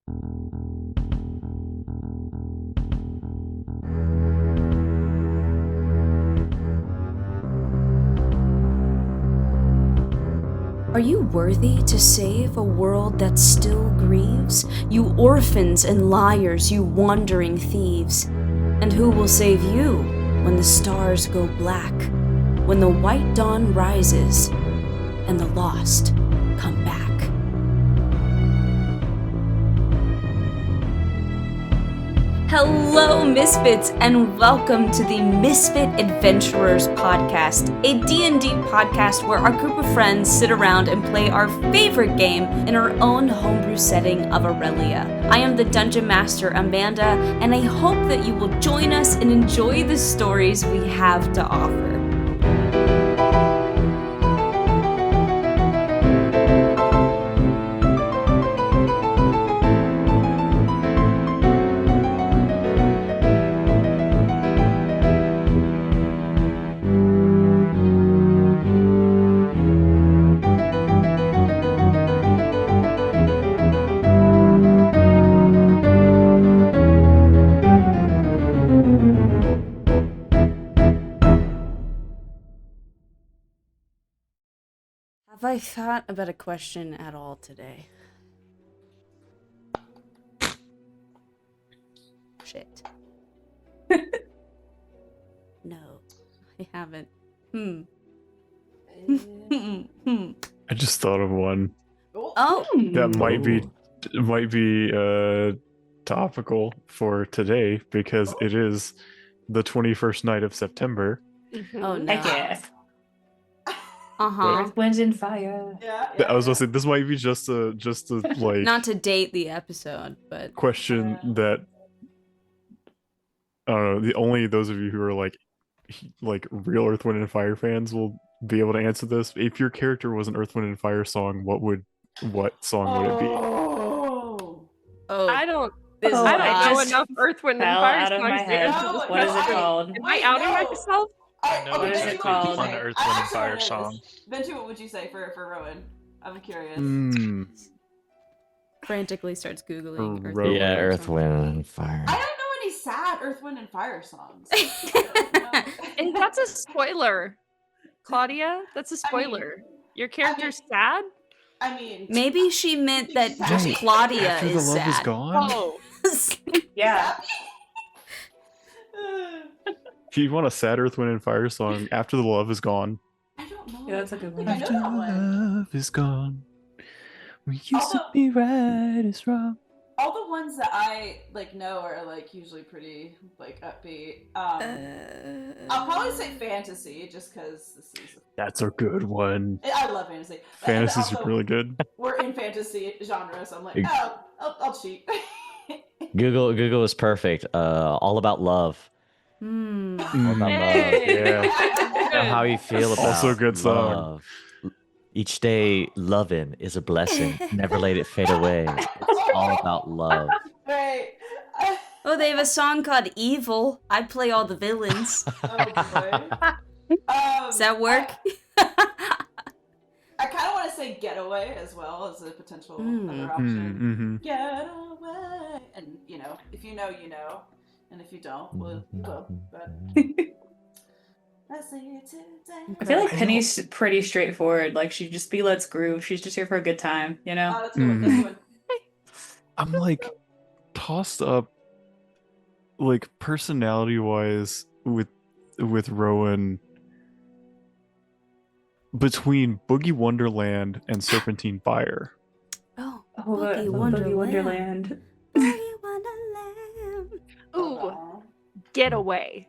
Are you worthy to save a world that still grieves? You orphans and liars, you wandering thieves. And who will save you when the stars go black? When the white dawn rises and the lost come back? Hello, Misfits, and welcome to the Misfit Adventurers podcast, a D&D podcast where our group of friends sit around and play our favorite game in our own homebrew setting of Aurelia. I am the Dungeon Master, Amanda, and I hope that you will join us and enjoy the stories we have to offer. Have I thought about a question at all today? Shit. No, I haven't. I just thought of one Oh! that might be topical for today because it is the 21st night of September. Oh, no. Heck yeah. Uh-huh. Earth, wind, and fire. Yeah. I was gonna say this might be just a like Not to date the episode, but... question that I don't know. Only those of you who are like real Earth, Wind, and Fire fans will be able to answer this. If your character was an Earth, Wind, and Fire song, what song would it be? Oh. I don't I know just enough Earth, Wind, and fell Fire out of my songs to head. answer this What is it question. called? Am I outing myself? I know What is it called? One Earth, Wind, and Fire song. Banter, what would you say for Rowan? I'm curious. frantically starts Googling Earth, Rowan. Wind, Yeah, Fire Earth, songs. Wind, and Fire. I don't know any sad Earth, Wind, and Fire songs. And that's a spoiler, Claudia. That's a spoiler. Your character's sad? I mean, Maybe she meant that just Right. Claudia After the is love is sad. gone. Oh, Yeah. If you want a sad Earth, Wind, and Fire song, After the Love is Gone. I don't know. Yeah, that's a good one. I know that one. Love is gone. We used Also- to be right as wrong. All the ones that I know are usually pretty upbeat. I'll probably say fantasy just because this is. That's a good one. I love fantasy. Fantasy's And also, really good. We're in fantasy genre, so I'm like, Ex- I'll cheat. Google is perfect. All about love. Hmm. All about love. Hey. Yeah. Know how you feel about Also a good song. love. Each day loving is a blessing. Never let it fade away. It's all about love. Right. Oh, they have a song called Evil. I play all the villains. Oh boy. Does that work? I kind of want to say Getaway as well as a potential Mm. other option. Mm-hmm. Getaway. And, if you know, you know. And if you don't, well, you will. But let's see it today. I feel like Penny's pretty straightforward. Like, she'd just be let's groove. She's just here for a good time, you know? Oh, that's good. That's good. I'm tossed up personality wise with Rowan between Boogie Wonderland and Serpentine Fire. Oh, Oh, Boogie Boogie Wonderland. Wonderland. Boogie Wonderland. ooh, Aw. Getaway,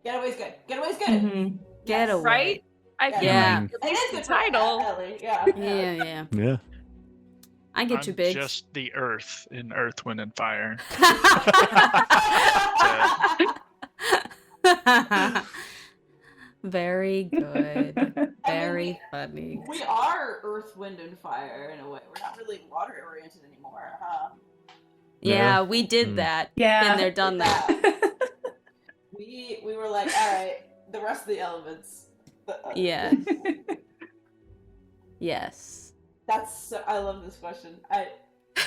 Getaway's good. Getaway's good. Mhm. Getaway. right? I feel Yeah. like It is the good title. Ellie. Yeah. Yeah. Yeah. I get you, I'm big. just the Earth in Earth, Wind, and Fire. Very good. Very we- funny. We are Earth, Wind, and Fire in a way. We're not really water oriented anymore, huh? Yeah, we did Mm. that. Yeah. Been there, done that. We were like, all right, the rest of the elements. Yeah. Yes. I love this question.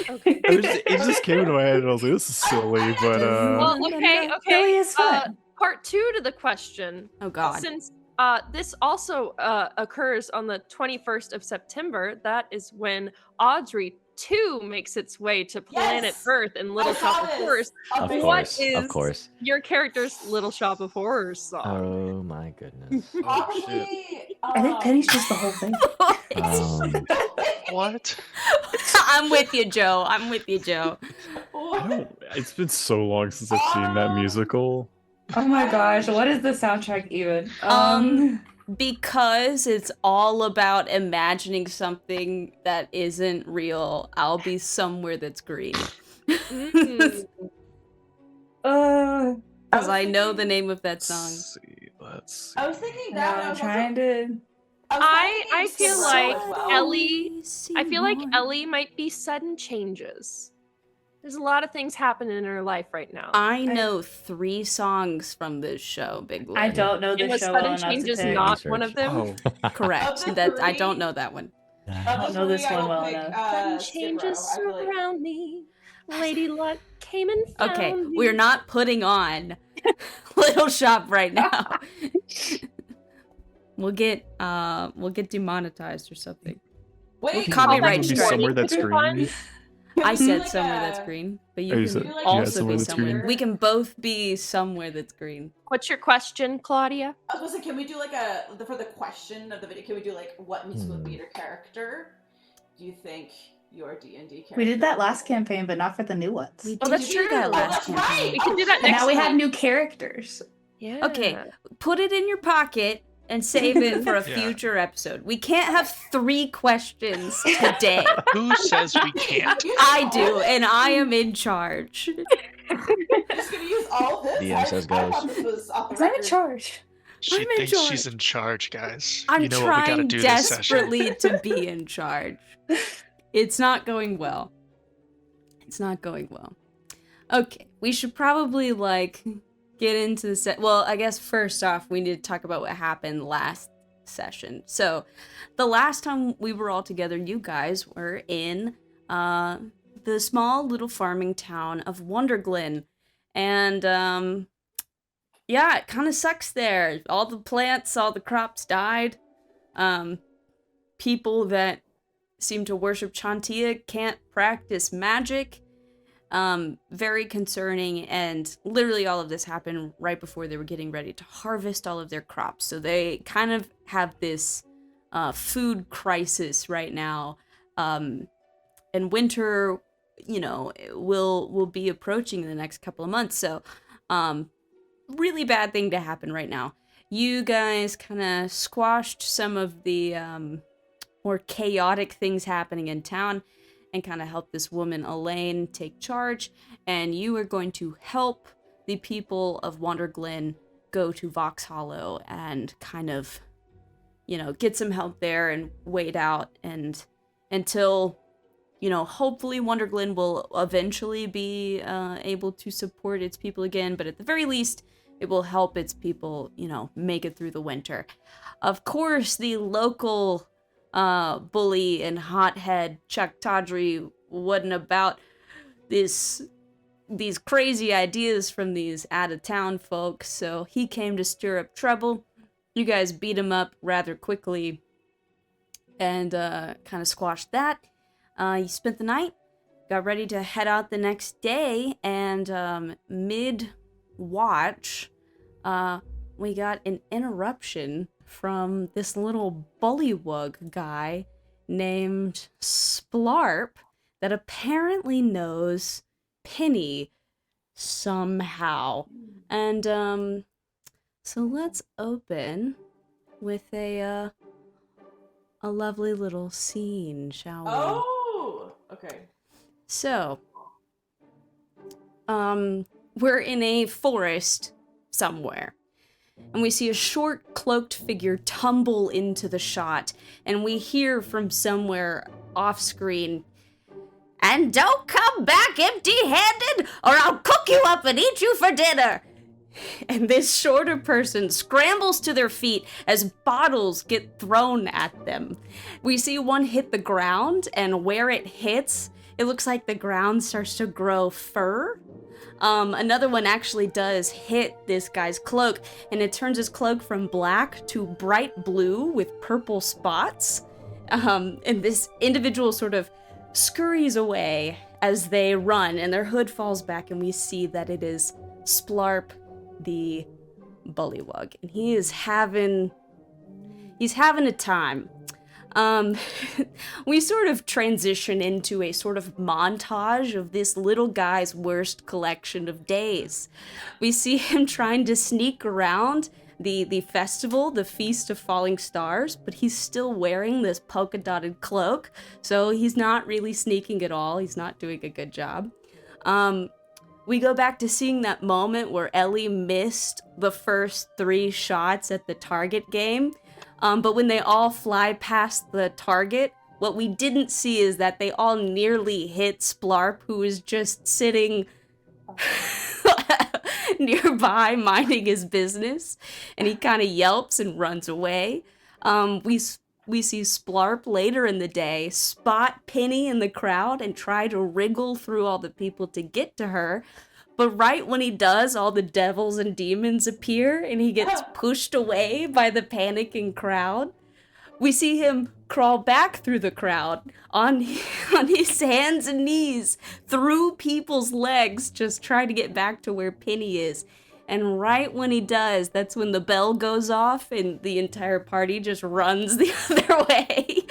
Okay. It just came into my head, and I was like, "This is silly," but Well, okay. Silly as fun. Part 2 to the question. Oh God. Since this also occurs on the 21st of September, that is when Audrey 2 makes its way to planet Yes! Earth in Little I Shop saw of this. Horrors. Of Amazing. course, What of is course. your character's Little Shop of Horrors song? Oh my goodness. oh, shit. Probably. I think Penny's just the whole thing. What? I'm with you, Joe. I'm with you, Joe. I don't. It's been so long since I've seen that musical. Oh my gosh, what is the soundtrack even? Because it's all about imagining something that isn't real. I'll be somewhere that's green. Mm. Because I know the name of that song. Let's see. I was thinking no, that. and I I'm was trying to. I feel Skid Row like as well. Ellie- I feel like Ellie might be sudden changes. There's a lot of things happening in her life right now. I know 3 songs from this show, Big Lord. I don't know and this was show well sudden enough to changes pick. not one of them? Oh, Correct. Of the That I 3, don't know that one. I don't know this one well enough. Sudden Skid changes Row. I feel like- surround me. Lady Luck came and found Okay, me. we're not putting on Little Shop right now. we'll get demonetized or something. Wait, Copyright would be strike. somewhere that's green. I we do said like somewhere a- that's green, but Oh, you you can said- you had also somewhere be that's somewhere. green. We can both be somewhere that's green. What's your question, Claudia? I was gonna say, can we do like for the question of the video? Can we do like what musical theater character do you think your D&D character? We did that last campaign, but not for the new ones. We Oh, did that's do true. that Oh, last that's campaign. right. We can do that And next now we have week. new characters. Yeah. Okay, put it in your pocket and save it for a Yeah. future episode. We can't have 3 questions today. Who says we can't? I do, and I am in charge. Just gonna use all of this. DM says I thought goes. this was off the Is that in record. charge? She I'm in thinks she's charge. in charge, guys. I'm you know what we gotta trying do this session. desperately to be in charge. It's not going well. It's not going well. Okay, we should probably get into the set. Well, I guess first off, we need to talk about what happened last session. So, the last time we were all together, you guys were in the small little farming town of Wonderglen, and yeah, it kind of sucks there. All the plants, all the crops died. People that seem to worship Chantia can't practice magic. Very concerning, and literally all of this happened right before they were getting ready to harvest all of their crops. So they kind of have this food crisis right now. And winter, will be approaching in the next couple of months. So, really bad thing to happen right now. You guys kind of squashed some of the more chaotic things happening in town and kind of helped this woman, Elaine, take charge. And you are going to help the people of Wonderglen go to Vox Hollow and kind of, get some help there and wait out and until, hopefully Wonderglen will eventually be able to support its people again. But at the very least, it will help its people, make it through the winter. Of course, the local bully and hothead Chuck Tawdry wasn't about these crazy ideas from these out-of-town folks, so he came to stir up trouble. You guys beat him up rather quickly and kind of squashed that. You spent the night, got ready to head out the next day, and mid-watch, we got an interruption from this little bullywug guy named Splarp that apparently knows Penny somehow. And so let's open with a lovely little scene, shall we? Oh, okay. So, we're in a forest somewhere. And we see a short, cloaked figure tumble into the shot, and we hear from somewhere off-screen, "And don't come back empty-handed, or I'll cook you up and eat you for dinner!" And this shorter person scrambles to their feet as bottles get thrown at them. We see one hit the ground, and where it hits, it looks like the ground starts to grow fur. Another one actually does hit this guy's cloak, and it turns his cloak from black to bright blue with purple spots. And this individual sort of scurries away as they run, and their hood falls back, and we see that it is Splarp, the bullywug, and he's having a time. We sort of transition into a sort of montage of this little guy's worst collection of days. We see him trying to sneak around the festival, the Feast of Falling Stars, but he's still wearing this polka dotted cloak, so he's not really sneaking at all. He's not doing a good job. We go back to seeing that moment where Ellie missed the first 3 shots at the target game. But when they all fly past the target, what we didn't see is that they all nearly hit Splarp, who is just sitting nearby minding his business, and he kind of yelps and runs away. We see Splarp later in the day spot Penny in the crowd and try to wriggle through all the people to get to her. But right when he does, all the devils and demons appear, and he gets pushed away by the panicking crowd. We see him crawl back through the crowd on his hands and knees through people's legs, just trying to get back to where Penny is. And right when he does, that's when the bell goes off and the entire party just runs the other way.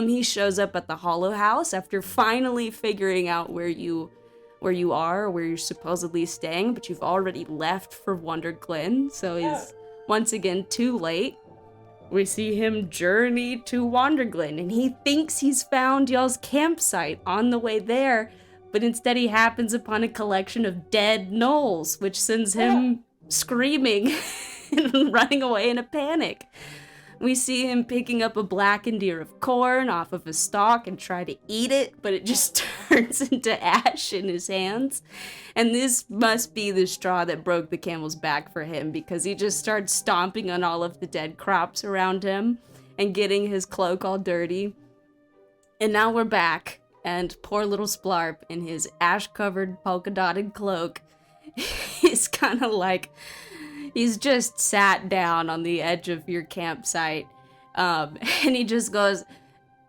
He shows up at the Hollow House after finally figuring out where you are, where you're supposedly staying, but you've already left for Wonder Glen, so he's once again too late. We see him journey to Wonder Glen, and he thinks he's found y'all's campsite on the way there, but instead he happens upon a collection of dead gnolls, which sends him screaming and running away in a panic. We see him picking up a blackened ear of corn off of a stalk and try to eat it, but it just turns into ash in his hands. And this must be the straw that broke the camel's back for him, because he just starts stomping on all of the dead crops around him and getting his cloak all dirty. And now we're back, and poor little Splarp in his ash-covered polka-dotted cloak is kind of like... He's just sat down on the edge of your campsite, and he just goes,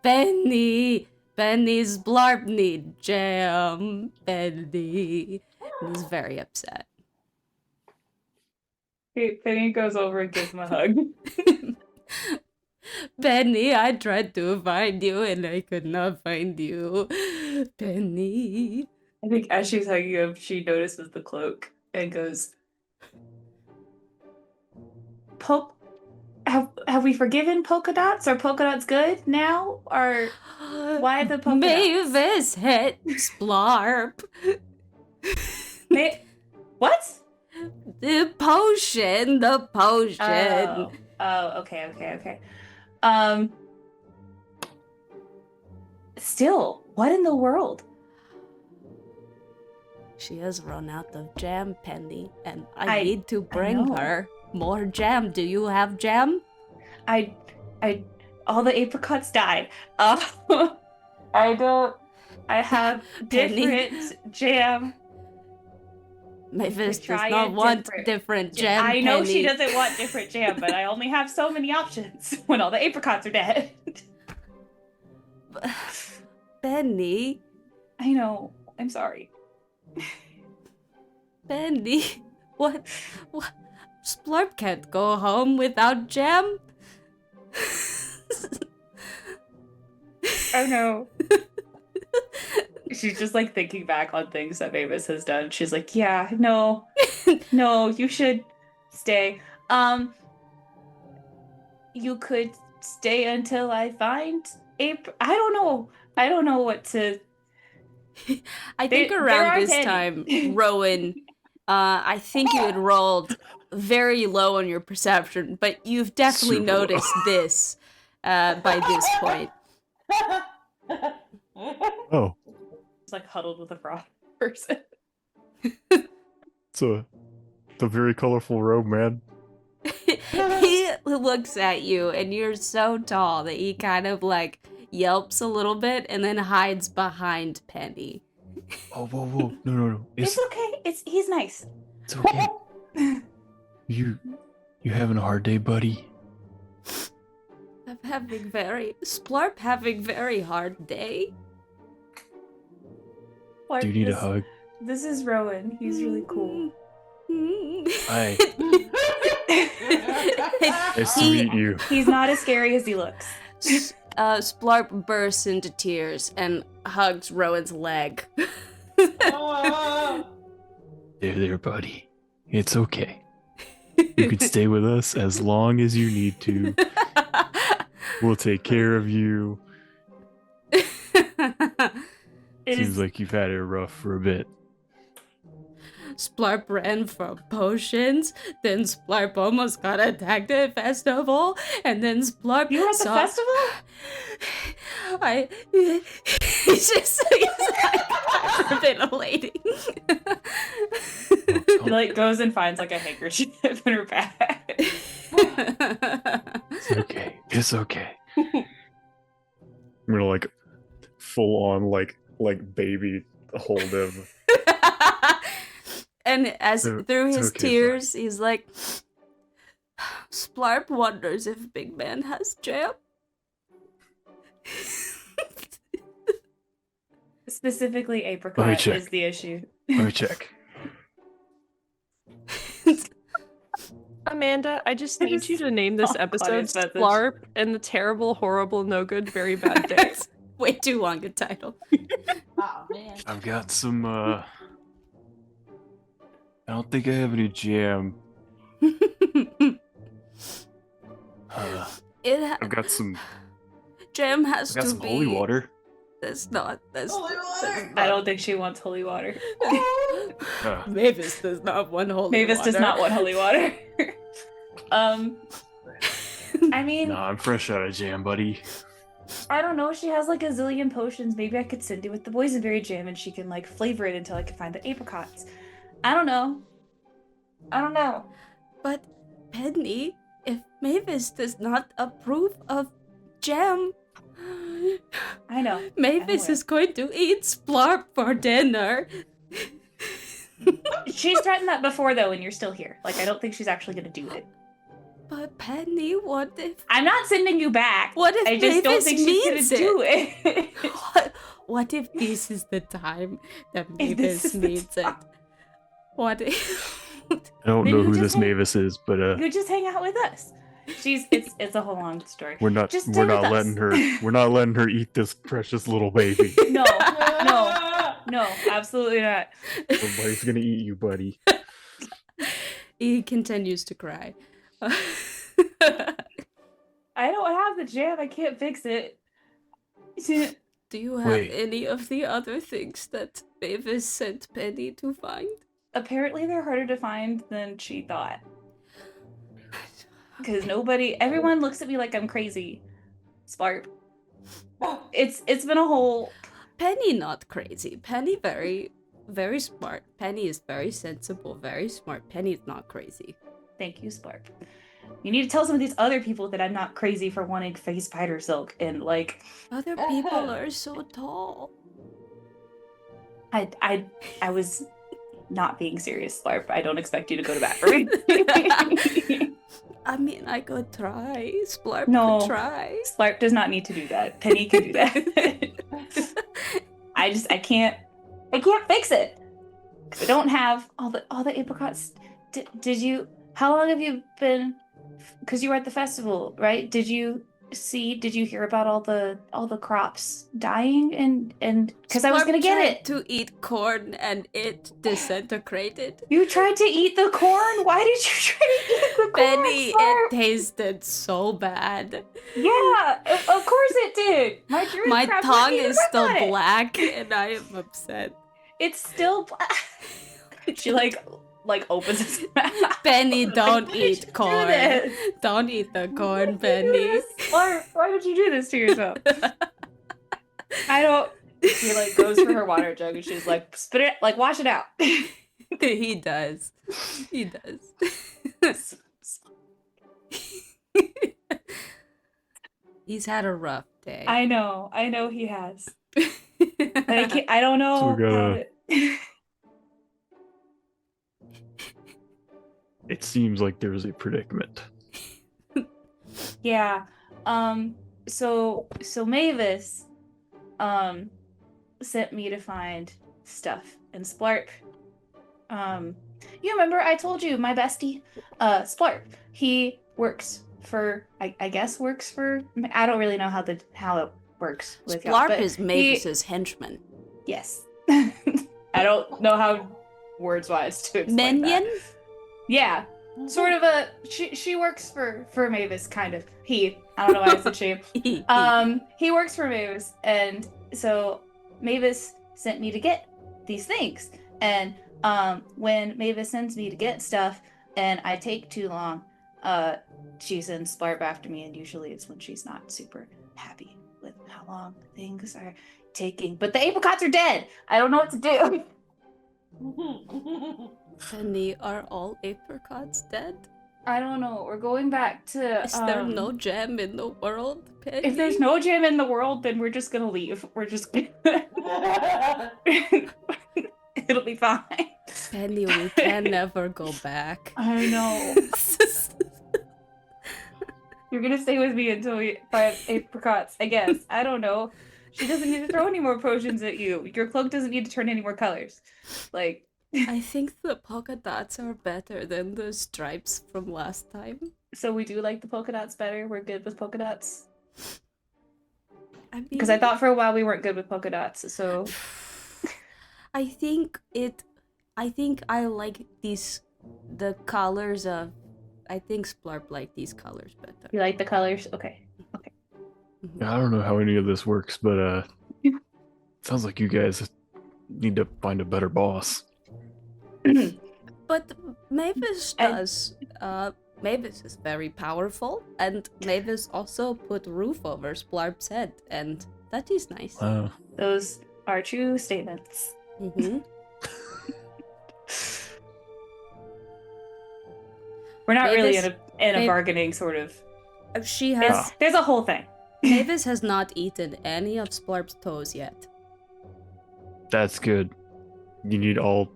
Penny's Splarp need jam, Penny. And he's very upset. Penny goes over and gives him a hug. Penny, I tried to find you and I could not find you. Penny. I think as she's hugging him, she notices the cloak and goes, have we forgiven polka dots? Are polka dots good now? Or why the polka dots? Mavis hit Splarp. What? The potion. Oh, okay. Still, what in the world? She has run out of jam, Penny, and I need to bring her more jam. Do you have jam? All the apricots died. I have different jam. Mavis does not want different jam, I know Penny. she doesn't want different jam, but I only have so many options when all the apricots are dead. Penny. I know. I'm sorry. Penny. What? Splarp can't go home without jam? Oh no. She's just like thinking back on things that Mavis has done. She's like, yeah, no, you should stay. You could stay until I find April. I don't know what to. I think around this time, Rowan, I think you had rolled very low on your perception, but you've definitely Super noticed this by this point. Oh, It's like huddled with a frog person. it's a very colorful robe, man. He looks at you, and you're so tall that he kind of like yelps a little bit, and then hides behind Penny. Oh, whoa. No. It's okay. He's nice. It's okay. You having a hard day, buddy? Splarp having very hard day. Like, Do you need a hug? This is Rowan. He's really cool. Hi. Nice to meet you. He's not as scary as he looks. Splarp bursts into tears and hugs Rowan's leg. There, buddy. It's okay. You can stay with us as long as you need to. We'll take care of you. Seems like you've had it rough for a bit. Splarp ran from potions, then Splarp almost got attacked at a festival, and then Splarp You were at the festival? He's just hyperventilating. He like goes and finds like a handkerchief in her bag. It's okay. I'm gonna like full on like baby hold him. And as through his okay, tears, he's like, Splarp wonders if Big Man has jam. Specifically, apricot is the issue. Let me check. Amanda, I just need you to name this episode Splarp and the Terrible, Horrible, No Good, Very Bad Day. That's way too long a title. Oh man. I've got some I don't think I have any jam. I've got some Jam has to be holy water. That's not Holy water. I don't think she wants holy water. Mavis does not want holy Mavis water. does not want holy water. I mean, No, I'm fresh out of jam, buddy. I don't know. She has like a zillion potions. Maybe I could send it with the boysenberry jam and she can like flavor it until I can find the apricots. I don't know. But Penny, if Mavis does not approve of jam, I know. Mavis is going to eat Splarp for dinner. She's threatened that before though, and you're still here. Like, I don't think she's actually gonna do it. But Penny, what if? I'm not sending you back. What if I just don't Mavis think she's gonna needs do it. What if this is the time that If this Mavis is the needs it? time. What if? I don't Then know you who just this hang- Mavis is, but You just hang out with us. It's a whole long story. we're not Just stay with us. we're not letting her eat this precious little baby. No, absolutely not. Somebody's gonna eat you, buddy. He continues to cry. I don't have the jam. I can't fix it. Do you have Wait. any of the other things that Mavis sent Penny to find? Apparently, they're harder to find than she thought. Because everyone looks at me like I'm crazy. Splarp. It's been a whole. Penny not crazy. Penny very, very smart. Penny is very sensible, very smart. Penny is not crazy. Thank you, Splarp. You need to tell some of these other people that I'm not crazy for wanting face spider silk and like. Other people are so tall. I was not being serious, Splarp. I don't expect you to go to bat for me. I mean, I could try. Splarp No. could try. Splarp does not need to do that. Penny can do that. I can't fix it. 'Cause I don't have all the apricots. Did you? How long have you been? Because you were at the festival, right? Did you hear about all the crops dying and because I was gonna get it. To eat corn and it disintegrated. You tried to eat the corn. Why did you try to eat the corn? Penny, Splarp? it tasted so bad. Yeah, of course it did. My druid My crap tongue didn't even is rip still on it. black and I am upset. It's still black. She like opens its mouth. Penny, don't Why did you eat do corn. this? Don't eat the corn, Why would you do Penny. this? Why would you do this to yourself? I don't. She like goes for her water jug and she's like, spit it, like wash it out. He does. He does. He's had a rough day. I know he has. But I don't know So we how gotta- to. It seems like there's a predicament. Yeah. So Mavis sent me to find stuff and Splarp. You remember I told you my bestie, Splarp. He works for I guess works for I don't really know how it works with y'all, Splarp but is Mavis's henchman. yes. I don't know how words wise to explain Minion? that. Yeah. Sort of a she works for Mavis, kind of. I don't know why I said she. He works for Mavis, and so Mavis sent me to get these things. And when Mavis sends me to get stuff and I take too long, she sends Splarp after me, and usually it's when she's not super happy with how long things are taking. But the apricots are dead. I don't know what to do. Penny, are all apricots dead? I don't know. We're going back to. Is there no jam in the world, Penny? If there's no jam in the world, then we're just gonna leave. We're just. It'll be fine. Penny, we can never go back. I know. You're gonna stay with me until we find apricots, I guess. I don't know. She doesn't need to throw any more potions at you. Your cloak doesn't need to turn any more colors. Like. I think the polka dots are better than the stripes from last time. So we do like the polka dots better. We're good with polka dots. I mean, Because I thought for a while we weren't good with polka dots. So I think I like the colors of. I think Splarp like these colors better. you like the colors? Okay. I don't know how any of this works, but sounds like you guys need to find a better boss. But Mavis does. Mavis is very powerful, and Mavis also put roof over Splarp's head, and that is nice. Wow. Those are true statements. Mm-hmm. We're not really Mavis- in a bargaining sort of. She has. There's a whole thing. Mavis has not eaten any of Splarp's toes yet. That's good. You need all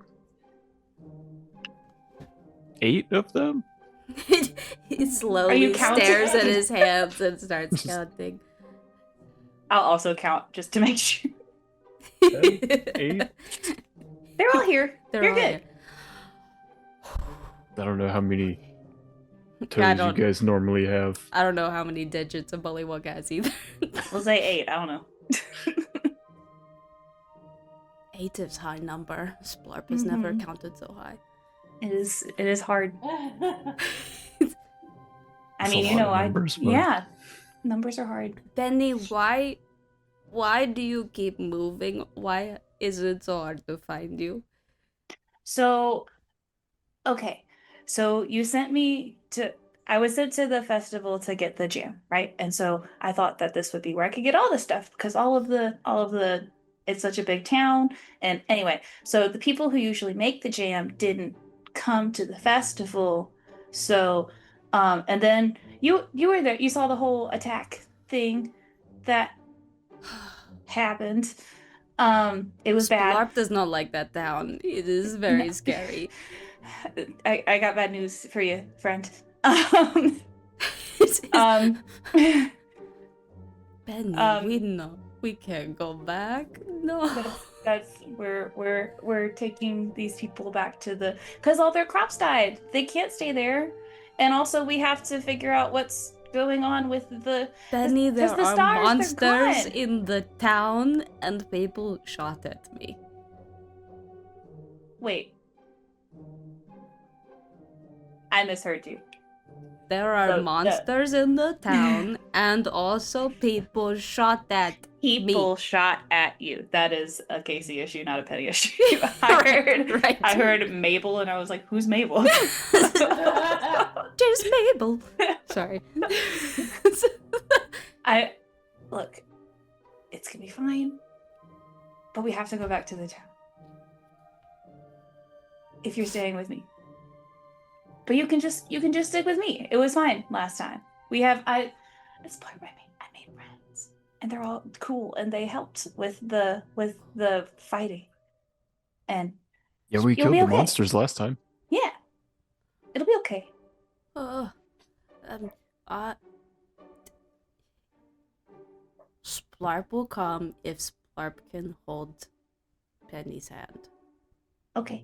8 of them? He slowly you counting? stares at his hands and starts counting. I'll also count just to make sure. 8? They're all here. They're You're all good. here. I don't know how many I toes you don't- guys normally have. I don't know how many digits a bullywug has either. We'll say 8. I don't know. 8 is high number. Splarp has never Mhm. counted so high. It is hard. I That's mean, a you lot know, of numbers, but- yeah, numbers are hard. Benny, why do you keep moving? Why is it so hard to find you? So, okay, so you sent me to. I was sent to the festival to get the jam, right? And so I thought that this would be where I could get all the stuff because all of the. It's such a big town, and anyway, so the people who usually make the jam didn't come to the festival, so, and then you were there. You saw the whole attack thing that happened. It was bad. Splarp does not like that town. It is very No. scary. I got bad news for you, friend. Benny, we know we can't go back. No. That's we're taking these people back to the because all their crops died. They can't stay there, and also we have to figure out what's going on with the. Benny, there 'cause the are stars, they're monsters gone. in the town, and people shot at me. Wait, I misheard you. There are The- monsters in the town, and also people shot at People me. shot at you. That is a Casey issue, not a Penny issue. Right. I heard Mabel, and I was like, "Who's Mabel?" Just Mabel. Sorry. Look, it's gonna be fine, but we have to go back to the town. If you're staying with me, but you can just stick with me. It was fine last time. I made friends, and they're all cool, and they helped with the fighting. And Yeah, we you'll killed be the okay. monsters last time. Yeah, it'll be okay. Uh, uh, Splarp will come if Splarp can hold Penny's hand. Okay.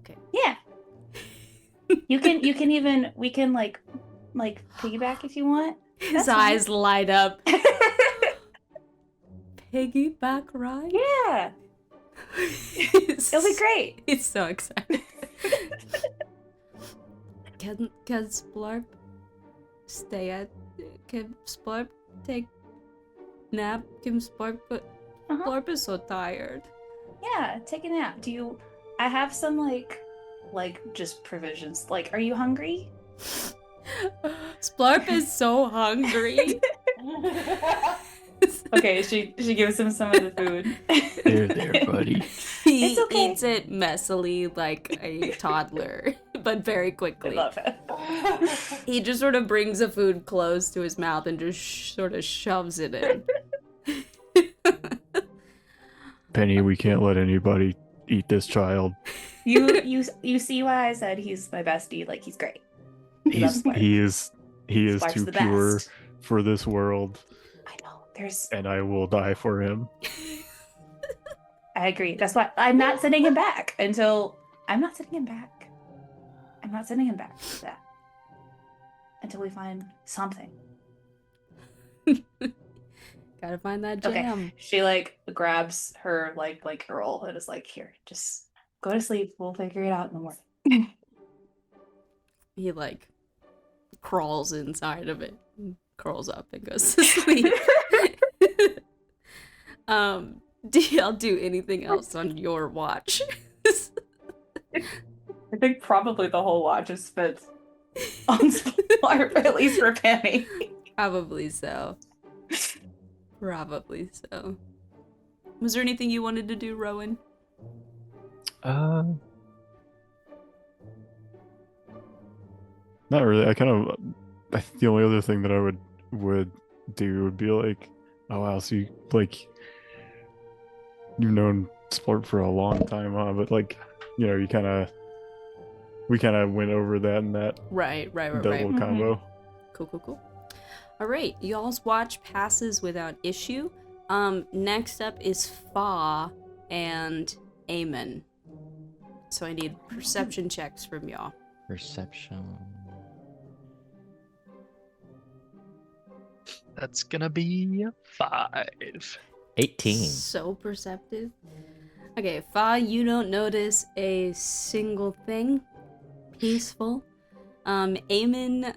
Okay. Yeah. You can even we can like piggyback if you want. His That's fine. eyes light up. Piggyback ride? Yeah. It'll be great. He's so excited. Can Splarp stay at? Can Splarp take nap? Can Splarp? But Splarp is so tired. Yeah, take a nap. I have some like just provisions. Like, are you hungry? Splarp is so hungry. Okay, she gives him some of the food. There, buddy. He It's okay. eats it messily like a toddler, but very I quickly. love it. He just sort of brings the food close to his mouth and just sort of shoves it in. Penny, we can't let anybody eat this child. You see why I said he's my bestie? Like, he's great. He is Splarp's too the pure best. for this world, I know. There's. and I will die for him. I agree. That's why I'm not sending him back until I'm not sending him back. I'm not sending him back for that until we find something. Gotta find that jam. Okay. She like grabs her like girl and is like, here, just go to sleep. We'll figure it out in the morning. He like crawls inside of it, and curls up and goes to sleep. Do y'all do anything else on your watch? I think probably the whole watch is spent on Splarp, at least for Penny. Probably so. Probably so. Was there anything you wanted to do, Rowan? Not really. I think the only other thing that I would do would be like, oh wow, so you like you've known Sport for a long time, huh? But like, you know, we kind of went over that in that Right. double combo. Cool. All right, y'all's watch passes without issue. Next up is Fa and Eamon. So I need perception checks from y'all. Perception. That's gonna be 5. 18. So perceptive. Okay, Fa, you don't notice a single thing. Peaceful. Eamon,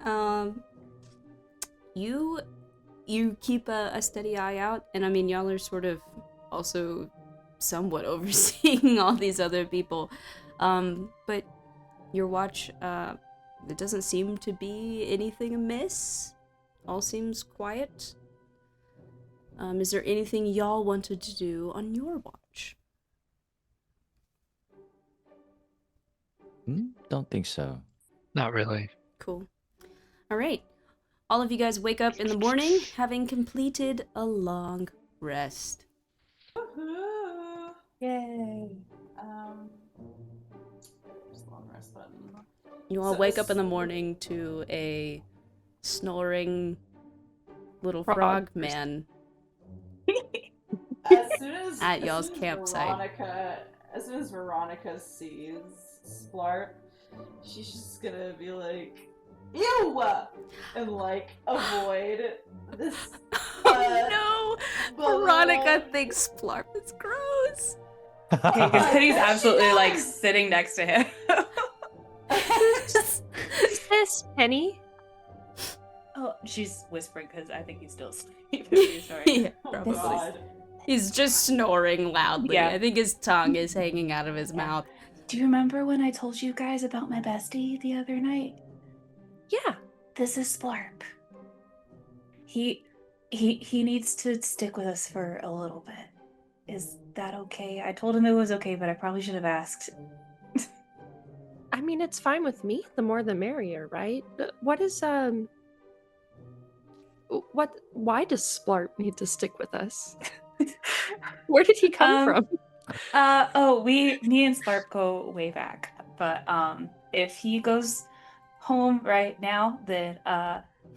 you keep a steady eye out, and I mean, y'all are sort of also somewhat overseeing all these other people. But your watch, it doesn't seem to be anything amiss. All seems quiet. Is there anything y'all wanted to do on your watch? Don't think so. Not really. Cool. All right. All of you guys wake up in the morning having completed a long rest. Woohoo! Yay. Just long rest button. You all So wake up in the it's- morning to a snoring little Frog. frog man. As soon as At as y'all's soon as campsite. as soon as Veronica sees Splart, she's just gonna be like, "Ew!" and like avoid this. Oh no! but, Veronica thinks Splarp is gross. Okay, because Penny's Yes, she absolutely like does. sitting next to him. Who's this, Penny? Oh, she's whispering because I think he's still asleep. He's snoring. Yeah, Oh probably. God. He's just snoring loudly. Yeah. I think his tongue is hanging out of his mouth. Do you remember when I told you guys about my bestie the other night? Yeah. This is Splarp. He needs to stick with us for a little bit. Is that okay? I told him it was okay, but I probably should have asked. I mean, it's fine with me. The more the merrier, right? What is what? Why does Splarp need to stick with us? Where did he come from? Me and Slarp go way back. But if he goes home right now, then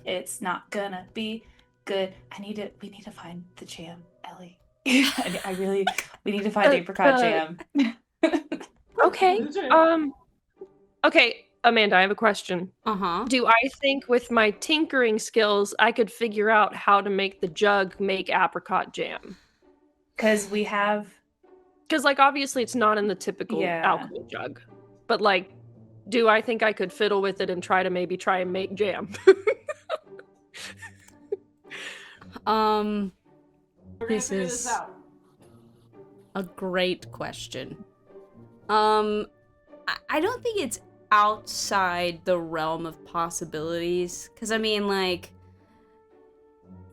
it's not gonna be good. We need to find the jam, Ellie. We need to find apricot jam. Okay. Okay, Amanda, I have a question. Uh-huh. Do I think with my tinkering skills I could figure out how to make the jug make apricot jam? Because we have Because, like, obviously it's not in the typical alchemy jug. But, like, do I think I could fiddle with it and try and make jam? We're gonna This figure is this out. a great question. I don't think it's outside the realm of possibilities. Because, I mean, like,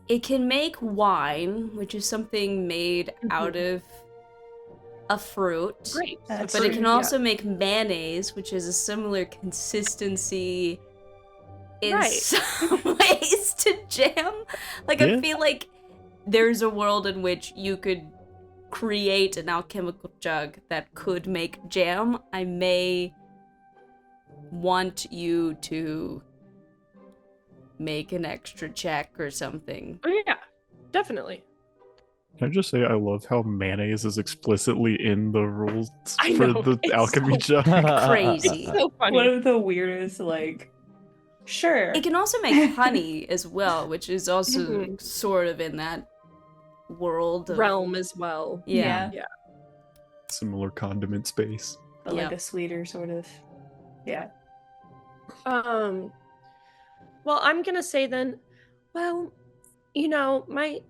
it can make wine, which is something made out of a fruit. Great. That's But it can true, also make mayonnaise, which is a similar consistency in Right. some ways to jam. Like, I Yeah. feel like there's a world in which you could create an alchemical jug that could make jam. I may want you to make an extra check or something. Oh, yeah, definitely. Can I just say I love how mayonnaise is explicitly in the rules I for know, the it's alchemy so jug? Crazy. So funny. one of the weirdest, like, sure. It can also make honey as well, which is also Mhm. sort of in that world of Realm as well. Yeah. Similar condiment space. But like Yep. a sweeter sort of. Yeah. Well, I'm gonna say then, well, you know, my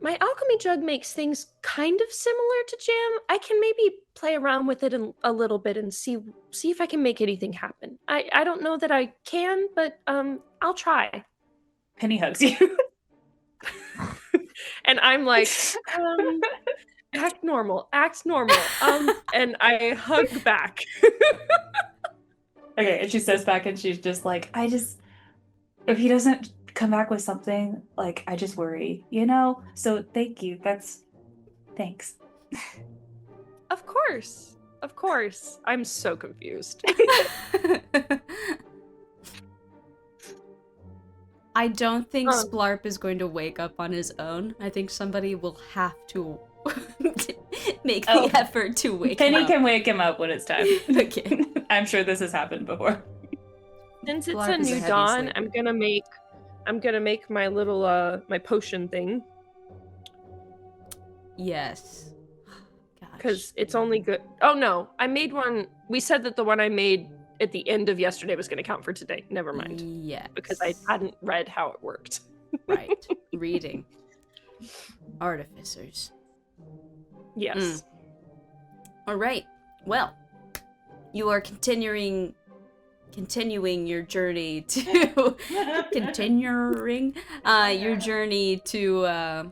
alchemy jug makes things kind of similar to jam. I can maybe play around with it a little bit and see if I can make anything happen. I don't know that I can, but I'll try. Penny hugs you. And I'm like, act normal, and I hug back. Okay, and she steps back and she's just like, if he doesn't come back with something, like, I just worry, you know? So thank you. Thanks. Of course. I'm so confused. I don't think Um. Splarp is going to wake up on his own. I think somebody will have to make the Oh, effort to wake Penny him up. can wake him up when it's time. Okay. I'm sure this has happened before. Since it's Blarp a is a new heavy dawn, sleeper. I'm gonna make my little my potion thing Yes. Gosh. because it's only good. Oh no, I made one. We said that the one I made at the end of yesterday was gonna count for today. Never mind, Yes. because I hadn't read how it worked. Right. Reading. Artificers. Yes. All right. Well, you are continuing your journey to your journey to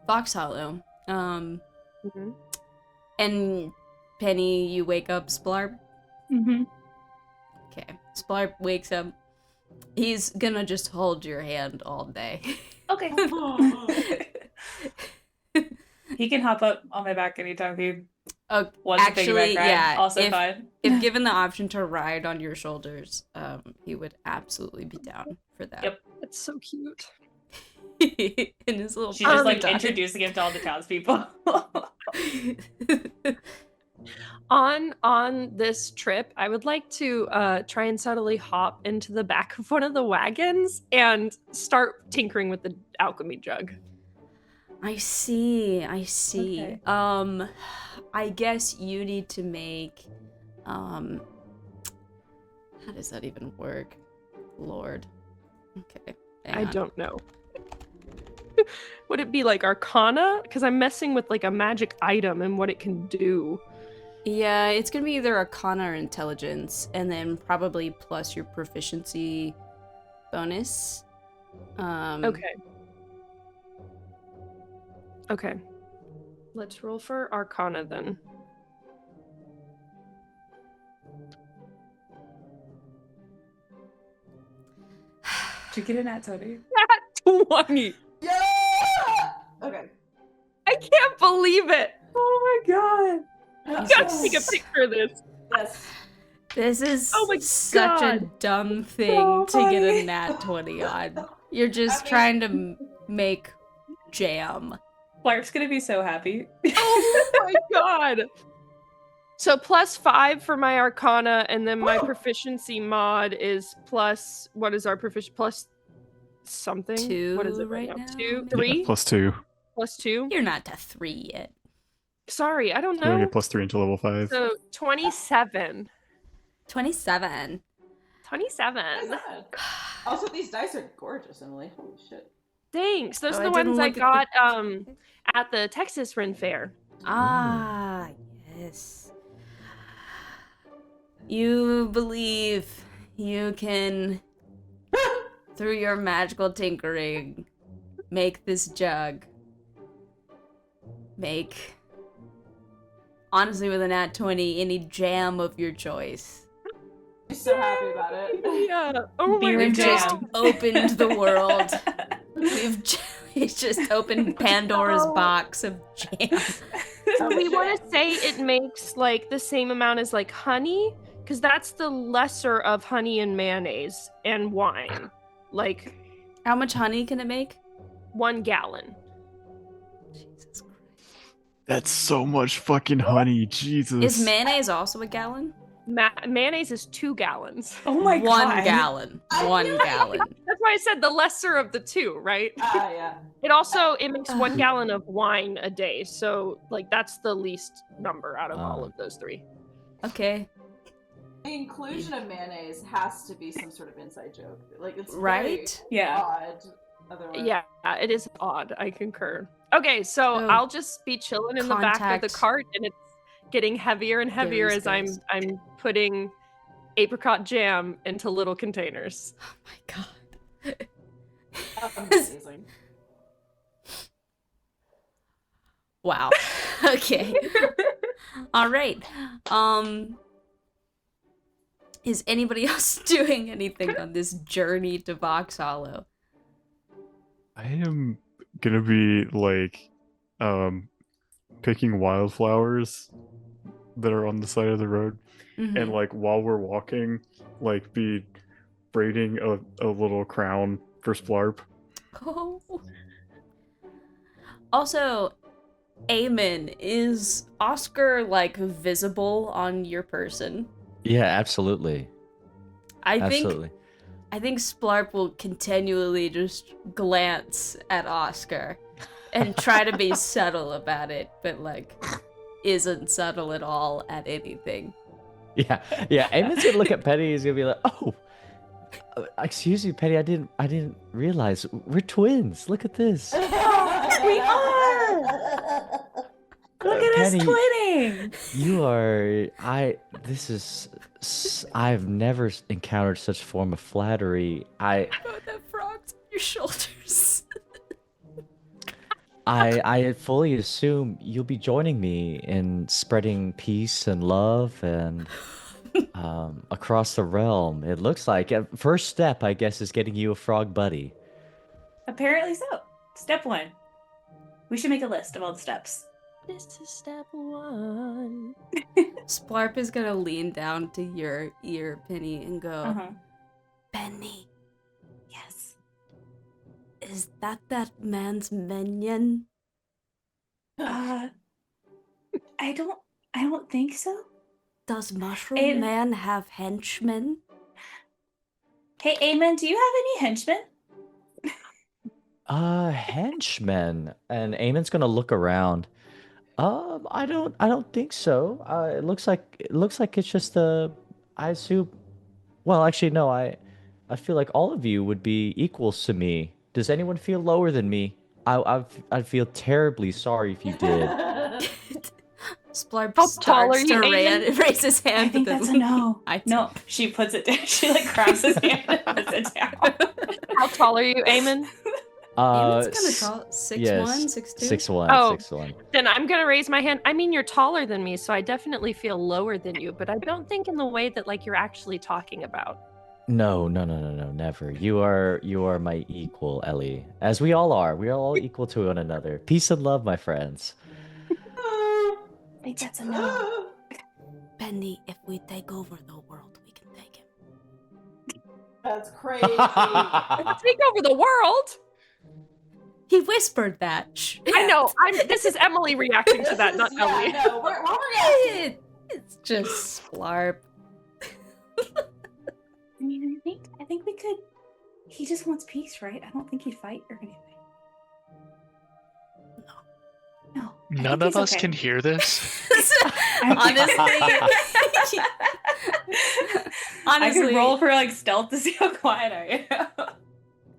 Fox Hollow. Mhm. And Penny, you wake up Splarp. Mm-hmm. Okay. Splarp wakes up. He's gonna just hold your hand all day. Okay. He can hop up on my back anytime he Oh, wants a actually, piggyback ride. yeah. Also fine. If given the option to ride on your shoulders, he would absolutely be down for that. Yep. That's so cute. In his little She's just like pony introducing him to all the townspeople. On this trip, I would like to try and subtly hop into the back of one of the wagons and start tinkering with the alchemy jug. I see. Okay. I guess you need to make how does that even work? Lord. Okay. hang I on. don't know. Would it be like Arcana? Because I'm messing with like a magic item and what it can do. Yeah, it's gonna be either Arcana or Intelligence, and then probably plus your proficiency bonus. Okay. Let's roll for Arcana then. Did you get a nat 20? 20. Yeah! Okay. I can't believe it. Oh my god. I gotta take a picture of this. Yes. This is Oh my such a God. dumb thing So to get a funny. nat 20 on. You're just I mean- trying to make jam. Clark's gonna be so happy. Oh my god. So +5 for my Arcana, and then my proficiency mod is plus. What is our proficiency? Plus something. What is 2 it right right now? now? 2, Yeah, 3, +2. +2. You're not to 3 yet. Sorry, I don't You're gonna know. get +3 until level 5. So 27. 27. 27. Also, these dice are gorgeous, Emily. Holy shit. Thanks. Those Oh, are I the didn't ones I look at got at the Texas Ren Fair. Ah, yes. You believe you can, through your magical tinkering, make this jug. Make, honestly, with a nat 20, any jam of your choice. I'm so happy about it. Yeah. Oh Beer my and We've just jam. opened the world. We've just opened Pandora's Oh. box of jam. So we want to say it makes like the same amount as like honey, because that's the lesser of honey and mayonnaise and wine. Like How much honey can it make? 1 gallon. Jesus Christ. That's so much fucking honey, Jesus. Is mayonnaise also a gallon? Mayonnaise is 2 gallons. Oh my god. 1 gallon. 1 gallon. That's why I said the lesser of the two, right? Yeah. It makes 1 gallon of wine a day. So like that's the least number out of all of those 3. Okay. The inclusion of mayonnaise has to be some sort of inside joke. Like, it's Right? very Yeah. odd. Otherwise. Yeah, it is odd. I concur. Okay, so Oh. I'll just be chilling in the back of the Contact. cart, and it's getting heavier and heavier Gary's as I'm ghost. I'm putting apricot jam into little containers. Oh my god. Amazing. Wow. Okay. All right. Is anybody else doing anything on this journey to Vox Hollow? I am gonna be like picking wildflowers that are on the side of the road, and like while we're walking, like be braiding a little crown for Splarp. Oh. Also, Eamon, is Oscar like visible on your person? Yeah, absolutely. I think Absolutely. Splarp will continually just glance at Oscar and try to be subtle about it, but like isn't subtle at all at anything. Yeah. Eamon's gonna look at Penny. He's gonna be like, "Oh, excuse me, Penny. I didn't realize we're twins. Look at this. We are! Look at us Penny, twinning! You are. I've never encountered such form of flattery. Oh, that frog's on your shoulders. I fully assume you'll be joining me in spreading peace and love and across the realm. It looks like first step, I guess, is getting you a frog buddy. Apparently so. Step 1. We should make a list of all the steps. This is step 1. Splarp is gonna lean down to your ear, Penny, and go, Uh-huh. Penny, Yes. is that man's minion? I don't think so. Does Mushroom And- Man have henchmen? Hey, Eamon, do you have any henchmen? Henchmen. And Eamon's gonna look around. I don't think so. It looks like it's just I assume. Well, actually, no. I feel like all of you would be equals to me. Does anyone feel lower than me? I'd feel terribly sorry if you did. Splarp How tall are starts you, to Aiden? raise his hand. I think but then- that's a no. I No, she puts it down. She like grabs his hand and puts it down. How tall are you, Eamon? Eamon's kind of tall. 6'1", yes, 6'2"? 6'1", Oh. 6'1". Then I'm gonna raise my hand. I mean, you're taller than me, so I definitely feel lower than you, but I don't think in the way that like you're actually talking about. No, never. You are my equal, Ellie. As we all are. We are all equal to one another. Peace and love, my friends. I think that's a no. Penny, if we take over the world, we can take him. That's crazy. Take over the world. He whispered that. Shh. I know. This is Emily reacting to that, not Ellie. No, we're reacting. It's just Splarp. I mean, I think we could. He just wants peace, right? I don't think he'd fight or anything. No. I None think of he's us okay. can hear this. Honestly, I could roll for like stealth to see how quiet I am.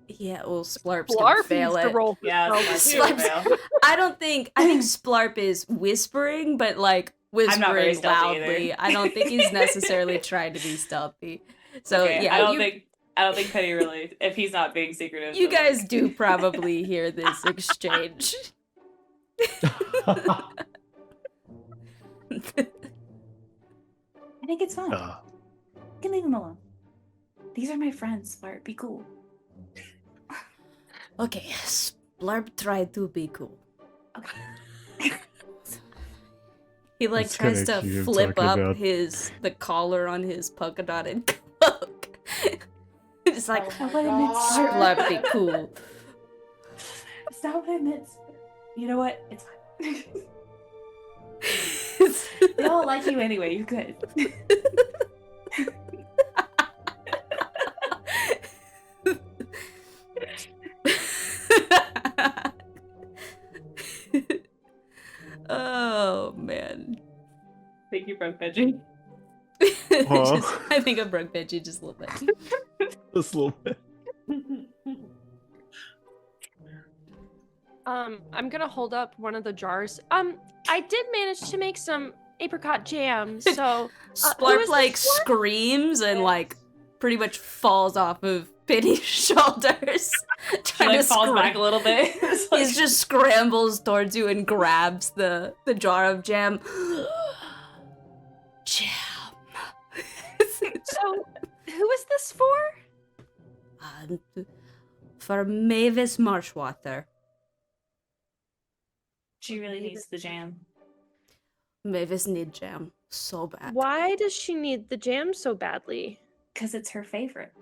yeah. Well, Splarp's gonna Blarf fail needs to it. roll for Yeah, stealth, too. I think Splarp is whispering, but like I'm not very whispering stealthy loudly. either. I don't think he's necessarily trying to be stealthy. So Okay, yeah, I don't think Penny really. If he's not being secretive, you then, guys do probably hear this exchange. I think it's fine. Uh, You can leave him alone. These are my friends, Bart. Be cool. Okay, Splarp tried to be cool. Okay. He like That's tries kinda to cute flip talking up about- the collar on his polka dotted cloak. It's like Oh what I meant, God. Splarp be cool. It's not what I meant. You know what? It's fine. They all like you anyway. You're good. Oh man. Thank you, Broke Veggie. I think I broke Veggie just a little bit. Just a little bit. I'm gonna hold up one of the jars. I did manage to make some apricot jam, so who Splarp is like this for? screams and like pretty much falls off of Penny's shoulders. She trying like to falls back a scram- little bit. It's like- He just scrambles towards you and grabs the jar of jam. Jam. So who is this for? For Mavis Marshwater. She really needs the jam. Mavis need jam so bad. Why does she need the jam so badly? Because it's her favorite.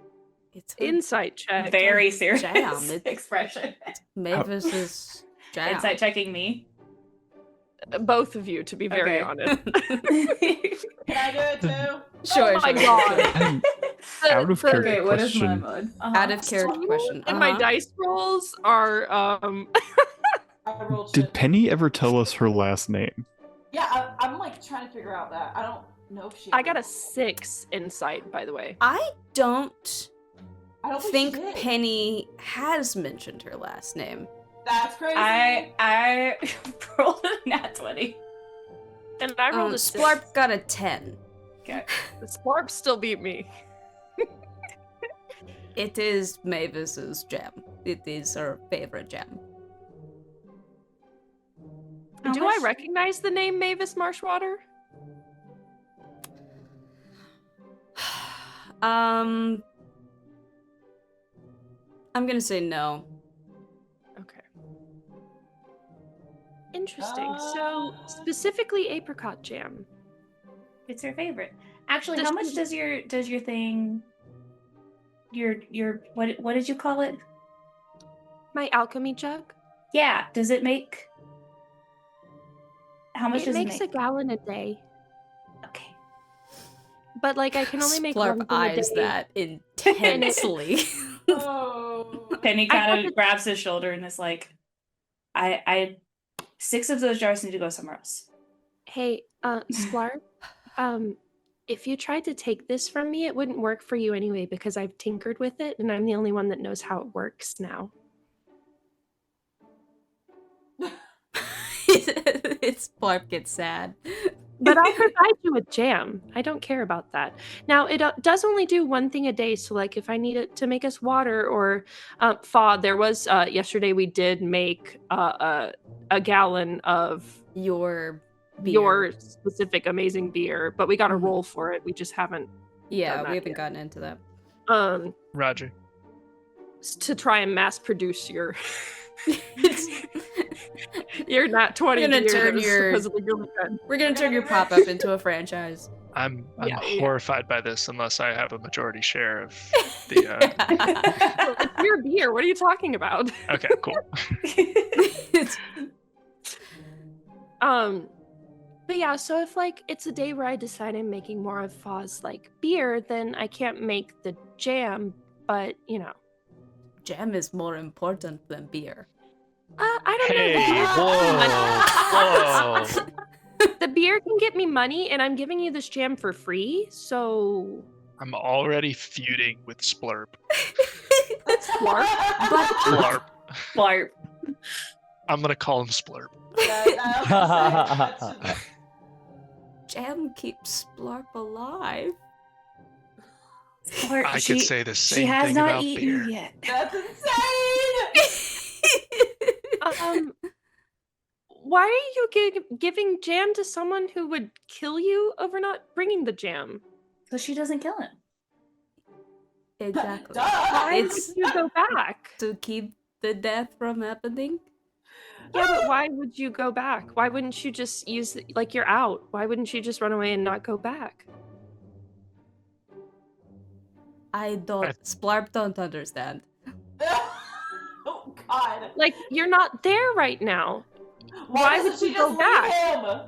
It's her Insight check. Very serious jam. It's- expression. Mavis's jam. Insight checking me. Both of you, to be very Okay. honest. Can I do it too? Sure, Oh my sure. God. I'm out of The- character Okay, what is my question. mode? Out of character question. And my dice rolls are I rolled Did shit. Penny ever tell us her last name? Yeah, I'm like trying to figure out that. I don't know if she. I got a 6 insight, by the way. I don't I don't think she did. Penny has mentioned her last name. That's crazy. I rolled a nat 20. And I rolled a 6. Splarp got a 10. Okay. The Splarp still beat me. It is Mavis's jam. It is her favorite jam. How Do much- I recognize the name Mavis Marshwater? I'm gonna say no. Okay. Interesting. So, specifically apricot jam. It's her favorite. Actually, Does how much she- does your thing your what did you call it? My alchemy jug? Yeah, does it make how much It does makes it make? a gallon a day. Okay. But like I can only make one Splarp thing a eyes day. that intensely. Oh. Penny I kind have of to- grabs his shoulder and is like, I 6 of those jars need to go somewhere else. Hey, Splarp, if you tried to take this from me, it wouldn't work for you anyway because I've tinkered with it and I'm the only one that knows how it works now. It's Splarp gets sad. But I'll provide you with jam. I don't care about that. Now, it does only do one thing a day. So, like, if I need it to make us water or thaw, there was yesterday we did make a gallon of Your beer. your specific amazing beer, but we got a Mhm. roll for it. We just haven't. Yeah, done that we haven't yet. gotten into that. Roger. To try and mass produce your your not 20 We're gonna beer turn that was your- supposedly really good. We're gonna turn your pop-up into a franchise. I'm Yeah. horrified by this unless I have a majority share of the. Well, it's your beer. What are you talking about? Okay, cool. But yeah, so if like it's a day where I decide I'm making more of Foz like beer, then I can't make the jam, but you know. Jam is more important than beer. I don't Hey, know. whoa. The beer can get me money, and I'm giving you this jam for free, so I'm already feuding with Splurp. Splurp? Splurp. Blarp. I'm gonna call him Splurp. Jam keeps Splarp alive. Or I could say the same She has thing not about eaten beer. yet. That's insane! Why are you giving jam to someone who would kill you over not bringing the jam? So she doesn't kill him. Exactly. Duh! Why It's would you go back? to keep the death from happening. Yeah, but why would you go back? Why wouldn't you just use like you're out? Why wouldn't you just run away and not go back? Splarp don't understand. Oh God! Like you're not there right now. Why doesn't would she you go just back? leave him?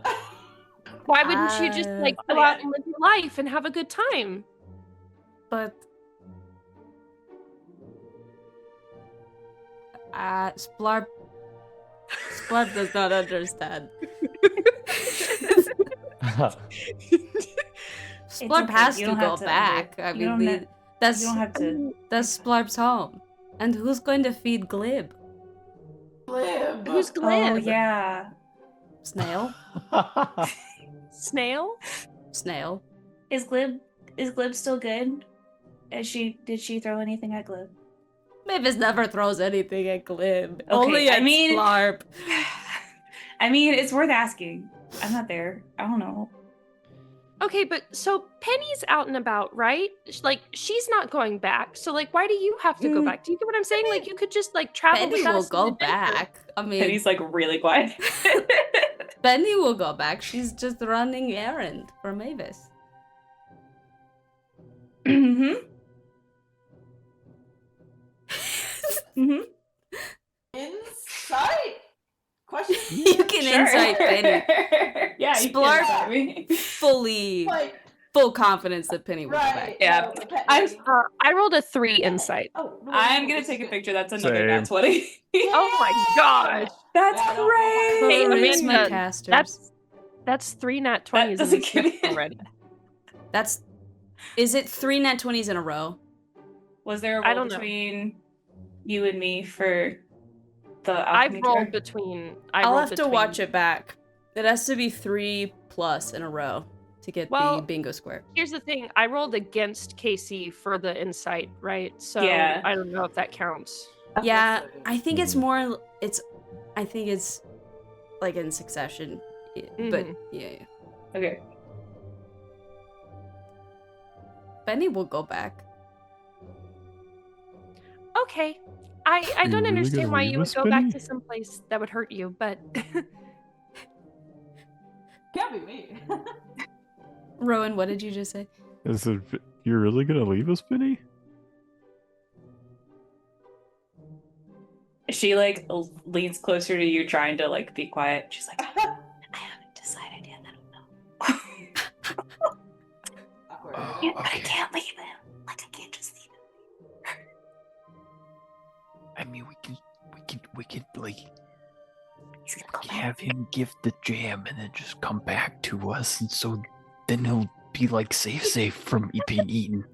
Why wouldn't you just like go yeah. out and live your life and have a good time? But Splarp does not understand. Splarp okay, has you to don't go have to back. I you mean, don't that's You don't have to. that's Splarp's home. And who's going to feed Glib? Live. Who's Oh Glib? yeah. Snail? Snail? Snail. Is Glib still good? Did she throw anything at Glib? Mavis never throws anything at Glib. Okay, Only at I mean- Splarp. I mean, it's worth asking. I'm not there. I don't know. Okay, but so Penny's out and about, right? Like she's not going back. So like, why do you have to go Mm. back? Do you get what I'm saying? Like you could just like travel Penny with will us. go and adventure. back. I mean, Penny's like really quiet. Penny will go back. She's just running errand for Mavis. Mm-hmm. Mm-hmm. Insight? Question? You can insight Penny. Yeah, you Splark. can insight me. Fully, Like, full confidence that Penny will go right. back. Yeah. no, the pet I'm- lady. I rolled a 3 insight. Oh, no, I'm no, gonna this take is a good. picture. That's another Same. nat 20. Oh my gosh. That's Yeah, I don't- great. Hey, Charisma Amanda, casters. That's 3 nat 20s That in doesn't this give gift me- already. Is it 3 nat 20s in a row? Was there a I roll don't know. between you and me for the I've alchemy rolled drug? between. I'll have to watch it back. It has to be 3+ in a row to get Well, the bingo square. Here's the thing. I rolled against Casey for the insight, right? So Yeah. I don't know if that counts. Yeah, I think it's more. I think it's like in succession. Yeah, but Mhm. yeah, Okay. Benny will go back. Okay. I You're don't really understand gonna why leave you would us, go Benny? back to some place that would hurt you, but Can't be me. Rowan, what did you just say? Is it? You're really gonna leave us, Benny? She like leans closer to you, trying to like be quiet. She's like, I haven't decided yet. I don't know. Awkward. But I can't leave him. Like I can't just leave him. I mean, we can like He's gonna go back. have him give the jam and then just come back to us, and so then he'll be like safe from being eaten.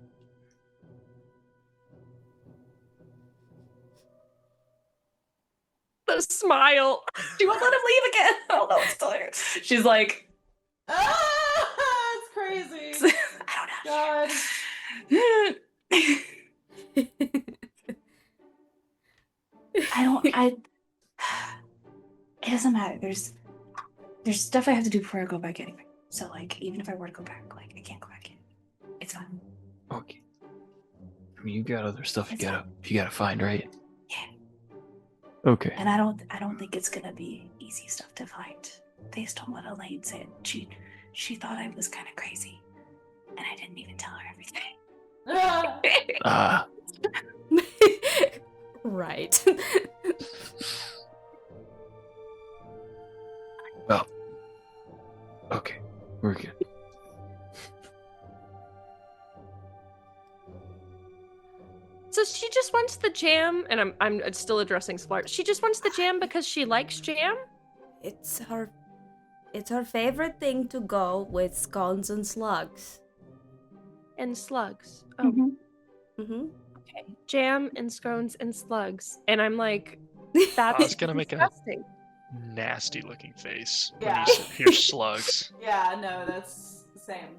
the smile. She won't let him leave again. Oh no, it's still here. She's like, Ah, it's crazy. I God. don't know. It doesn't matter. There's stuff I have to do before I go back anyway. So like, even if I were to go back, like I can't go back in. It's fine. Okay. I mean, you got other stuff you gotta find, right? Yeah. Okay. And I don't think it's gonna be easy stuff to find, based on what Elaine said. She thought I was kind of crazy, and I didn't even tell her everything. Right. Well. Okay, we're good. So she just wants the jam, and I'm still addressing Splart. She just wants the jam because she likes jam? It's her favorite thing to go with scones and slugs. And slugs. Oh. Mm-hmm. Okay. Jam and scones and slugs. And I'm like, I that's was gonna make a disgusting. nasty looking face Yeah. when you hear slugs. Yeah, no, that's the same.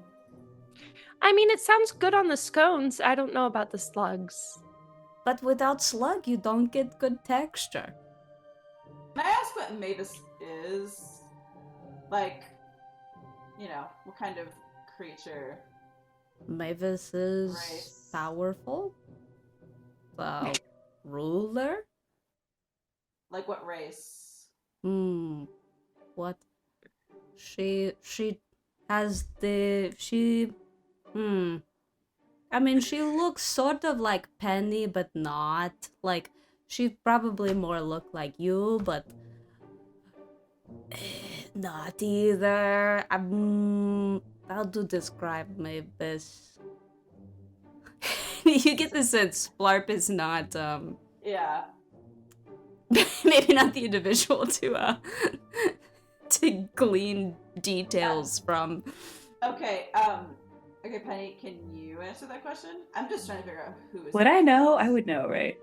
I mean, it sounds good on the scones. I don't know about the slugs. But without slug, you don't get good texture. Can I ask what Mavis is? Like, what kind of creature? Mavis is Race. powerful. Ruler? Like what race? What? She has I mean, she looks sort of like Penny, but not. Like, she probably more look like you, but not either. How to describe Mavis? You get the sense Splarp is not, Yeah. maybe not the individual to glean details from. Okay, okay, Penny, can you answer that question? I'm just trying to figure out who is. Would I know? I would know, right?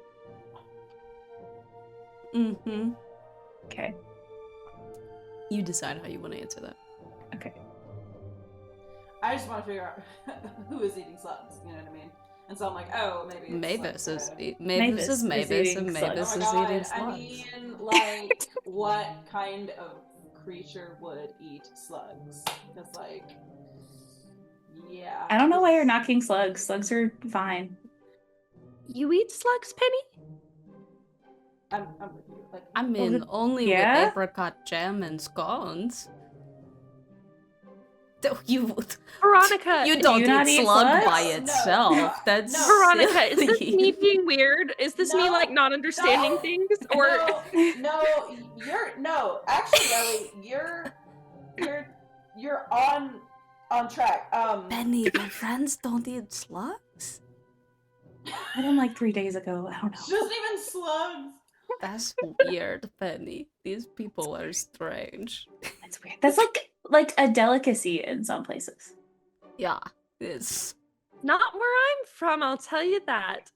Mm-hmm. Okay. You decide how you want to answer that. Okay. I just want to figure out who is eating slugs, you know what I mean? And so I'm like, oh, maybe it's Mavis is like, Mavis is Mavis, eating and slugs. Mavis oh is my God, eating I slugs. mean, like, what kind of creature would eat slugs? Because, like, yeah. I don't know why you're knocking slugs. Slugs are fine. You eat slugs, Penny? I'm with you. Like, I mean, only yeah? with apricot jam and scones. You Veronica, you do don't you not eat eat slug slugs? by No, itself. no, That's no. Veronica, is this silly. me being weird? Is this me No, like not understanding no, things? Or no, actually, Ellie, you're on track. Benny, your friends don't eat slugs? I had them like 3 days ago. I don't know. She doesn't even slugs. That's weird, Penny. These people are strange. That's weird. That's like a delicacy in some places. Yeah, it's not where I'm from, I'll tell you that.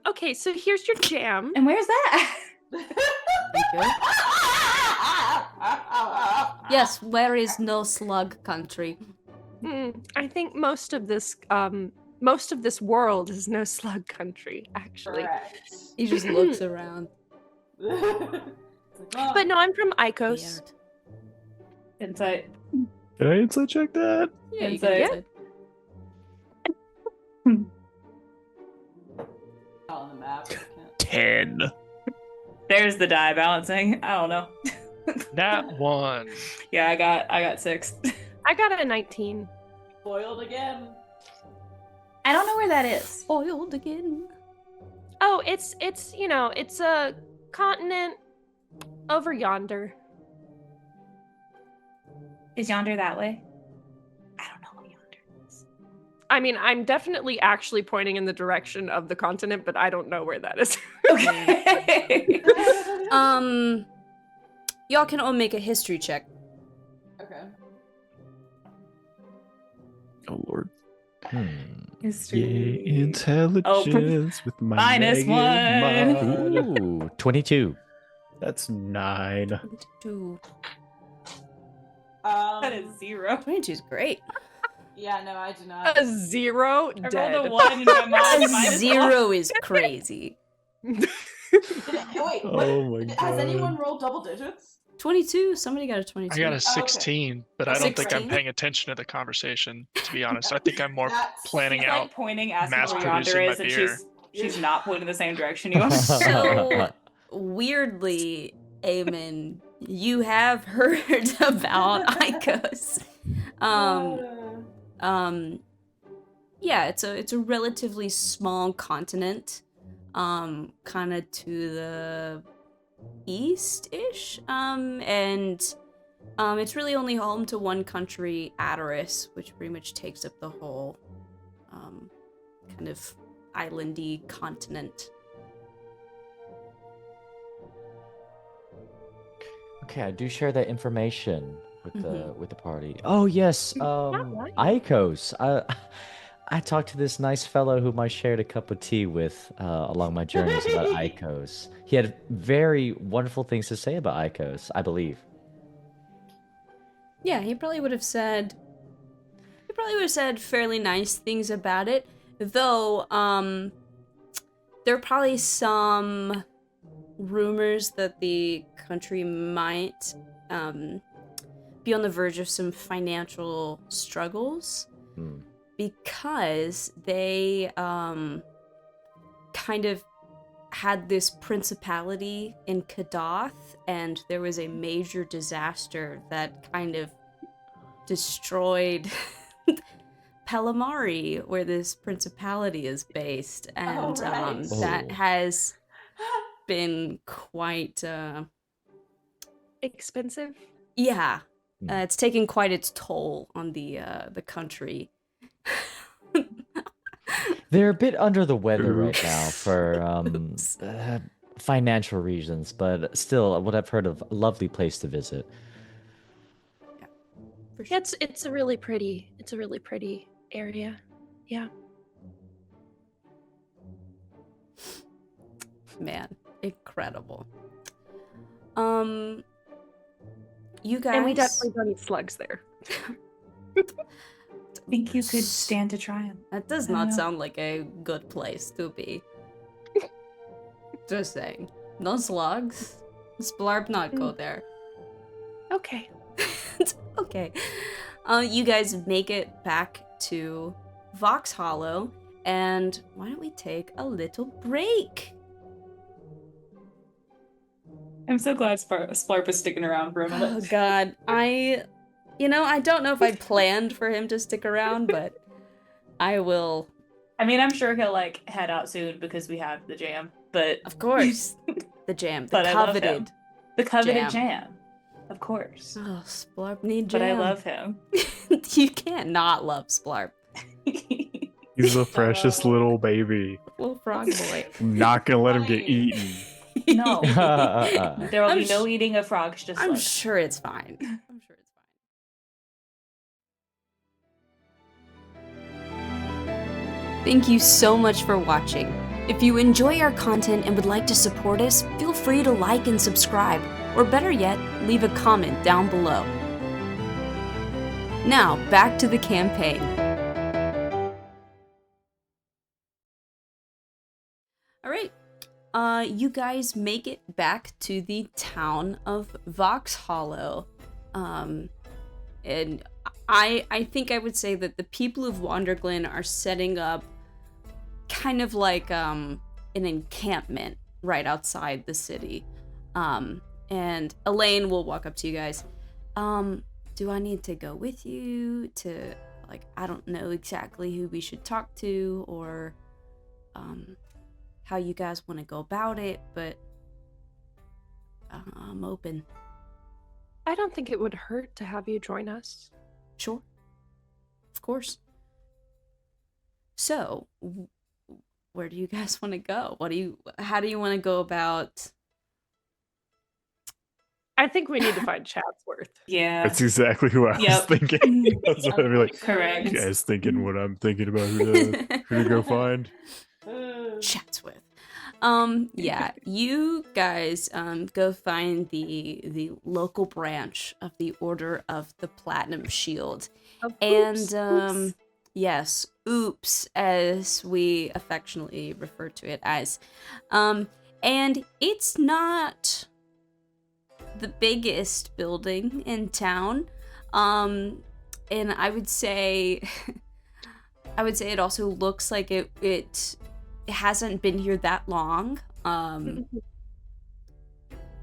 Okay, so here's your jam. And where's that? yes. Where is no slug country? I think most of this world is no slug country, actually. Correct. He just looks around. But no, I'm from Icos. Weird. Insight. Can I insight check that? Yeah, you Insight. can On the map. I can't- 10. There's the die balancing. I don't know. Nat 1. Yeah, I got 6. I got a 19. Boiled again. I don't know where that is. Spoiled again. Oh, it's it's a continent over yonder. Is yonder that way? I don't know what yonder is. I mean, I'm definitely actually pointing in the direction of the continent, but I don't know where that is. Okay. Y'all can all make a history check. Okay. Oh, Lord. History. Yay, intelligence with my minus negative one. mod. Ooh, 22. That's 9. 22. That is 0. 22 is great. Yeah, no, I do not. A 0 I dead. rolled a 1 in my mind. A minus 0 is crazy. Wait, Oh my has God. anyone rolled double digits? 22. Somebody got a 22. I got a okay. 16, but I don't think I'm 16? paying attention to the conversation, to be honest. I think I'm more That's- planning She's out. like pointing, asking mass where yonder producing my is, and beer. she's She's not pointing the same direction you are. So weirdly, Eamon, you have heard about Icos. Yeah, it's a relatively small continent, kind of to the east-ish, and it's really only home to one country, Adoris, which pretty much takes up the whole kind of islandy continent. Okay, I do share that information with the party. Oh yes, right. Icos. I talked to this nice fellow whom I shared a cup of tea with along my journeys about Icos. He had very wonderful things to say about Icos, I believe. Yeah, he probably would have said fairly nice things about it, though there are probably some rumors that the country might be on the verge of some financial struggles because they kind of had this principality in Kadath, and there was a major disaster that kind of destroyed Pelamari, where this principality is based, and that has been quite Expensive. yeah, it's taken quite its toll on the country. They're a bit under the weather right now for financial reasons, but still, what I've heard of, a lovely place to visit. Yeah, for sure. It's a really pretty area. Yeah. Man, incredible. You guys, And we definitely don't eat slugs there. Think you could stand to try him. That does not sound like a good place to be. Just saying. No slugs. Splarp not go there. Okay. Okay. You guys make it back to Vox Hollow, and why don't we take a little break? I'm so glad Splarp is sticking around for a minute. Oh god, I don't know if I planned for him to stick around, but I will. I mean, I'm sure he'll like head out soon because we have the jam, but Of course. The jam. The But I love him. coveted. the coveted Jam. jam, of course. Oh, Splarp need jam. But I love him. You can't not love Splarp. He's a precious little baby. Little frog boy. I'm not gonna let him get eaten. No, there will I'm be no eating of frogs. Just I'm like sure it's fine. I'm sure it's fine. Thank you so much for watching. If you enjoy our content and would like to support us, feel free to like and subscribe, or better yet, leave a comment down below. Now, back to the campaign. Alright, you guys make it back to the town of Vox Hollow. And I think I would say that the people of Wanderglen are setting up kind of like an encampment right outside the city. And Elaine will walk up to you guys. Do I need to go with you to, like, I don't know exactly who we should talk to, or how you guys want to go about it, but I'm open. I don't think it would hurt to have you join us. Sure. Of course. So, where do you guys want to go? How do you want to go about? I think we need to find Chatsworth. yeah, That's exactly who I was Yep. thinking. I was gonna be like, correct. you guys thinking what I'm thinking about who to go find? Chatsworth. Yeah, you guys go find the local branch of the Order of the Platinum Shield. And yes, oops, as we affectionately refer to it as. And it's not the biggest building in town. And I would say it also looks like it hasn't been here that long.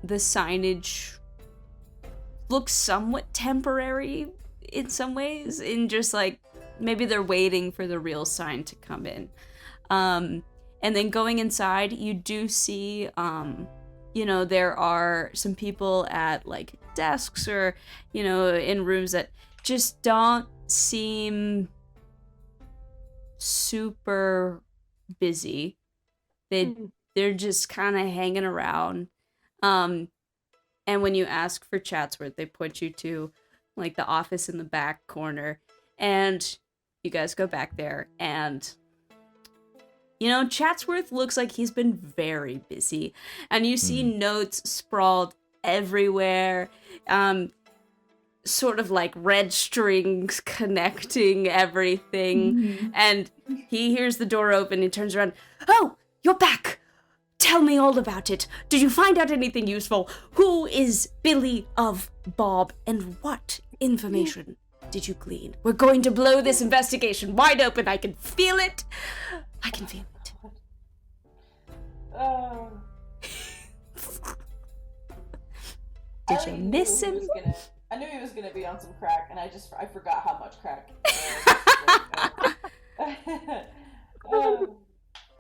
The signage looks somewhat temporary in some ways, in just like maybe they're waiting for the real sign to come in. And then going inside, you do see, there are some people at like desks or, in rooms that just don't seem super busy. They're just kind of hanging around. And when you ask for Chatsworth, they point you to like the office in the back corner, and you guys go back there, and Chatsworth looks like he's been very busy, and you see notes sprawled everywhere, sort of like red strings connecting everything. And he hears the door open, he turns around. "Oh, you're back! Tell me all about it. Did you find out anything useful? Who is Billy of Bob, and what information did you glean? We're going to blow this investigation wide open. I can feel it. I can feel it." Did you miss him? I knew he was gonna be on some crack, and I forgot how much crack.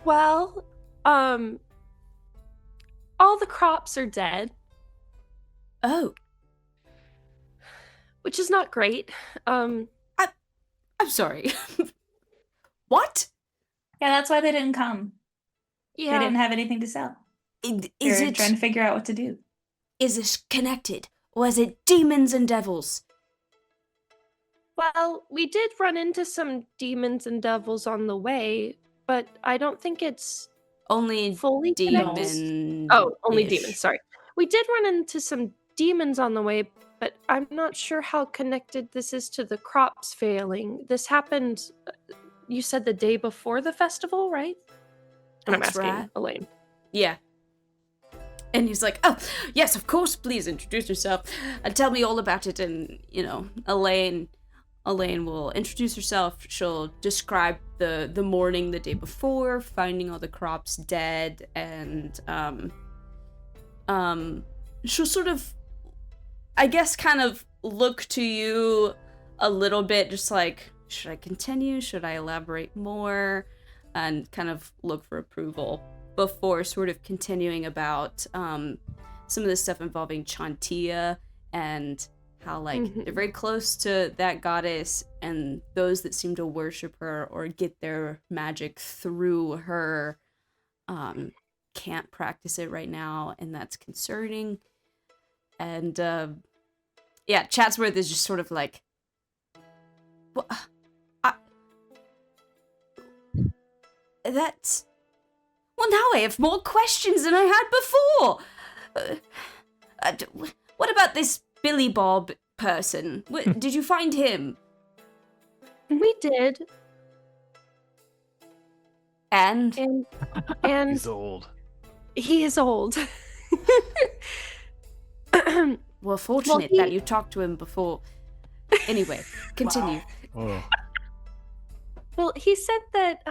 Well, all the crops are dead. Oh. Which is not great. I'm sorry. What? Yeah, that's why they didn't come. Yeah. They didn't have anything to sell. Is They're it trying to figure out what to do. Is this connected? Or is it demons and devils? Well, we did run into some demons and devils on the way, but I don't think it's Only fully connected. demon. Oh, only demons, sorry. We did run into some demons on the way, but I'm not sure how connected this is to the crops failing. This happened, you said the day before the festival, right? And I'm That's asking right. Elaine. Yeah. And he's like, "Oh, yes, of course, please introduce yourself and tell me all about it." And, Elaine will introduce herself. She'll describe the morning the day before, finding all the crops dead, and she'll sort of, I guess, kind of look to you a little bit, just like, should I continue? Should I elaborate more? And kind of look for approval before sort of continuing about some of the stuff involving Chantia and how, like, they're very close to that goddess, and those that seem to worship her or get their magic through her can't practice it right now, and that's concerning. And Chatsworth is just sort of like, that's... Well, now I have more questions than I had before. What about this Billy Bob person? Did you find him? We did. And He's old. He is old. Well, fortunate that you talked to him before. Anyway, continue. Oh. Well, he said that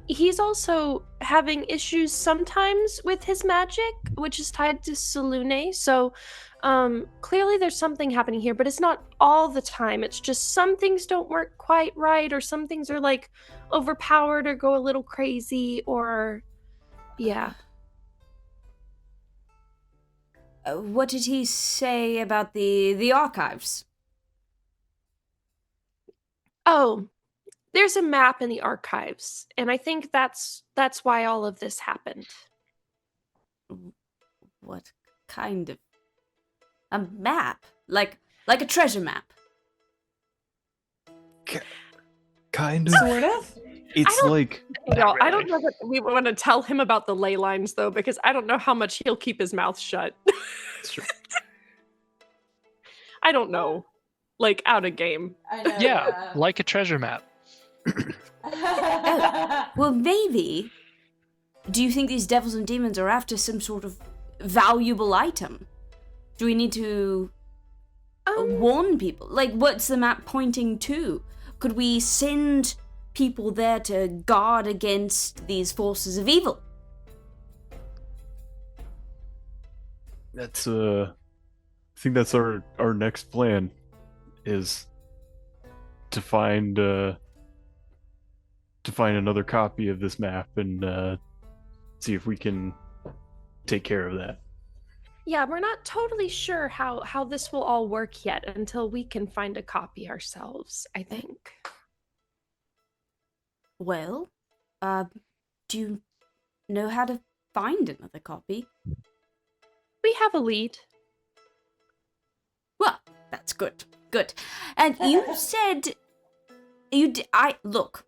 he's also having issues sometimes with his magic, which is tied to Selune. So clearly there's something happening here, but it's not all the time. It's just some things don't work quite right, or some things are like overpowered or go a little crazy, or yeah. What did he say about the archives? Oh, there's a map in the archives, and I think that's why all of this happened. What kind of a map? Like a treasure map? Kind of. Sort of. It's like No, I really. don't know that we want to tell him about the ley lines, though, because I don't know how much he'll keep his mouth shut. It's true. I don't know. Like, out of game. I know. Yeah, like a treasure map. Well, maybe. Do you think these devils and demons are after some sort of valuable item? Do we need to warn people? Like, what's the map pointing to? Could we send people there to guard against these forces of evil. That's I think that's our next plan, is to find another copy of this map and see if we can take care of that. Yeah, we're not totally sure how this will all work yet until we can find a copy ourselves, I think. Well, do you know how to find another copy? We have a lead. Well, that's good. Good. And you said look.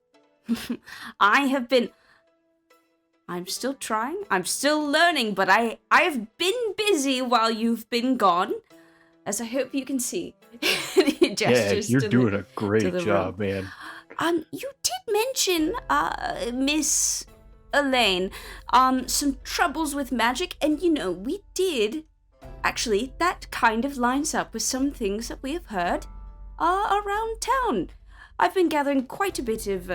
I'm still trying. I'm still learning, but I have been busy while you've been gone, as I hope you can see. He gestures You're to doing the, a great to the job, room. man. You did mention, Miss Elaine, some troubles with magic, and we did. Actually, that kind of lines up with some things that we have heard around town. I've been gathering quite a bit of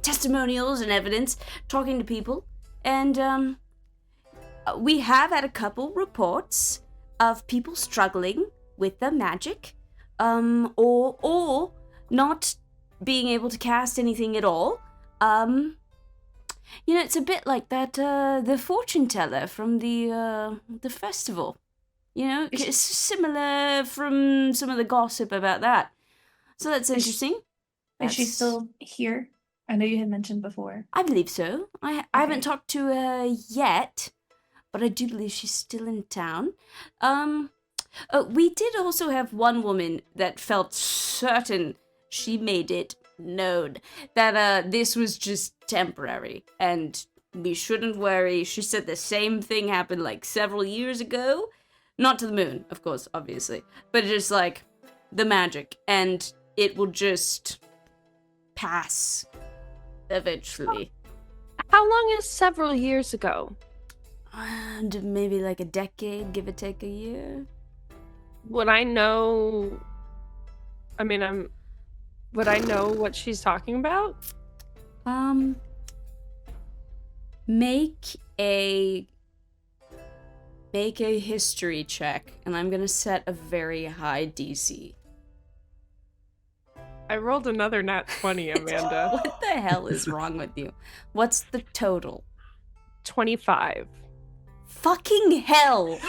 testimonials and evidence, talking to people, and we have had a couple reports of people struggling with their magic, or not being able to cast anything at all. It's a bit like that the fortune teller from the festival. It's similar from some of the gossip about that. So that's interesting. Is she still here? I know you had mentioned before. I believe so. I haven't talked to her yet, but I do believe she's still in town. We did also have one woman that felt certain, she made it known, that this was just temporary and we shouldn't worry. She said the same thing happened like several years ago. Not to the moon, of course, obviously, but just like the magic, and it will just pass eventually. How long is several years ago? And maybe like a decade, give or take a year. Would I know? Would I know what she's talking about? Make a history check, and I'm gonna set a very high DC. I rolled another nat 20, Amanda. What the hell is wrong with you? What's the total? 25. Fucking hell!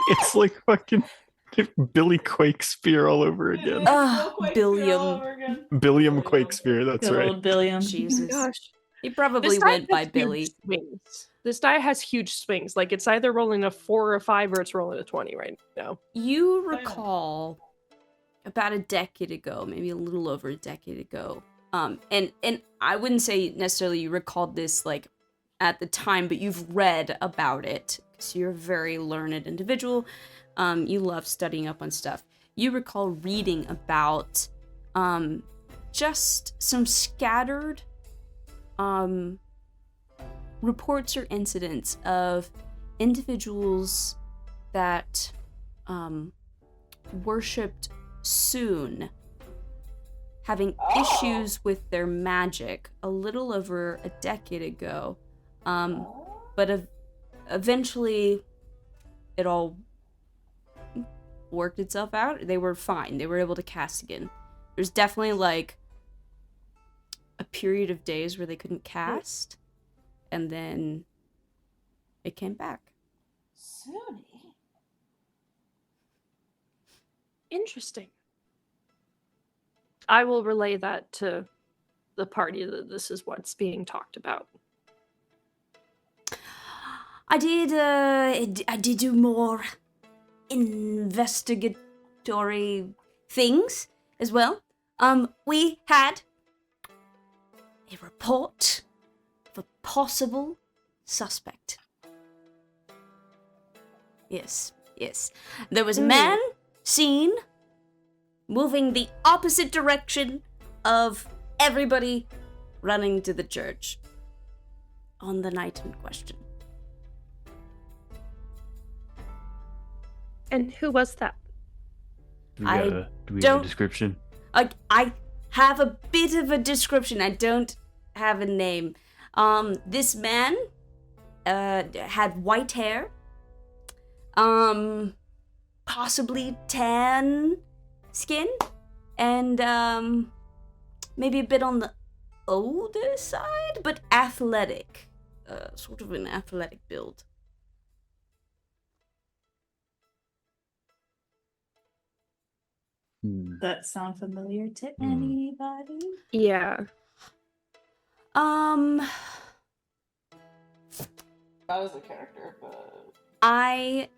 It's like fucking Billy Quakespeare all over again. Billiam Quakespeare, that's Good right. old Billiam. Jesus. Gosh. He probably This die went by has Billy. huge swings. This die has huge swings. Like, it's either rolling a 4 or a 5 or it's rolling a 20 right now. You recall about a decade ago, maybe a little over a decade ago, and I wouldn't say necessarily you recalled this like at the time, but you've read about it because you're a very learned individual. You love studying up on stuff. You recall reading about just some scattered reports or incidents of individuals that worshipped Soon having issues with their magic a little over a decade ago, but eventually it all worked itself out. They were fine. They were able to cast again. There's definitely like a period of days where they couldn't cast, and then it came back. Suni. Interesting. I will relay that to the party that this is what's being talked about. I did do more investigatory things as well. We had a report of a possible suspect. Yes. There was a man seen moving the opposite direction of everybody running to the church on the night in question. And who was that? Do we have a description? I have a bit of a description. I don't have a name. This man had white hair, possibly tan skin, and maybe a bit on the older side, but athletic. Sort of an athletic build. That sound familiar to anybody? Yeah. That was a character, but I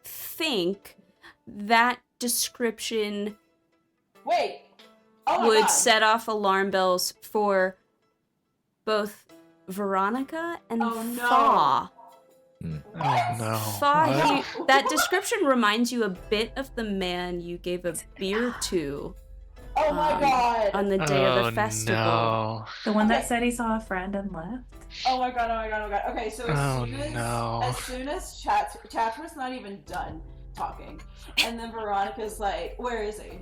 think that description wait. Oh my would God. set off alarm bells for both Veronica and Oh, no. Fa. Oh no. Fa, What? that description reminds you a bit of the man you gave a beer to Oh my God. on the day of Oh the festival. no. The one that Okay. said he saw a friend and left? Oh my God. Oh my God. Oh my God. Okay, so Oh, as no. soon as Chatra's not even done talking, and then Veronica's like, "Where is he?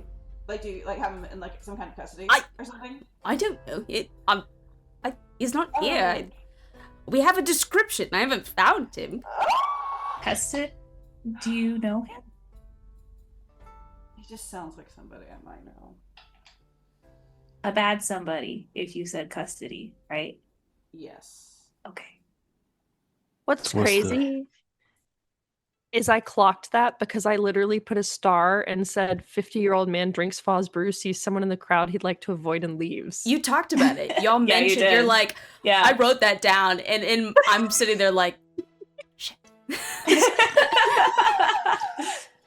Like, do you like have him in like some kind of custody or something?" I don't know. He's not Oh. here. We have a description. I haven't found him. Heston, do you know him? He just sounds like somebody I might know. A bad somebody, if you said custody, right? Yes. Okay. What's What's the- crazy is I clocked that because I literally put a star and said 50-year-old man drinks Foz brew, sees someone in the crowd he'd like to avoid and leaves. You talked about it. Y'all Yeah, you mentioned did. you're like, Yeah. I wrote that down, and I'm sitting there like, shit.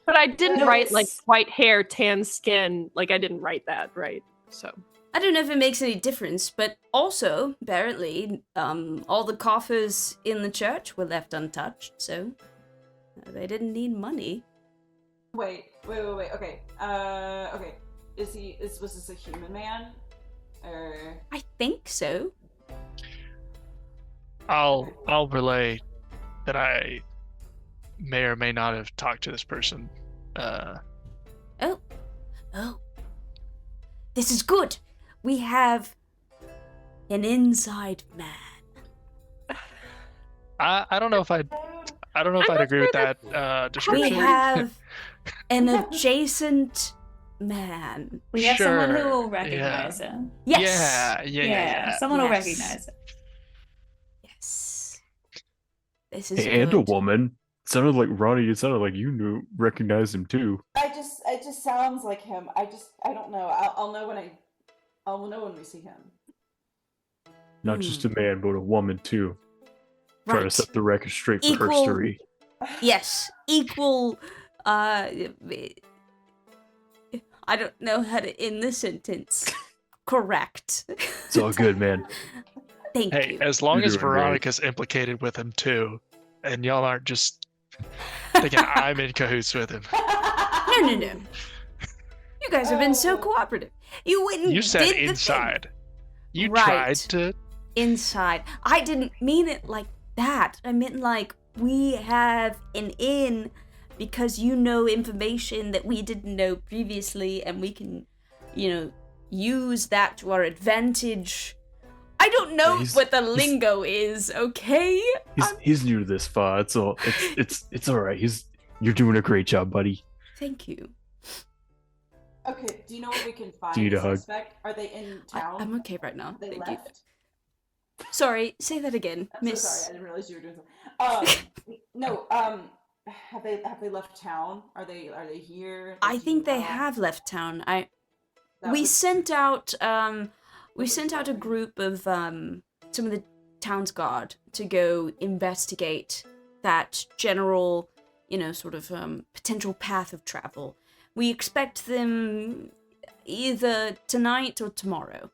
But I didn't write like Yes. white hair, tan skin. Like I didn't write that, right? So I don't know if it makes any difference, but also apparently, all the coffers in the church were left untouched, so they didn't need money. Wait. Okay. Okay. Was this a human man? Or I think so. I'll relay that I may or may not have talked to this person. Oh, this is good. We have an inside man. I don't know if I'd agree with that description. We have an adjacent man. We have someone who Sure, will recognize him. Yes. Yeah. Someone will Yes. recognize him. Yes. This is And a good. woman. It sounded like Ronnie. It sounded like you recognized him too. it just sounds like him. I don't know. I'll know when we see him. Not just a man, but a woman too. Trying to Right. set the record straight for Equal- herstory. Yes, equal. I don't know how to end the sentence. Correct. It's all good, man. Thank Hey, you. as long You're as doing great. Veronica's implicated with him too, and y'all aren't just thinking I'm in cahoots with him. No. You guys have been so cooperative. You went and You said did the thing. inside. You Right. tried to. Inside. I didn't mean it like that. I meant like we have an in because you know information that we didn't know previously, and we can, use that to our advantage. I don't know He's- what the lingo is, okay? He's new to this far. It's all all right. You're doing a great job, buddy. Thank you. Okay, do you know what we can find? Do you need the a hug? suspect? Are they in town? I'm okay right now. They Thank you. left. Sorry, say that again, I'm Miss. so sorry. I didn't realize you were doing something. No. Have they left town? Are they here? I Do think you they know? have left town. That We was- sent out a group of some of the town's guard to go investigate that general, sort of potential path of travel. We expect them either tonight or tomorrow.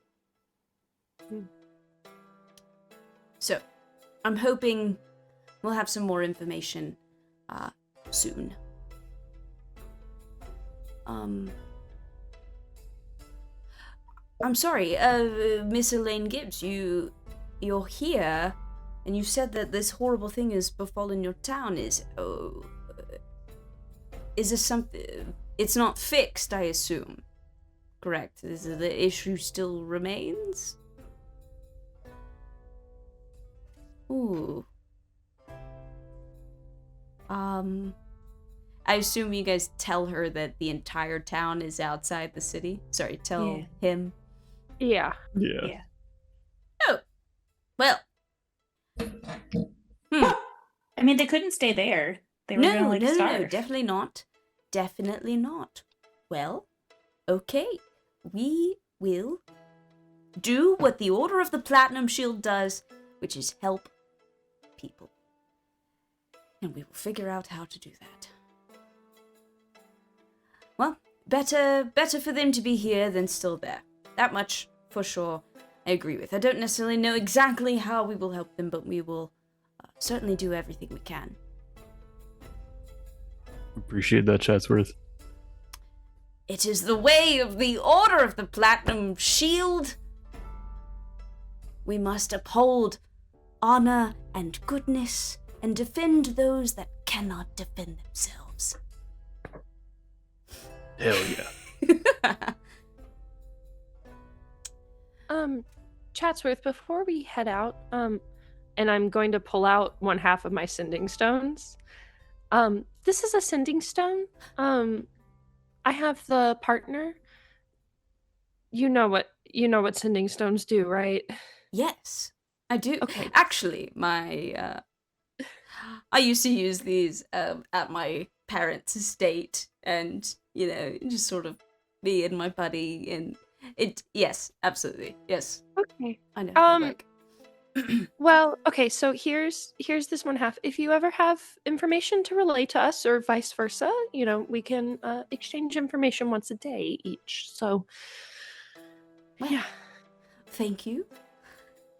So, I'm hoping we'll have some more information soon. I'm sorry, Miss Elaine Gibbs, you're here, and you said that this horrible thing has befallen your town. Is this something? It's not fixed, I assume. correct. The issue still remains? Ooh. I assume you guys tell her that the entire town is outside the city? Sorry, tell him. Yeah. Yeah. Oh. Well. I mean, they couldn't stay there. They were gonna like starve. No, definitely not. Definitely not. Well, okay. We will do what the Order of the Platinum Shield does, which is help people. And we will figure out how to do that. Well, better for them to be here than still there. That much, for sure, I agree with. I don't necessarily know exactly how we will help them, but we will certainly do everything we can. Appreciate that, Chatsworth. It is the way of the Order of the Platinum Shield. We must uphold honor and goodness and defend those that cannot defend themselves. Hell yeah. Chatsworth, before we head out, and I'm going to pull out one half of my sending stones. This is a sending stone. I have the partner. You know what sending stones do, right? Yes, I do. Okay. Actually, I used to use these at my parents' estate, and just sort of me and my buddy, and it. Yes, absolutely. Yes, Okay. I know. How they're like. Well, okay, so here's this one half. If you ever have information to relay to us or vice versa, we can exchange information once a day each. So, Well, yeah. Thank you.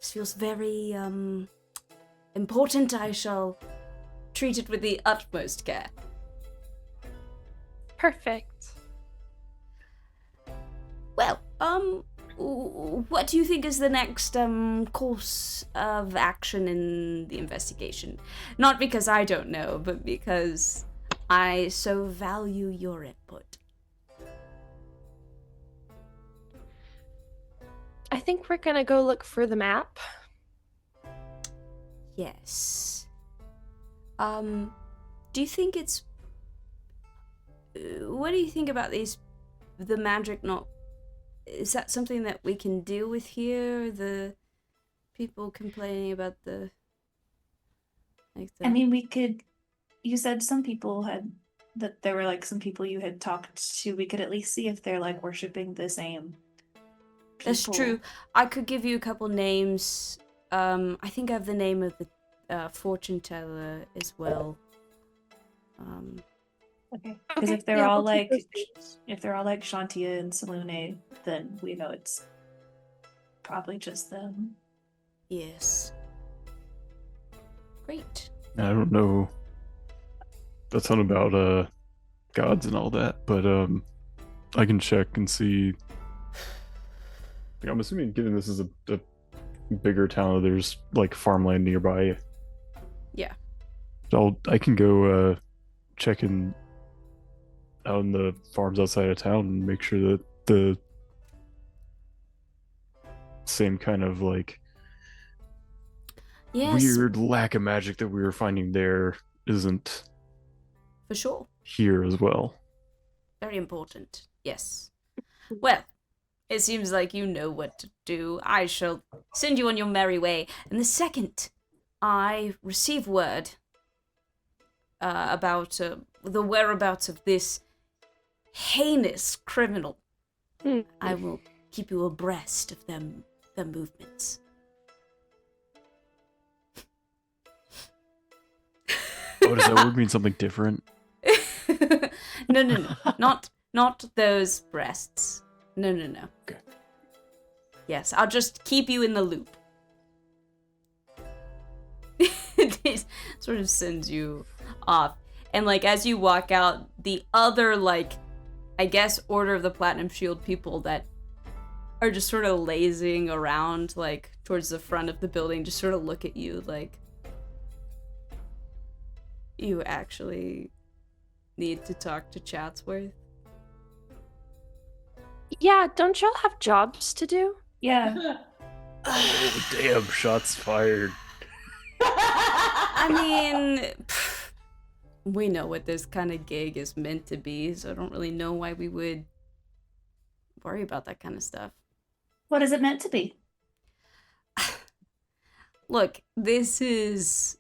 This feels very important. I shall treat it with the utmost care. Perfect. Well, what do you think is the next course of action in the investigation? Not because I don't know, but because I so value your input. I think we're gonna go look for the map. Yes. Do you think it's... what do you think about the magic not... Is that something that we can deal with here? The people complaining about the... I mean, we could. You said some people that there were like some people you had talked to. We could at least see if they're like worshiping the same people. That's true. I could give you a couple names. I think I have the name of the fortune teller as well. Okay. Because if they're all like Shantia and Salune, then we know it's probably just them. Yes. Great. I don't know a ton about gods and all that, but I can check and see. I'm assuming, given this is a bigger town, there's like farmland nearby. Yeah. So I can go check out in the farms outside of town and make sure that the same kind of like weird lack of magic that we were finding there isn't for sure here as well. Very important. Yes. Well, it seems like you know what to do. I shall send you on your merry way. And the second I receive word about the whereabouts of this heinous criminal, I will keep you abreast of their movements. Oh, does that word mean something different? No. Not those breasts. No. Okay. Yes, I'll just keep you in the loop. It sort of sends you off. And like as you walk out, the other I guess Order of the Platinum Shield people that are just sort of lazing around towards the front of the building just sort of look at you like, you actually need to talk to Chatsworth? Yeah, don't y'all have jobs to do? Yeah. Oh, damn, shots fired. I mean, we know what this kind of gig is meant to be, so I don't really know why we would worry about that kind of stuff. What is it meant to be? Look, this is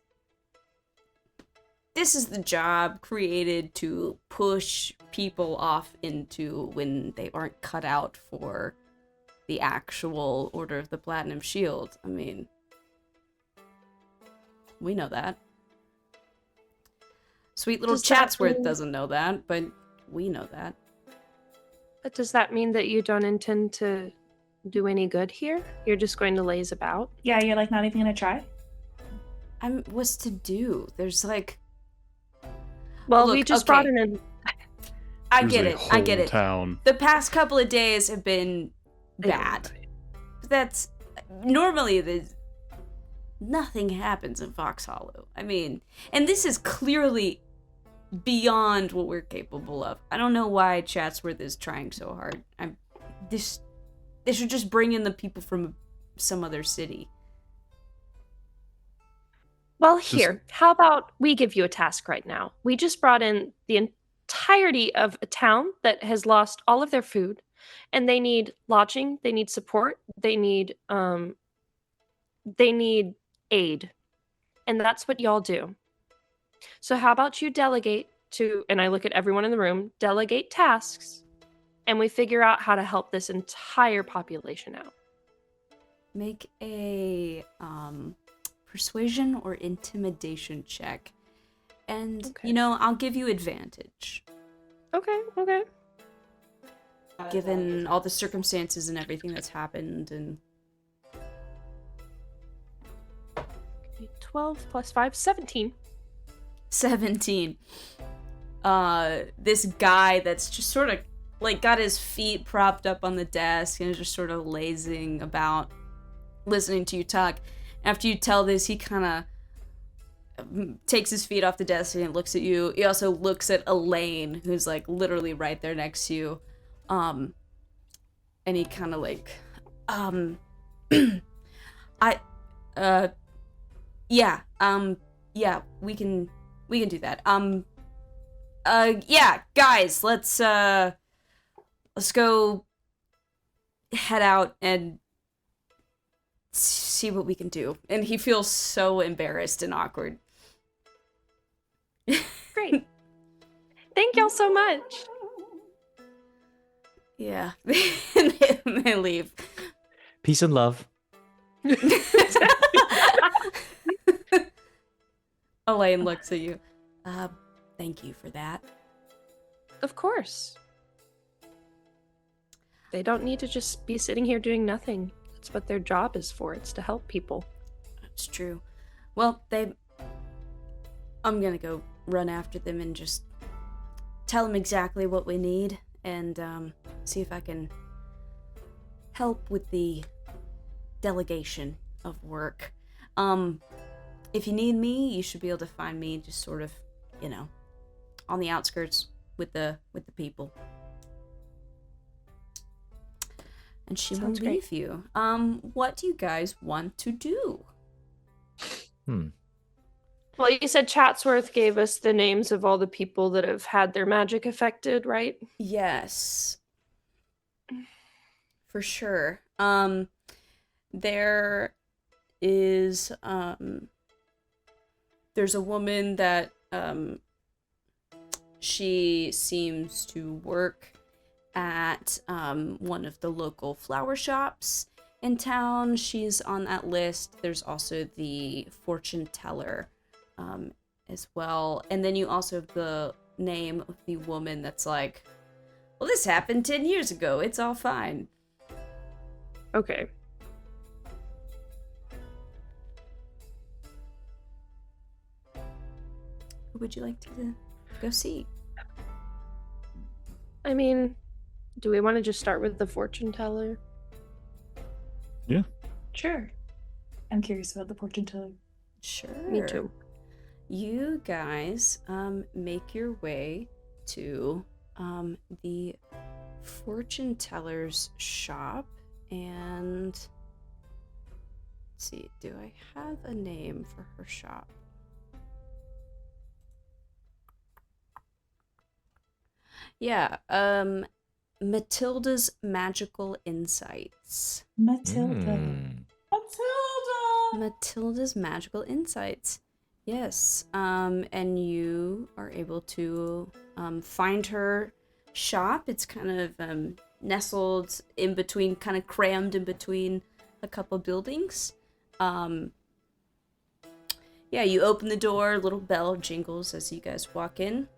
the job created to push people off into when they aren't cut out for the actual Order of the Platinum Shield. I mean, we know that. Sweet little Does that Chatsworth mean- doesn't know that, but we know that. But does that mean that you don't intend to do any good here? You're just going to laze about? Yeah, you're like not even gonna try? What's to do? There's like... Well, Look, we just okay. brought in an... I There's get a it. I get whole it. Town. The past couple of days have been They bad. are right. But that's... Normally, nothing happens in Fox Hollow. I mean, and this is clearly beyond what we're capable of. I don't know why Chatsworth is trying so hard. They should just bring in the people from some other city. Well, here, how about we give you a task right now? We just brought in the entirety of a town that has lost all of their food, and they need lodging, they need support, they need aid. And that's what y'all do. So how about you delegate to, and I look at everyone in the room, delegate tasks, and we figure out how to help this entire population out. Make a persuasion or intimidation check. And, Okay. you know, I'll give you advantage. Okay. Given all the circumstances and everything that's happened. And 12 plus 5, 17. 17. This guy that's just sort of, like, got his feet propped up on the desk and is just sort of lazing about, listening to you talk. After you tell this, he kind of takes his feet off the desk and looks at you. He also looks at Elaine, who's like literally right there next to you. And he kind of like, yeah, we can do that. Yeah, guys, let's go head out and see what we can do. And he feels so embarrassed and awkward. Great. Thank y'all so much. Yeah. They leave. Peace and love. Elaine looks at you. Thank you for that. Of course. They don't need to just be sitting here doing nothing. That's what their job is for. It's to help people. That's true. Well, I'm gonna go run after them and just tell them exactly what we need and see if I can help with the delegation of work. If you need me, you should be able to find me just sort of, you know, on the outskirts with the people. And she Sounds will leave you. What do you guys want to do? Well, you said Chatsworth gave us the names of all the people that have had their magic affected, right? Yes. For sure. There is there's a woman that she seems to work at one of the local flower shops in town. She's on that list. There's also the fortune teller as well. And then you also have the name of the woman that's like, well, this happened 10 years ago. It's all fine. Okay. Who would you like to go see? I mean, do we want to just start with the fortune teller? Sure. I'm curious about the fortune teller. Sure. Me too. You guys make your way to the fortune teller's shop, and let's see, do I have a name for her shop? Yeah, Matilda's Magical Insights. Matilda. Matilda! Matilda's Magical Insights. Yes, and you are able to find her shop. It's kind of nestled in between, kind of crammed in between a couple buildings. Yeah, you open the door, little bell jingles as you guys walk in.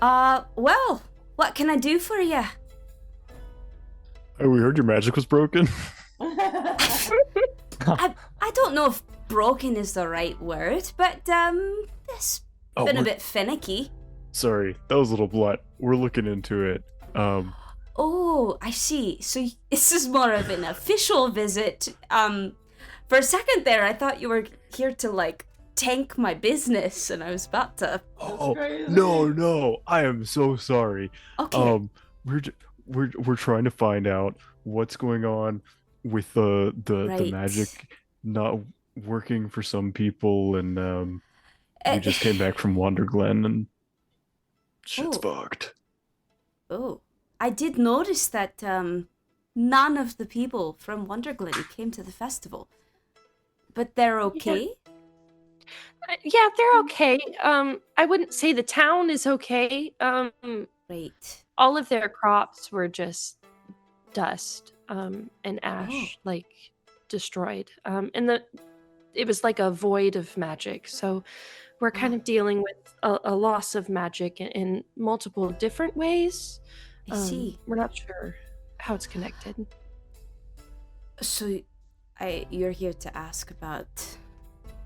Well, what can I do for you? Oh, we heard your magic was broken. I don't know if broken is the right word, but it's been a bit finicky. Sorry, that was a little blunt. We're looking into it. Oh, I see. So this is more of an official visit. For a second there, I thought you were here to, like, tank my business, and I was about to... crazy. No, I am so sorry. Okay. We're trying to find out what's going on with the Right. magic not working for some people, and we just came back from Wonderglen, and shit's Oh. fucked. Oh, I did notice that none of the people from Wonderglen came to the festival. But they're okay? Yeah, they're okay. I wouldn't say the town is okay. Right. All of their crops were just dust and ash, like destroyed. And it was like a void of magic. So we're kind of dealing with a loss of magic in multiple different ways. I see. We're not sure how it's connected. So, you're here to ask about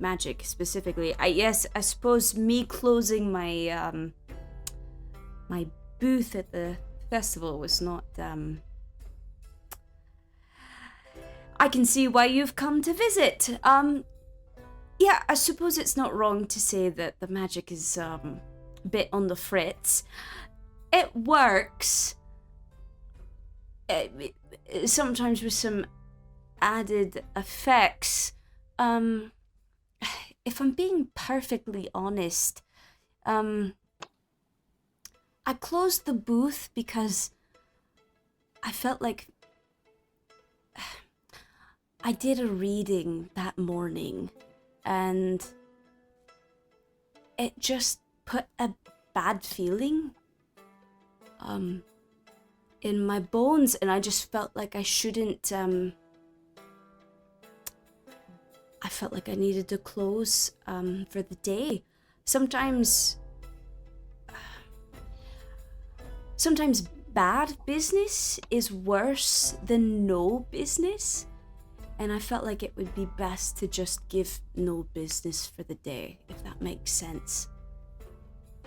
magic specifically. I suppose me closing my my booth at the festival was not I can see why you've come to visit. Yeah, I suppose it's not wrong to say that the magic is a bit on the fritz. It works. Sometimes with some added effects. If I'm being perfectly honest, I closed the booth because I felt like I did a reading that morning and it just put a bad feeling in my bones, and I just felt like I shouldn't I felt like I needed to close for the day. Sometimes bad business is worse than no business, and I felt like it would be best to just give no business for the day, if that makes sense.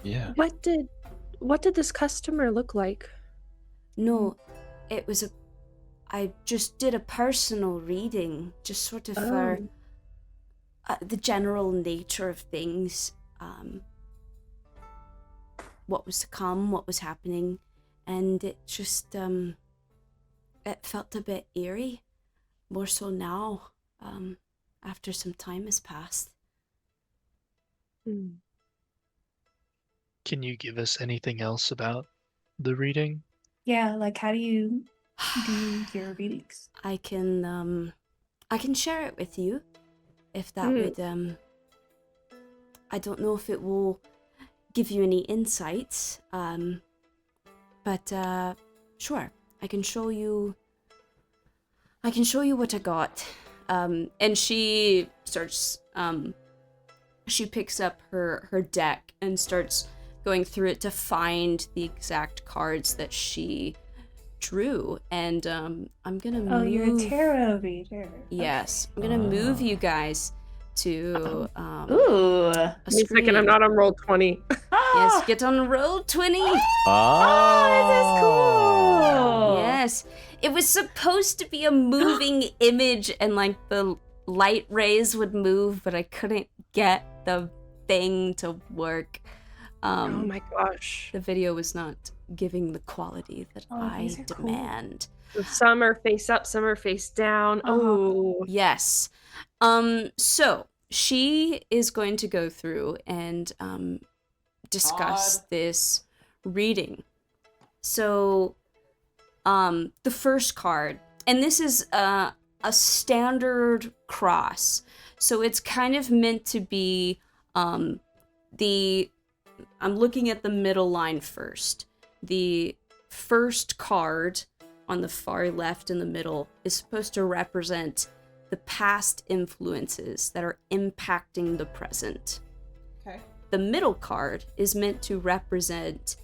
Yeah. What did this customer look like? No, it was I just did a personal reading, just sort of for the general nature of things, what was to come, what was happening, and it just it felt a bit eerie, more so now, after some time has passed. Can you give us anything else about the reading? Yeah, like how do you do your readings? I can share it with you, if that would I don't know if it will give you any insights, but sure, I can show you what I got. And she starts she picks up her deck and starts going through it to find the exact cards that she drew, and I'm gonna move... Oh, you're a tarot reader. Yes, I'm gonna move you guys to Ooh. a Wait a second, screen. I'm not on roll 20. Yes, get on roll 20. Oh, this is cool. Yes, it was supposed to be a moving image, and like the light rays would move, but I couldn't get the thing to work. Oh my gosh. The video was not giving the quality that I these are cool. demand. Some are face up, some are face down. Oh. Yes. So she is going to go through and discuss this reading. So the first card, and this is a standard cross. So it's kind of meant to be I'm looking at the middle line first. The first card on the far left in the middle is supposed to represent the past influences that are impacting the present. Okay. The middle card is meant to represent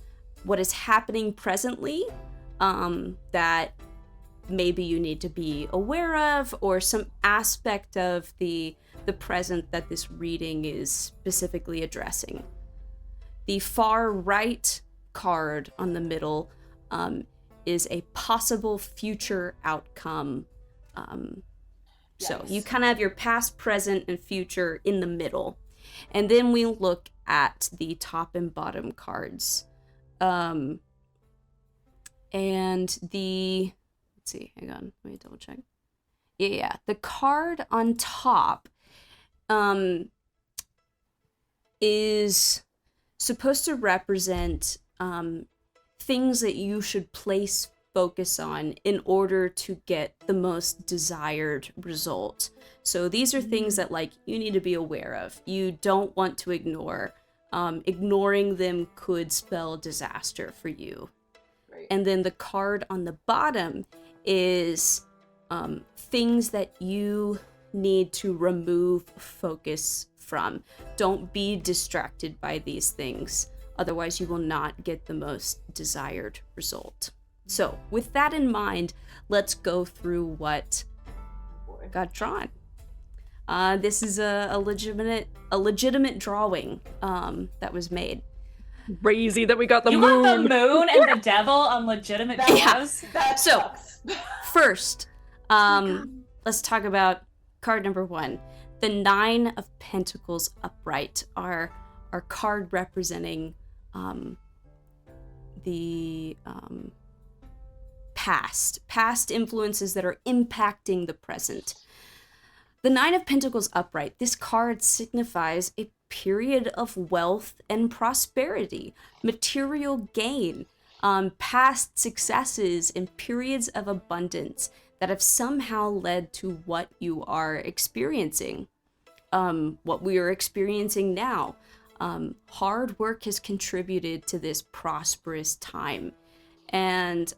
what is happening presently that maybe you need to be aware of, or some aspect of the present that this reading is specifically addressing. The far right card on the middle is a possible future outcome. So you kind of have your past, present, and future in the middle. And then we look at the top and bottom cards. And the, let's see, hang on, let me double check. Yeah, the card on top is supposed to represent things that you should place focus on in order to get the most desired result. So these are things that like you need to be aware of. You don't want to ignore. Ignoring them could spell disaster for you. Right. And then the card on the bottom is things that you need to remove focus from. Don't be distracted by these things. Otherwise, you will not get the most desired result. So, with that in mind, let's go through what got drawn. This is a legitimate drawing that was made. Crazy that we got the You moon. want the moon and the devil on legitimate draws? That So, sucks. First, let's talk about card number 1. The 9 of Pentacles upright are card representing the past influences that are impacting the present. The 9 of Pentacles upright, this card signifies a period of wealth and prosperity, material gain, past successes, and periods of abundance that have somehow led to what you are experiencing, what we are experiencing now. Hard work has contributed to this prosperous time. And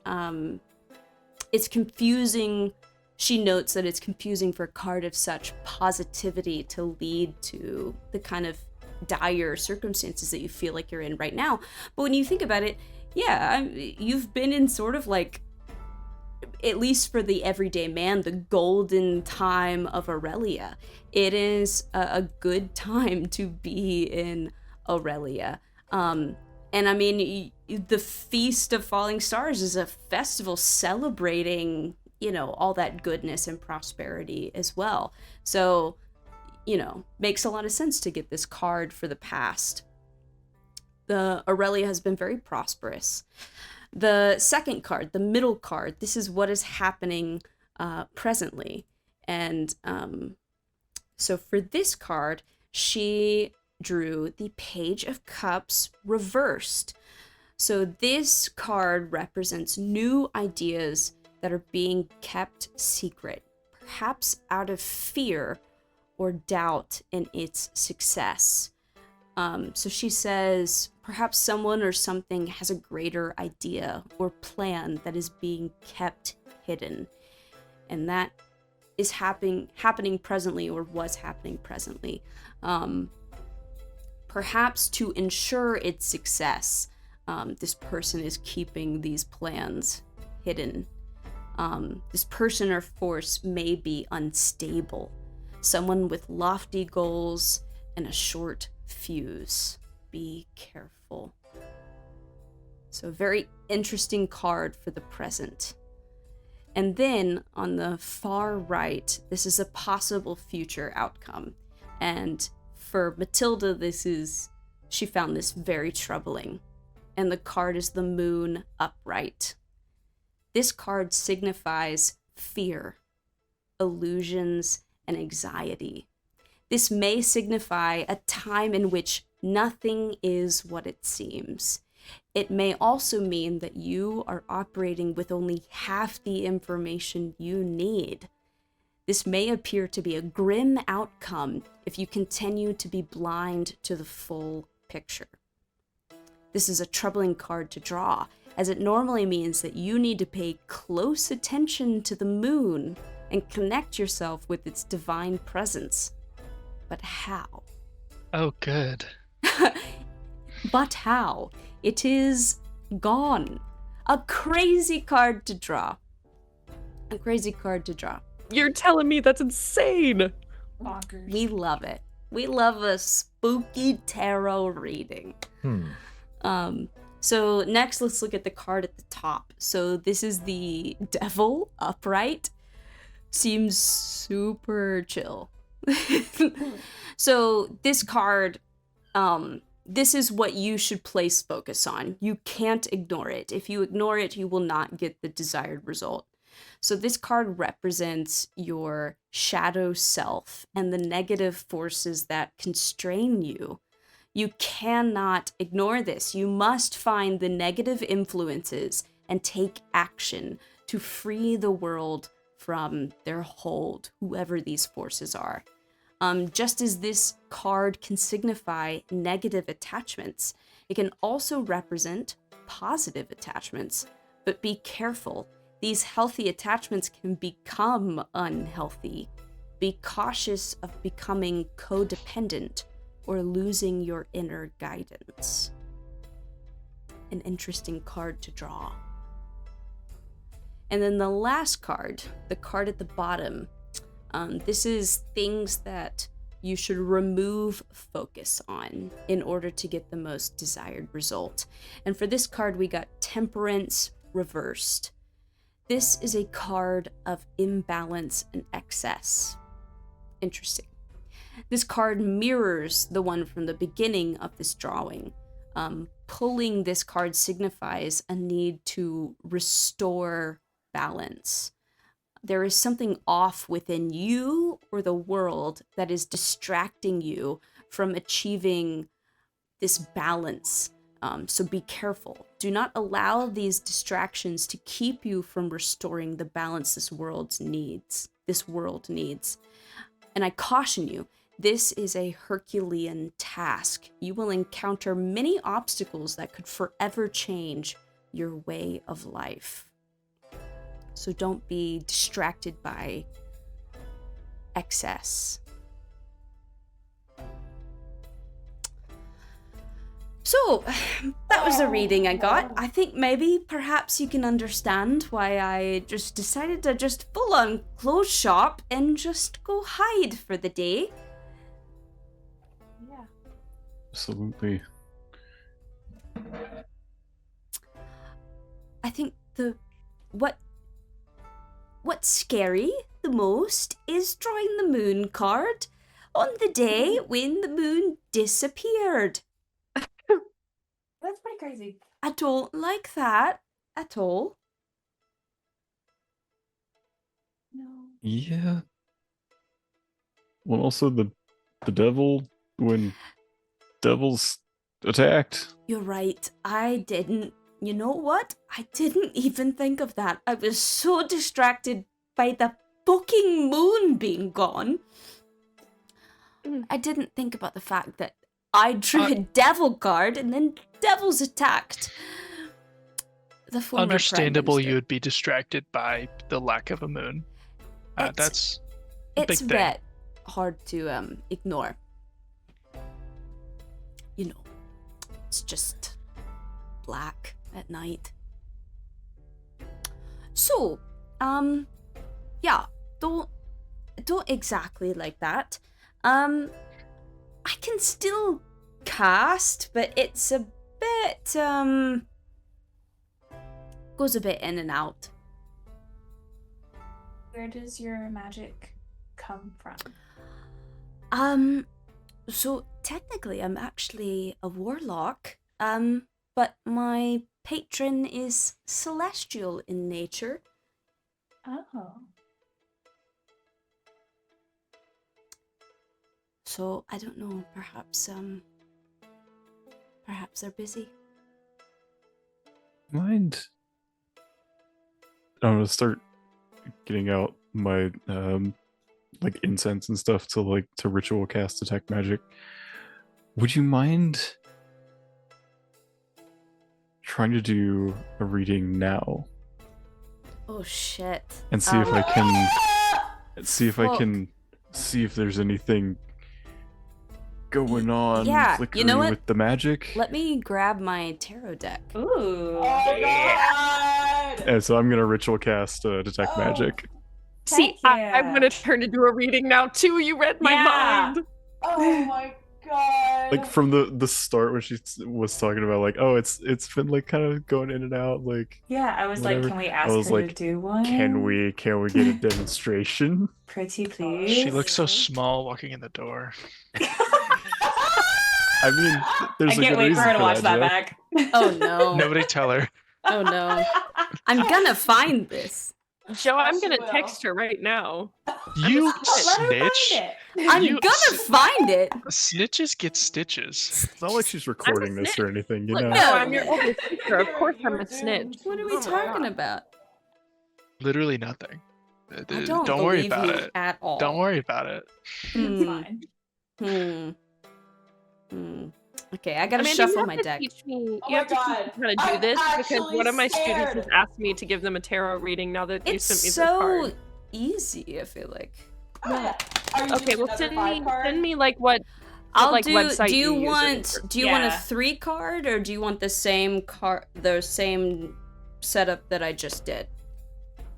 it's confusing. She notes that it's confusing for a card of such positivity to lead to the kind of dire circumstances that you feel like you're in right now. But when you think about it, yeah, you've been in sort of like, at least for the everyday man, the golden time of Aurelia. It is a good time to be in Aurelia. And I mean, the Feast of Falling Stars is a festival celebrating, you know, all that goodness and prosperity as well. So, you know, makes a lot of sense to get this card for the past. The Aurelia has been very prosperous. The second card, the middle card, this is what is happening presently. And so for this card, she drew the Page of Cups reversed. So this card represents new ideas that are being kept secret, perhaps out of fear or doubt in its success. So she says, perhaps someone or something has a greater idea or plan that is being kept hidden. And that is happening presently, or was happening presently. Perhaps to ensure its success, this person is keeping these plans hidden. This person or force may be unstable. Someone with lofty goals and a short fuse. Be careful. So a very interesting card for the present. And then on the far right, this is a possible future outcome. And for Matilda, this is she found this very troubling. And the card is the moon upright. This card signifies fear, illusions, and anxiety. This may signify a time in which nothing is what it seems. It may also mean that you are operating with only half the information you need. This may appear to be a grim outcome if you continue to be blind to the full picture. This is a troubling card to draw, as it normally means that you need to pay close attention to the moon and connect yourself with its divine presence. But how? Oh, good. But how? It is gone. A crazy card to draw. A crazy card to draw. You're telling me that's insane. Bonkers. We love it. We love a spooky tarot reading. So next, let's look at the card at the top. So this is the Devil upright. Seems super chill. So this card, this is what you should place focus on. You can't ignore it. If you ignore it, you will not get the desired result. So this card represents your shadow self and the negative forces that constrain you. You cannot ignore this. You must find the negative influences and take action to free the world from their hold, whoever these forces are. Just as this card can signify negative attachments, it can also represent positive attachments. But be careful. These healthy attachments can become unhealthy. Be cautious of becoming codependent or losing your inner guidance. An interesting card to draw. And then the last card, the card at the bottom, this is things that you should remove focus on in order to get the most desired result. And for this card, we got Temperance reversed. This is a card of imbalance and excess. Interesting. This card mirrors the one from the beginning of this drawing. Pulling this card signifies a need to restore balance. There is something off within you or the world that is distracting you from achieving this balance. So be careful. Do not allow these distractions to keep you from restoring the balance this world needs. And I caution you, this is a Herculean task. You will encounter many obstacles that could forever change your way of life. So don't be distracted by excess. So, that was the reading I got. I think maybe, perhaps you can understand why I just decided to just full on close shop and just go hide for the day. Yeah. Absolutely. I think what's scary the most is drawing the moon card on the day when the moon disappeared. That's pretty crazy. I don't like that at all. No. Yeah. Well, also the devil, when devils attacked. You're right. You know what? I didn't even think of that. I was so distracted by the fucking moon being gone. I didn't think about the fact that I drew a devil card and then devils attacked. The former Understandable, Prime you would be distracted by the lack of a moon. That's a big it's a thing. bit hard to ignore. You know, it's just black at night. So, yeah, don't exactly like that. I can still cast, but it's a bit goes a bit in and out. Where does your magic come from? So technically, I'm actually a warlock. But my patron is celestial in nature. Oh. So I don't know. Perhaps they're busy. Mind? I'm gonna start getting out my like incense and stuff to ritual cast detect magic. Would you mind trying to do a reading now Oh shit. and see if I can Fuck. see if there's anything going on yeah, you know flickery what? with the magic? Let me grab my tarot deck. Ooh. Oh god! And so I'm gonna ritual cast detect Oh. magic. See, Heck I yeah. want to turn to do a reading now too. You read my Yeah. mind. Oh my god! Like from the start when she was talking about like, oh, it's been like kind of going in and out, like Yeah, I was whatever. like, can we I ask was her to like, do one? can we get a demonstration? Pretty please. She looks so small walking in the door. I mean, there's I a can't good wait reason for her to watch that, that Joe. back. Oh no. Nobody tell her. Oh no. I'm gonna find this. Joe, I'm Yes, you gonna will. text her right now. You Let her find snitch. it. I'm You gonna s- find it. Snitches get stitches. It's not like she's recording this or anything, you Look, know. no, I'm your older sister. Of course I'm You're a snitch. doomed. What are we Oh my talking God. about? Literally nothing. I don't worry believe about you it. at all. Don't worry about it. It's fine. Okay, I gotta Amanda, shuffle you have my to deck. teach me. Oh you my have to teach God. me how to do I'm this because actually one of my students has scared. asked me to give them a tarot reading now that you It's sent me the so card. easy, I feel like. Are you Okay, doing well another send 5 me card? like what I'll like do. website Do you use want? it. Do you want a Yeah. 3 card or do you want the same card, the same setup that I just did?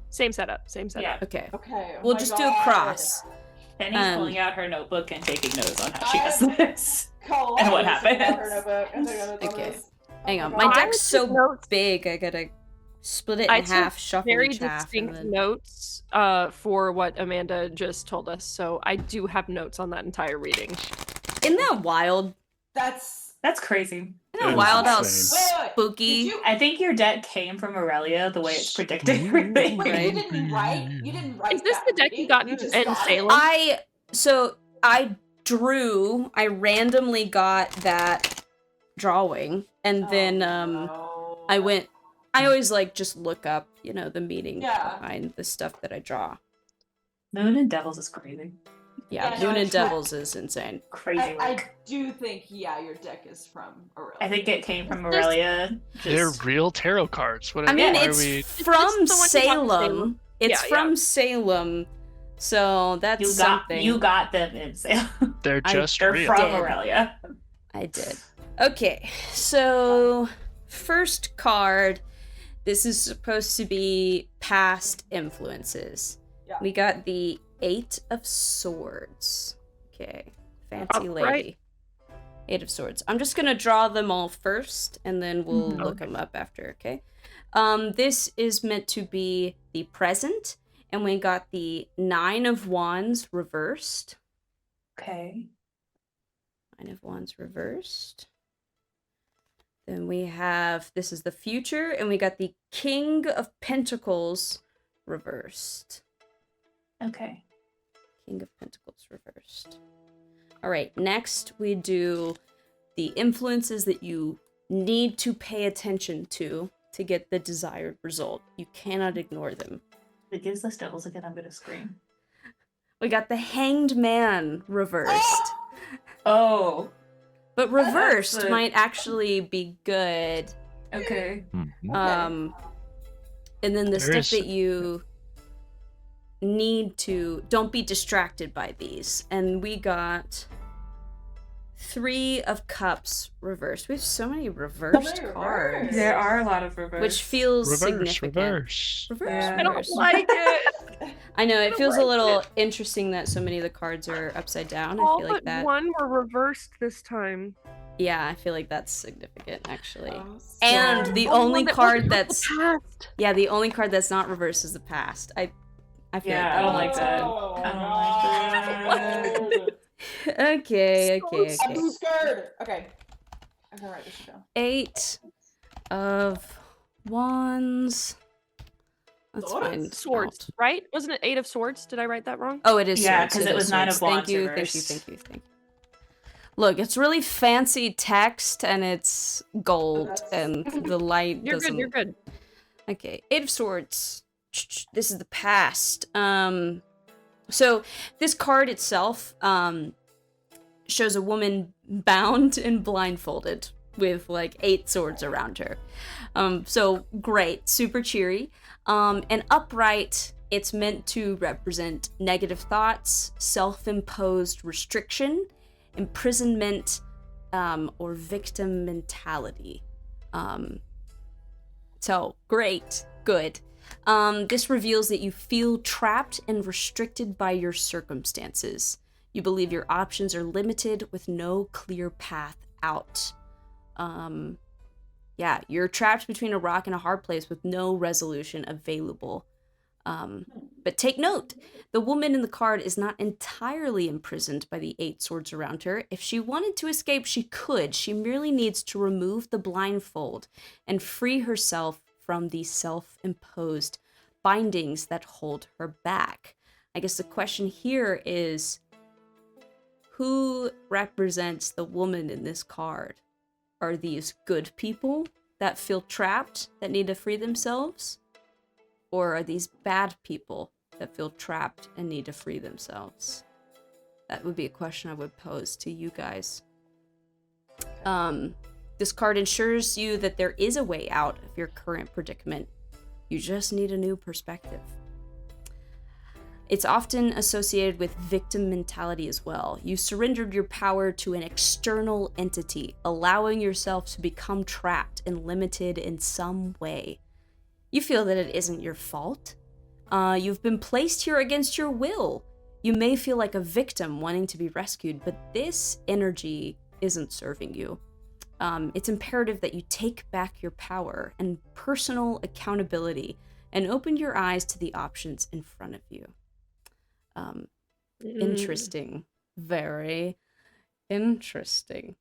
Same setup. Yeah. Okay, Okay. oh we'll my just do a God. cross. Penny's pulling out her notebook and taking notes on how she does this. Call And what Alice about happens? her notebook. I think I know Okay. this. Hang Oh on, my my God. deck's so notes. big. I gotta split it I in took half, shuffle very each half, and distinct then. notes for what Amanda just told us, so I do have notes on that entire reading. Isn't that wild? That's crazy. Isn't That that is wild how insane. Wait. spooky? Did you? I think your deck came from Aurelia, the way it's predicting everything. Wait, Right. you didn't write. You didn't write. Is this that the deck you reading? got You in just in got it? Salem? I randomly got that drawing, and then no. I always like just look up, the meaning Yeah. behind the stuff that I draw. Moon and Devils is crazy. Yeah, Yeah, no, Moon I and tried- Devils is insane. Crazy I work. do think your deck is from Aurelia. I think it came from Aurelia. They're Just- real tarot cards. What I mean, why it's are we? from the one you got in Salem. Salem. It's Yeah, from Salem, so that's something. you got them in Salem. They're I- just They're real. from Did. Aurelia. I did. Okay, so first card. This is supposed to be past influences. Yeah. We got the 8 of Swords. Okay, fancy Alright. lady. 8 of Swords. I'm just gonna draw them all first, and then we'll Mhm. look them up after. Okay. This is meant to be the present, and we got the 9 of Wands reversed. Okay. 9 of Wands reversed. Then we have, this is the future, and we got the King of Pentacles reversed. Okay. King of Pentacles reversed. All right, next we do the influences that you need to pay attention to get the desired result. You cannot ignore them. If it gives us Devils again, I'm gonna scream. We got the Hanged Man reversed. Oh. But reversed That's a- might actually be good. Okay. And then the There stuff is- that you need to, don't be distracted by these. And we got 3 of Cups reversed. We have so many reversed many cards, reversed. There are a lot of reverse. which feels Reverse, significant. reverse. Reverse, Yeah. I don't reverse. like it. I know, it don't feels a like little it. interesting that so many of the cards are upside down. I All feel like but that. one were reversed this time. Yeah, I feel like that's significant, actually. I'm so And scared. the Oh, only one that card wasn't that's the past. yeah, the only card that's not reversed is the past. I feel Yeah, like I don't like that. Oh, I don't like that. Okay. I'm scared. Okay. I'm gonna write this shit down. 8 of Wands. That's fine. Swords, right? Wasn't it 8 of Swords? Did I write that wrong? Oh, it is Yeah, swords. 'cause it was is 9 of swords. Thank Wands you. reversed. Look, it's really fancy text and it's gold That's- and the light You're doesn't. good. You're good. Okay, 8 of Swords. This is the past. So this card itself shows a woman bound and blindfolded with like 8 swords around her. So great, super cheery. And upright, it's meant to represent negative thoughts, self-imposed restriction, imprisonment, or victim mentality. So great, good. This reveals that you feel trapped and restricted by your circumstances. You believe your options are limited with no clear path out. Yeah, you're trapped between a rock and a hard place with no resolution available. But take note, the woman in the card is not entirely imprisoned by the 8 swords around her. If she wanted to escape, she could. She merely needs to remove the blindfold and free herself from the self-imposed bindings that hold her back. I guess the question here is, who represents the woman in this card? Are these good people that feel trapped, that need to free themselves? Or are these bad people that feel trapped and need to free themselves? That would be a question I would pose to you guys. This card ensures you that there is a way out of your current predicament. You just need a new perspective. It's often associated with victim mentality as well. You surrendered your power to an external entity, allowing yourself to become trapped and limited in some way. You feel that it isn't your fault. You've been placed here against your will. You may feel like a victim wanting to be rescued, but this energy isn't serving you. It's imperative that you take back your power and personal accountability and open your eyes to the options in front of you. Interesting. Very interesting.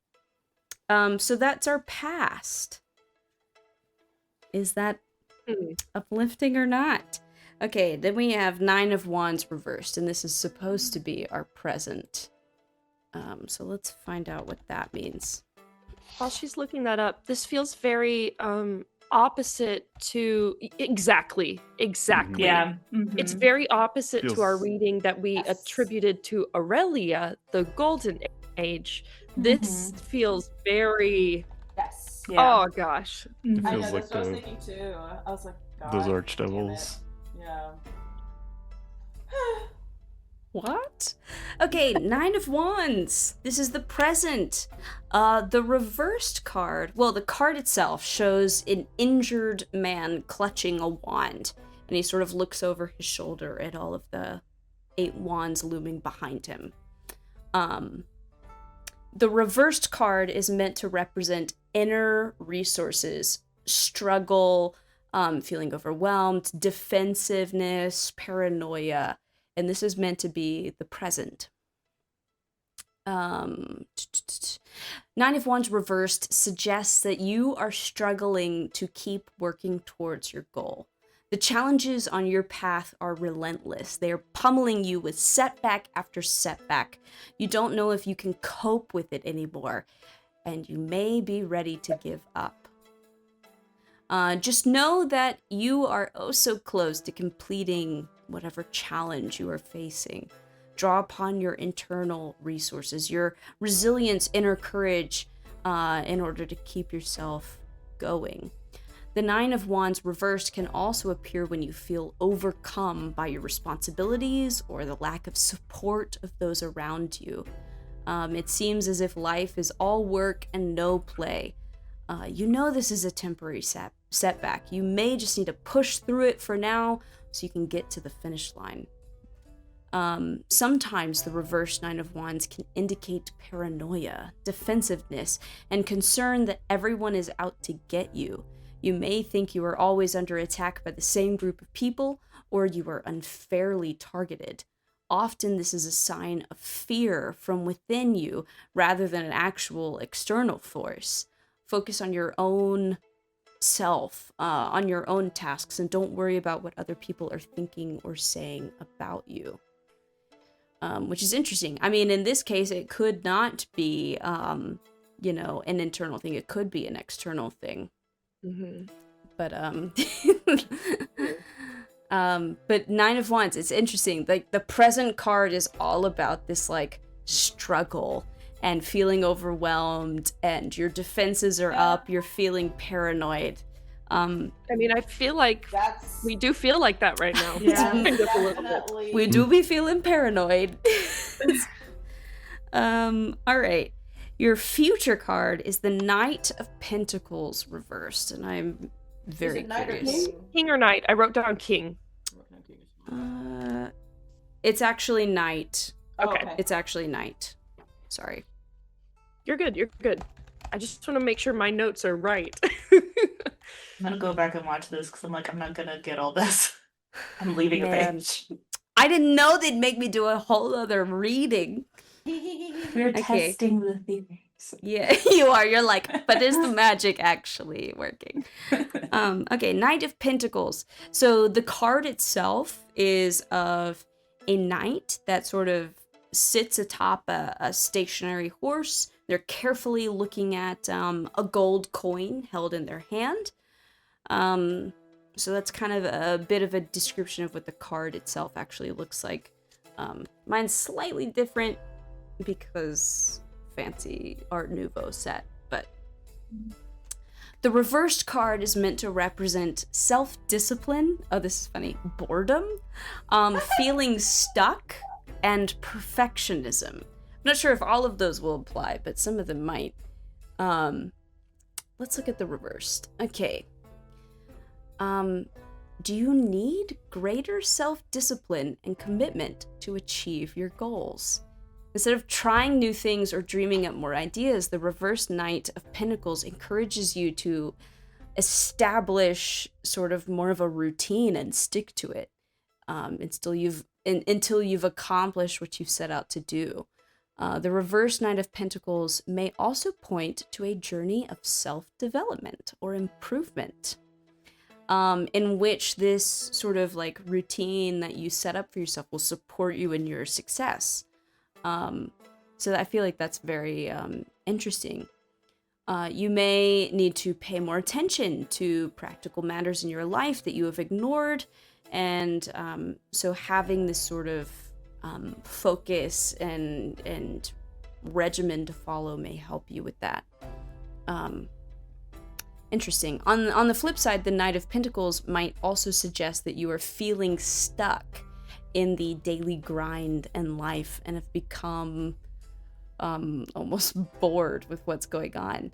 So that's our past. Is that uplifting or not? Okay, then we have 9 of Wands reversed, and this is supposed to be our present. So let's find out what that means. While she's looking that up, this feels very opposite to exactly. Yeah. Mhm. It's very opposite to our Feels- reading that we attributed to Aurelia, the Golden Age. This feels very. Yes. Yeah. Oh gosh. Mhm. I Feels know, like that's what I was the- thinking too. I was like, God, Those damn archdevils. it. Yeah. What? Okay, 9 of Wands. This is the present. The reversed card, well, the card itself shows an injured man clutching a wand, and he sort of looks over his shoulder at all of the 8 wands looming behind him. The reversed card is meant to represent inner resources, struggle, feeling overwhelmed, defensiveness, paranoia, and this is meant to be the present. 9 of Wands reversed suggests that you are struggling to keep working towards your goal. The challenges on your path are relentless. They are pummeling you with setback after setback. You don't know if you can cope with it anymore, and you may be ready to give up. Just know that you are oh so close to completing whatever challenge you are facing. Draw upon your internal resources, your resilience, inner courage, in order to keep yourself going. The 9 of Wands reversed can also appear when you feel overcome by your responsibilities or the lack of support of those around you. It seems as if life is all work and no play. You know this is a temporary setback. You may just need to push through it for now so you can get to the finish line. Sometimes the reverse 9 of Wands can indicate paranoia, defensiveness, and concern that everyone is out to get you. You may think you are always under attack by the same group of people, or you are unfairly targeted. often this is a sign of fear from within you rather than an actual external force. Focus on your own self, on your own tasks, and don't worry about what other people are thinking or saying about you. Which is interesting. I mean, in this case, it could not be, an internal thing. It could be an external thing. Mm-hmm. But but Nine of Wands, it's interesting. Like, the present card is all about this like struggle and feeling overwhelmed, and your defenses are up. You're feeling paranoid. I mean, I feel like we do feel like that right now. Yeah, Kind of a little bit. definitely. We do be feeling paranoid. All right. Your future card is the Knight of Pentacles reversed, and I'm very Is it knight or curious. king? King or knight? I wrote down king. It's actually Knight. Okay. It's actually Knight. Sorry. You're good. You're good. I just want to make sure my notes are right. I'm gonna go back and watch this because I'm like, I'm not gonna get all this. I'm leaving a Man. page. I didn't know they'd make me do a whole other reading. We're Okay. testing the theories. Yeah, you are. You're like, but is the magic actually working? Okay, Knight of Pentacles. So the card itself is of a knight that sort of sits atop a stationary horse. They're carefully looking at a gold coin held in their hand. So that's kind of a bit of a description of what the card itself actually looks like. Mine's slightly different because fancy Art Nouveau set, but the reversed card is meant to represent self-discipline. Oh, this is funny. Boredom, feeling stuck, and perfectionism. I'm not sure if all of those will apply, but some of them might. Let's look at the reversed. Okay. Do you need greater self-discipline and commitment to achieve your goals? Instead of trying new things or dreaming up more ideas, the reversed Knight of Pentacles encourages you to establish sort of more of a routine and stick to it until you've accomplished what you've set out to do. The reversed Knight of Pentacles may also point to a journey of self-development or improvement, in which this sort of like routine that you set up for yourself will support you in your success. So I feel like that's very interesting. You may need to pay more attention to practical matters in your life that you have ignored, and so having this sort of focus and regimen to follow may help you with that. Interesting. On the flip side, the Knight of Pentacles might also suggest that you are feeling stuck in the daily grind and life and have become almost bored with what's going on.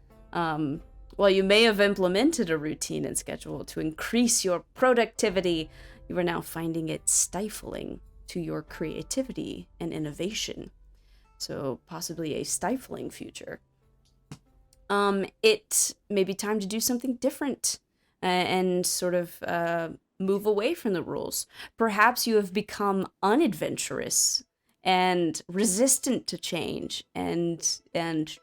While you may have implemented a routine and schedule to increase your productivity, you are now finding it stifling to your creativity and innovation. So possibly a stifling future. It may be time to do something different and sort of move away from the rules. Perhaps you have become unadventurous and resistant to change, and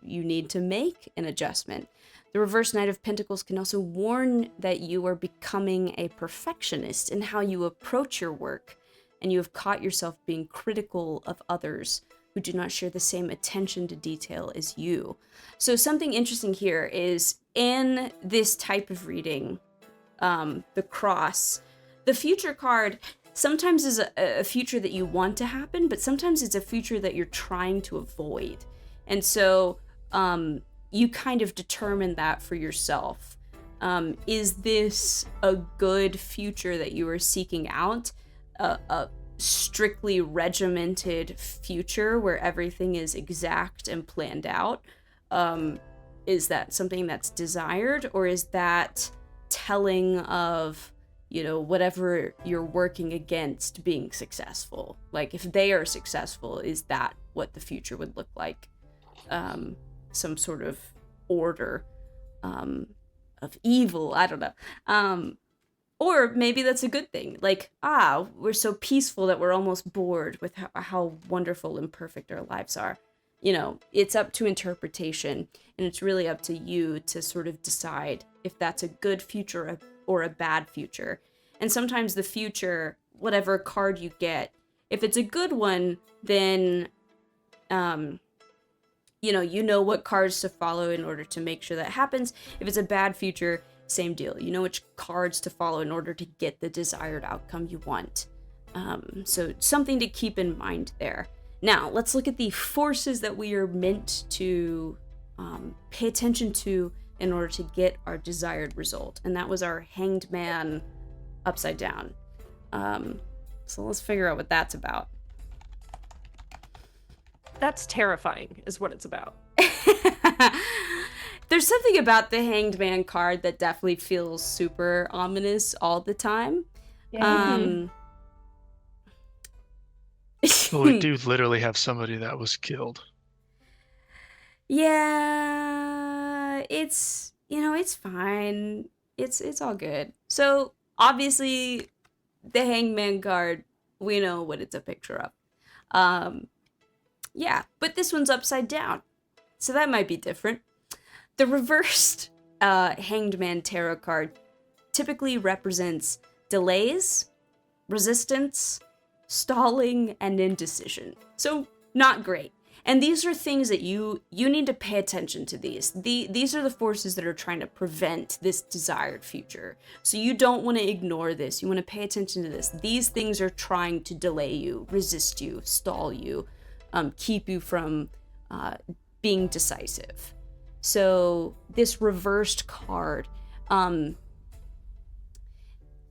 you need to make an adjustment. The reverse Knight of Pentacles can also warn that you are becoming a perfectionist in how you approach your work, and you have caught yourself being critical of others who do not share the same attention to detail as you. So something interesting here is in this type of reading, the cross, the future card sometimes is a future that you want to happen, but sometimes it's a future that you're trying to avoid. And so you kind of determine that for yourself. Is this a good future that you are seeking out? A strictly regimented future where everything is exact and planned out? Is that something that's desired, or is that telling of, whatever you're working against being successful? Like, if they are successful, is that what the future would look like? Some sort of order of evil, I don't know. Or maybe that's a good thing. Like, we're so peaceful that we're almost bored with how wonderful and perfect our lives are. You know, it's up to interpretation, and it's really up to you to sort of decide if that's a good future or a bad future. And sometimes the future, whatever card you get, if it's a good one, then, you know what cards to follow in order to make sure that happens. If it's a bad future, same deal. You know which cards to follow in order to get the desired outcome you want. So something to keep in mind there. Now, let's look at the forces that we are meant to pay attention to in order to get our desired result. And that was our Hanged Man upside down. So let's figure out what that's about. That's terrifying, is what it's about. There's something about the Hanged Man card that definitely feels super ominous all the time. Yeah. Well, we do literally have somebody that was killed. Yeah, it's fine. It's all good. So obviously, the Hangman card, we know what it's a picture of. Yeah, but this one's upside down, so that might be different. The reversed Hanged Man tarot card typically represents delays, resistance, stalling, and indecision. So not great. And these are things that you need to pay attention to these. These are the forces that are trying to prevent this desired future. So you don't want to ignore this. You want to pay attention to this. These things are trying to delay you, resist you, stall you, keep you from being decisive. So this reversed card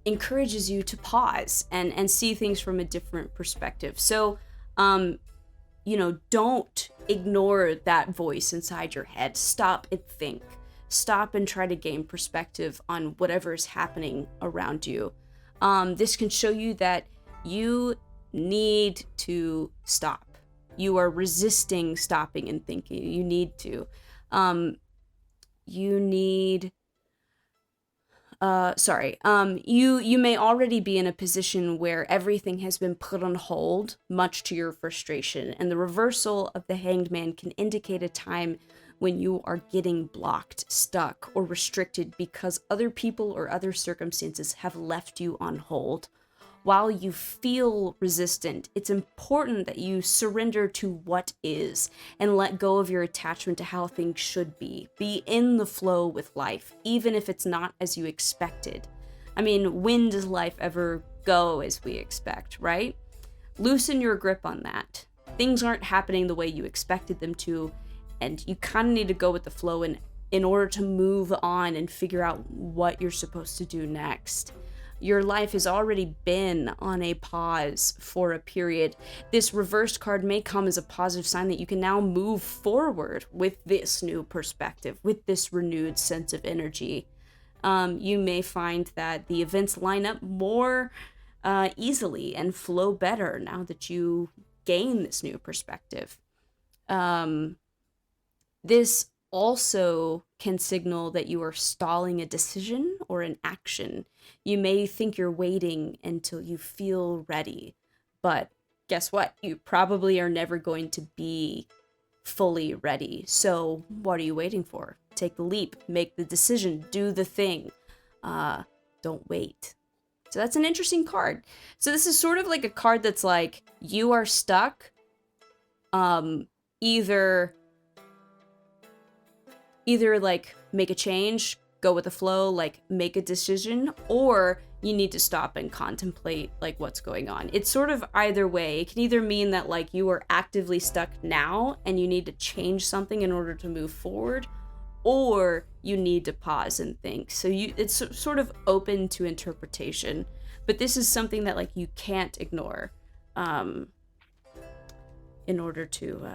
encourages you to pause and see things from a different perspective. So, don't ignore that voice inside your head. Stop and think. Stop and try to gain perspective on whatever is happening around you. This can show you that you need to stop. You are resisting stopping and thinking. You need to. You may already be in a position where everything has been put on hold, much to your frustration, and the reversal of the Hanged Man can indicate a time when you are getting blocked, stuck, or restricted because other people or other circumstances have left you on hold. While you feel resistant, it's important that you surrender to what is and let go of your attachment to how things should be. Be in the flow with life, even if it's not as you expected. I mean, when does life ever go as we expect, right? Loosen your grip on that. Things aren't happening the way you expected them to, and you kind of need to go with the flow in order to move on and figure out what you're supposed to do next. Your life has already been on a pause for a period. This reversed card may come as a positive sign that you can now move forward with this new perspective, with this renewed sense of energy. You may find that the events line up more easily and flow better now that you gain this new perspective. This also can signal that you are stalling a decision or an action. You may think you're waiting until you feel ready, but guess what? You probably are never going to be fully ready. So what are you waiting for? Take the leap, make the decision, do the thing. Don't wait. So that's an interesting card. So this is sort of like a card that's like, you are stuck. Either like make a change, go with the flow, like make a decision, or you need to stop and contemplate like what's going on. It's sort of either way. It can either mean that like you are actively stuck now and you need to change something in order to move forward, or you need to pause and think. So it's sort of open to interpretation, but this is something that like you can't ignore in order to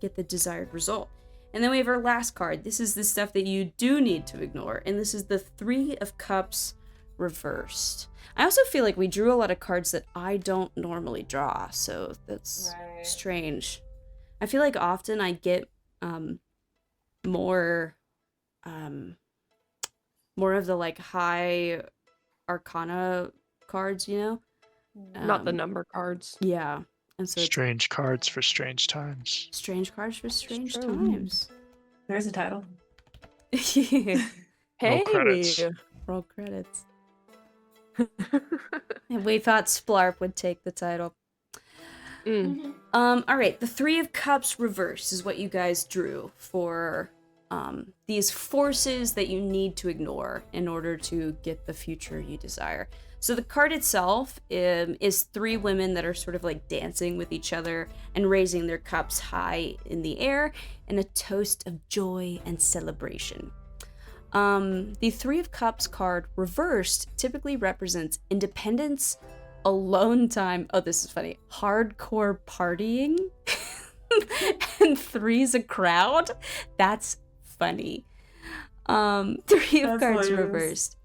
get the desired result. And then we have our last card. This is the stuff that you do need to ignore. And this is the Three of Cups reversed. I also feel like we drew a lot of cards that I don't normally draw. So that's strange. I feel like often I get more of the like high Arcana cards, you know? Not the number cards. Yeah. And so it's Strange cards for strange times. strange cards for strange true. times. There's a title. Hey, credits. Roll credits. And we thought Splarp would take the title. Mm. All right, the Three of Cups reversed is what you guys drew for these forces that you need to ignore in order to get the future you desire. So the card itself is three women that are sort of like dancing with each other and raising their cups high in the air in a toast of joy and celebration. The Three of Cups card reversed typically represents independence, alone time. Oh, this is funny. Hardcore partying. And three's a crowd. That's funny. Three of That's Cards hilarious. reversed.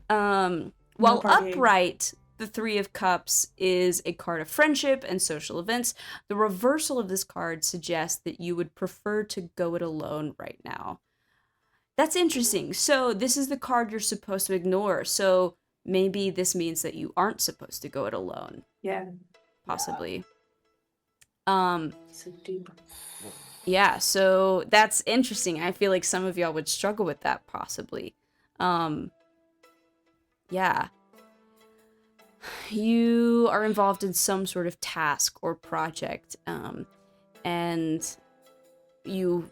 While partying. upright, the Three of Cups is a card of friendship and social events. The reversal of this card suggests that you would prefer to go it alone right now. That's interesting. So this is the card you're supposed to ignore. So maybe this means that you aren't supposed to go it alone, Yeah. possibly. So deep. Yeah, so that's interesting. I feel like some of y'all would struggle with that, possibly. Yeah. You are involved in some sort of task or project, and you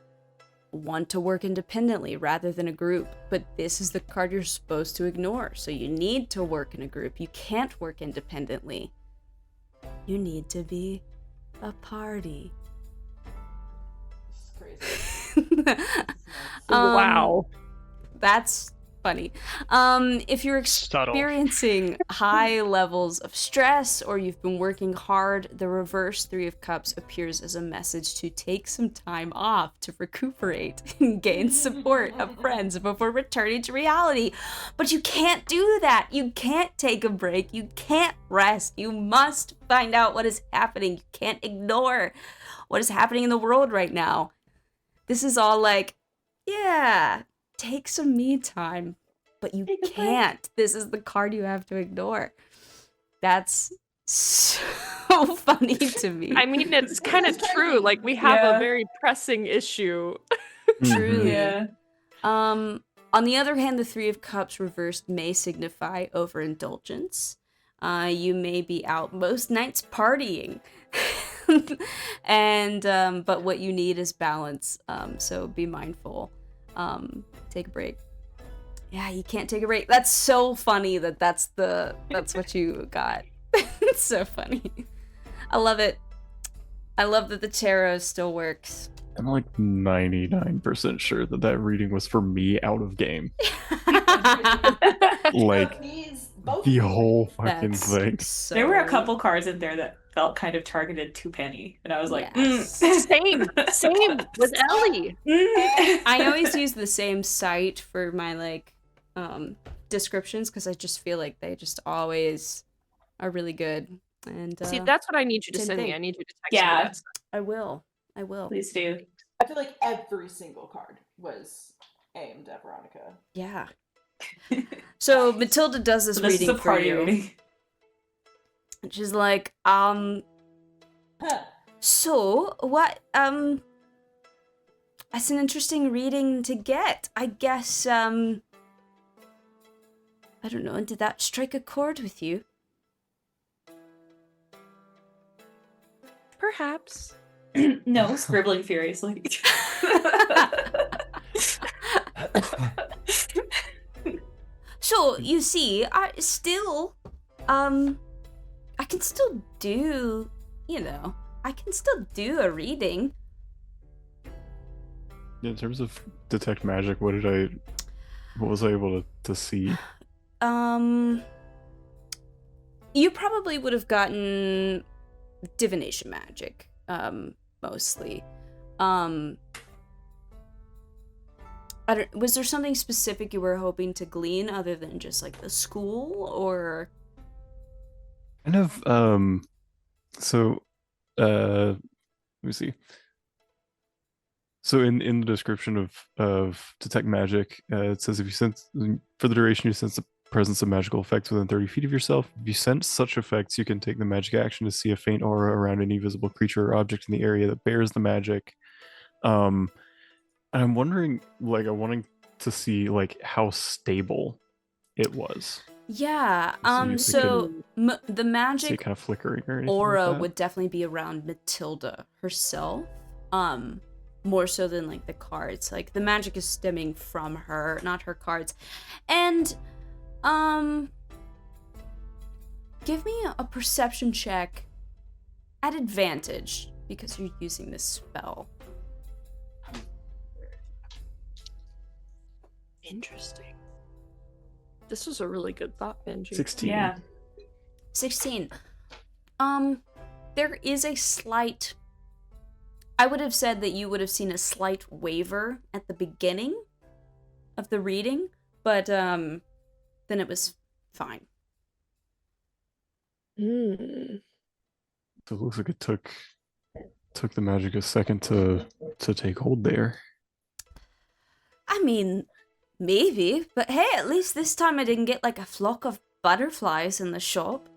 want to work independently rather than a group, but this is the card you're supposed to ignore. So you need to work in a group. You can't work independently. You need to be a party. This is crazy. Wow. That's funny. If you're Subtle. experiencing high levels of stress or you've been working hard, the reverse Three of Cups appears as a message to take some time off to recuperate and gain support of friends before returning to reality. But you can't do that. You can't take a break. You can't rest. You must find out what is happening. You can't ignore what is happening in the world right now. This is all like, yeah, take some me time, but you can't. This is the card you have to ignore. That's so funny to me. I mean, it's kind of true. Like, we have Yeah. a very pressing issue. Truly. Yeah. On the other hand, the Three of Cups reversed may signify overindulgence. You may be out most nights partying. And but what you need is balance. So be mindful. Take a break. Yeah, you can't take a break. That's so funny that's what you got. It's so funny. I love it. I love that the tarot still works. I'm like 99% sure that reading was for me out of game. Like, Both the these whole things. fucking That's thing. so... There were a couple cards in there that felt kind of targeted to Penny, and I was like, Yes. Same with Ellie. I always use the same site for my like descriptions because I just feel like they just always are really good. And See, that's what I need you to same send thing. me. I need you to text Yeah. me that. I will. Please do. I feel like every single card was aimed at Veronica. Yeah. So Matilda does this So this is reading a for party you. reading. And she's like, Huh. so what that's an interesting reading to get. I guess I don't know, did that strike a chord with you? Perhaps. No, scribbling furiously. So, you see, I can still do, I can still do a reading. In terms of detect magic, what was I able to see? You probably would have gotten divination magic, mostly. Was there something specific you were hoping to glean other than just like the school, or? Kind of, let me see. So in the description of detect magic, it says if you sense for the duration you sense a presence of magical effects within 30 feet of yourself. If you sense such effects, you can take the magic action to see a faint aura around any visible creature or object in the area that bears the magic. And I'm wondering, like, I'm wanting to see like how stable it was. Yeah. See if we So the See it magic kind of flickering or anything aura like that. would definitely be around Matilda herself. More so than like the cards. Like the magic is stemming from her, not her cards. And give me a perception check at advantage because you're using this spell. Interesting. This was a really good thought, Benji. 16. Yeah. 16. There is a slight... I would have said that you would have seen a slight waver at the beginning of the reading, but then it was fine. Hmm. So it looks like it took the magic a second to take hold there. I mean, maybe, but hey, at least this time I didn't get like a flock of butterflies in the shop.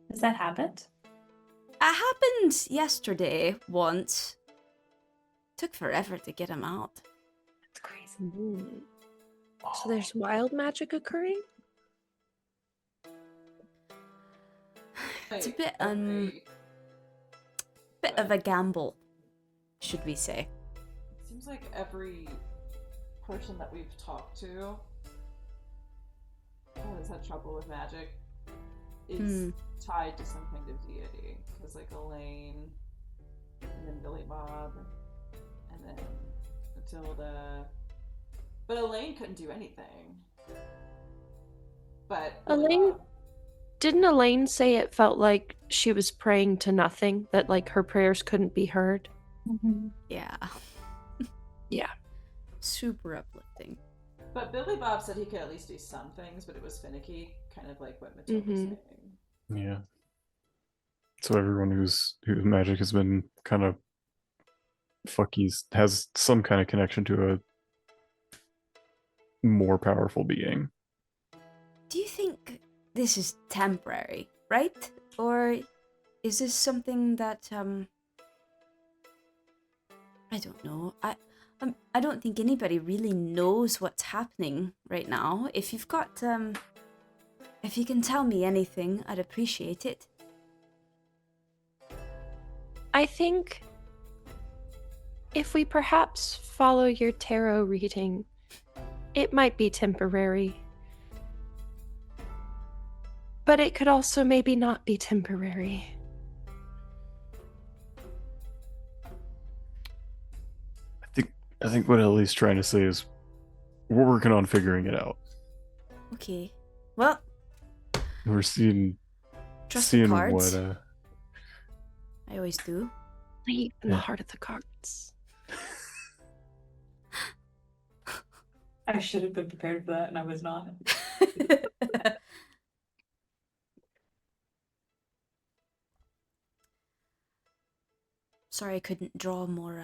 Has that happened? It happened yesterday once. Took forever to get him out. That's crazy. Hmm. So there's wild magic occurring? It's a bit of a gamble, should we say. Seems like every person that we've talked to who has had trouble with magic is tied to some kind of deity. Because like Elaine, and then Billy Bob, and then Matilda. But Elaine couldn't do anything. But Billy Elaine? Bob- Didn't Elaine say it felt like she was praying to nothing? That like her prayers couldn't be heard? Mm-hmm. Yeah. Yeah. Super uplifting. But Billy Bob said he could at least do some things, but it was finicky, kind of like what Matilda was saying. Yeah. So everyone whose magic has been kind of fuckies has some kind of connection to a more powerful being. Do you think this is temporary, right? Or is this something that I don't know. I don't think anybody really knows what's happening right now. If you've got if you can tell me anything, I'd appreciate it. I think if we perhaps follow your tarot reading, it might be temporary. But it could also maybe not be temporary. I think what Ellie's trying to say is we're working on figuring it out. Okay. Well, We're seeing trust the what cards. I always do. Leave in the Yeah. heart of the cards. I should have been prepared for that, and I was not. Sorry I couldn't draw more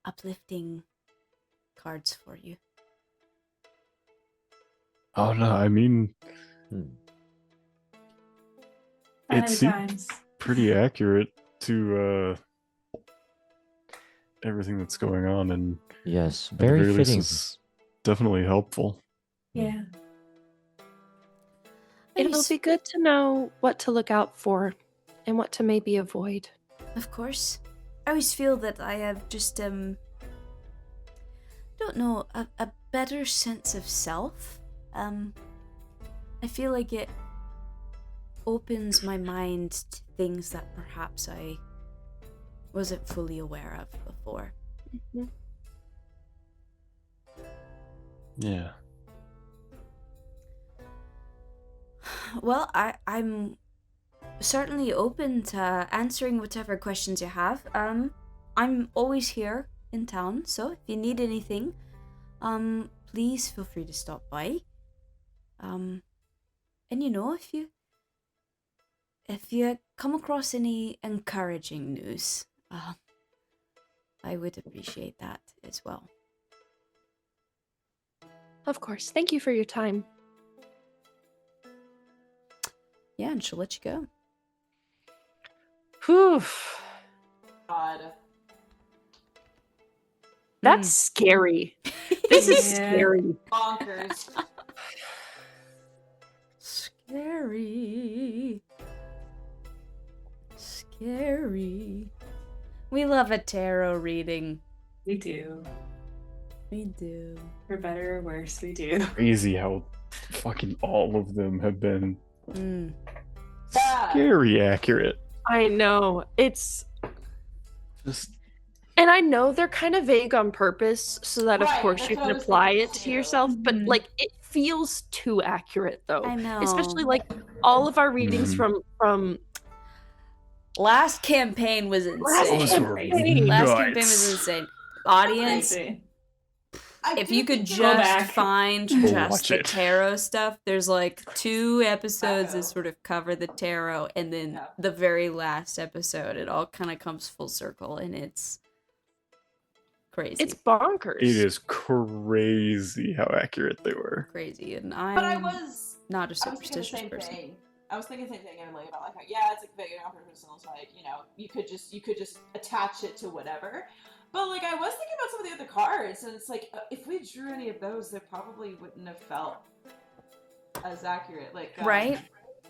uplifting cards for you. Oh no, I mean it seemed pretty accurate to everything that's going on, and Yes, at the very least fitting. it's definitely helpful. Yeah. It'll be good to know what to look out for and what to maybe avoid. Of course. I always feel that I have just don't know, a better sense of self. I feel like it opens my mind to things that perhaps I wasn't fully aware of before. Mm-hmm. Yeah. Well, I'm certainly open to answering whatever questions you have. I'm always here in town, so if you need anything, please feel free to stop by. And you know, if you come across any encouraging news, I would appreciate that as well. Of course. Thank you for your time. Yeah, and she'll let you go. Whew. God. That's scary. This is scary. Bonkers. Scary. Scary. We love a tarot reading. We do. We do. For better or worse, we do. Crazy how fucking all of them have been Bad. scary accurate. I know. It's Just and I know they're kind of vague on purpose so that of Right, course that's you what I can was apply thinking it to too. yourself, but Mhm. like it feels too accurate though. I know. Especially like all of our readings from Last campaign was insane. those were Crazy. Last campaign nuts. was insane. Audience, Crazy. I if do you could think Go just back. find Go just watch the it. tarot stuff, there's like 2 episodes that Echo. sort of cover the tarot, and then Yeah. the very last episode, it all kind of comes full circle, and it's crazy. it's bonkers. It is crazy how accurate they were. Crazy, and But I I'm was not a I was thinking the superstitious same person. thing. I was thinking the same thing, Emily, about like, yeah, it's like vague on purpose, and it's like, you could just attach it to whatever. But like, I was thinking about some of the other cards, and it's like, if we drew any of those, they probably wouldn't have felt as accurate. Like, Right?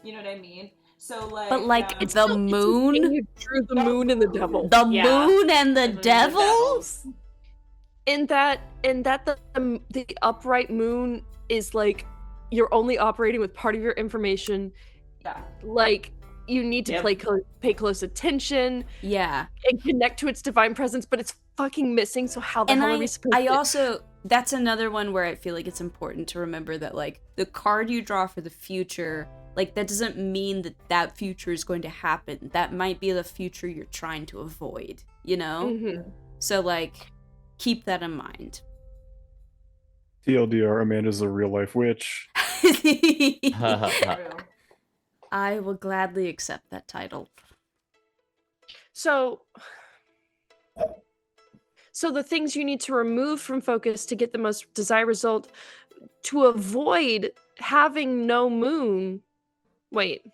You know what I mean? So like, But like It's the so- it's moon, insane you drew the moon and the devil. the Yeah. moon and the And then devil. devils. In that the upright moon is like you're only operating with part of your information. yeah, Like you need to Yep. pay close attention Yeah. and connect to its divine presence, but it's fucking missing. So how the And hell are we supposed I to? also, that's another one where I feel like it's important to remember that like the card you draw for the future, like that doesn't mean that that future is going to happen. That might be the future you're trying to avoid, you know? Mhm. So like keep that in mind. TLDR, Amanda's a real life witch. true. I will gladly accept that title. So the things you need to remove from focus to get the most desired result to avoid having no moon. Wait.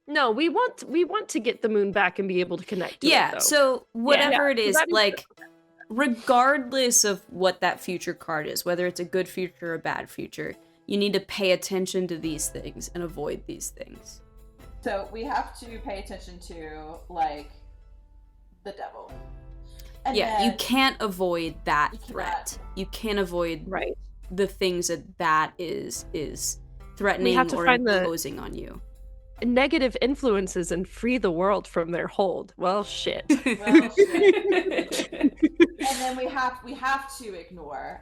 No, we want to get the moon back and be able to connect to it, Yeah, though. so whatever Yeah, it is, that is- like regardless of what that future card is, whether it's a good future or a bad future, you need to pay attention to these things and avoid these things. So we have to pay attention to like the devil. And Yeah, then, you can't avoid that You cannot. threat. You can't avoid right. the things that is threatening have to or find the- imposing on you. Negative influences and free the world from their hold. Well, shit. well, shit. And then we have to ignore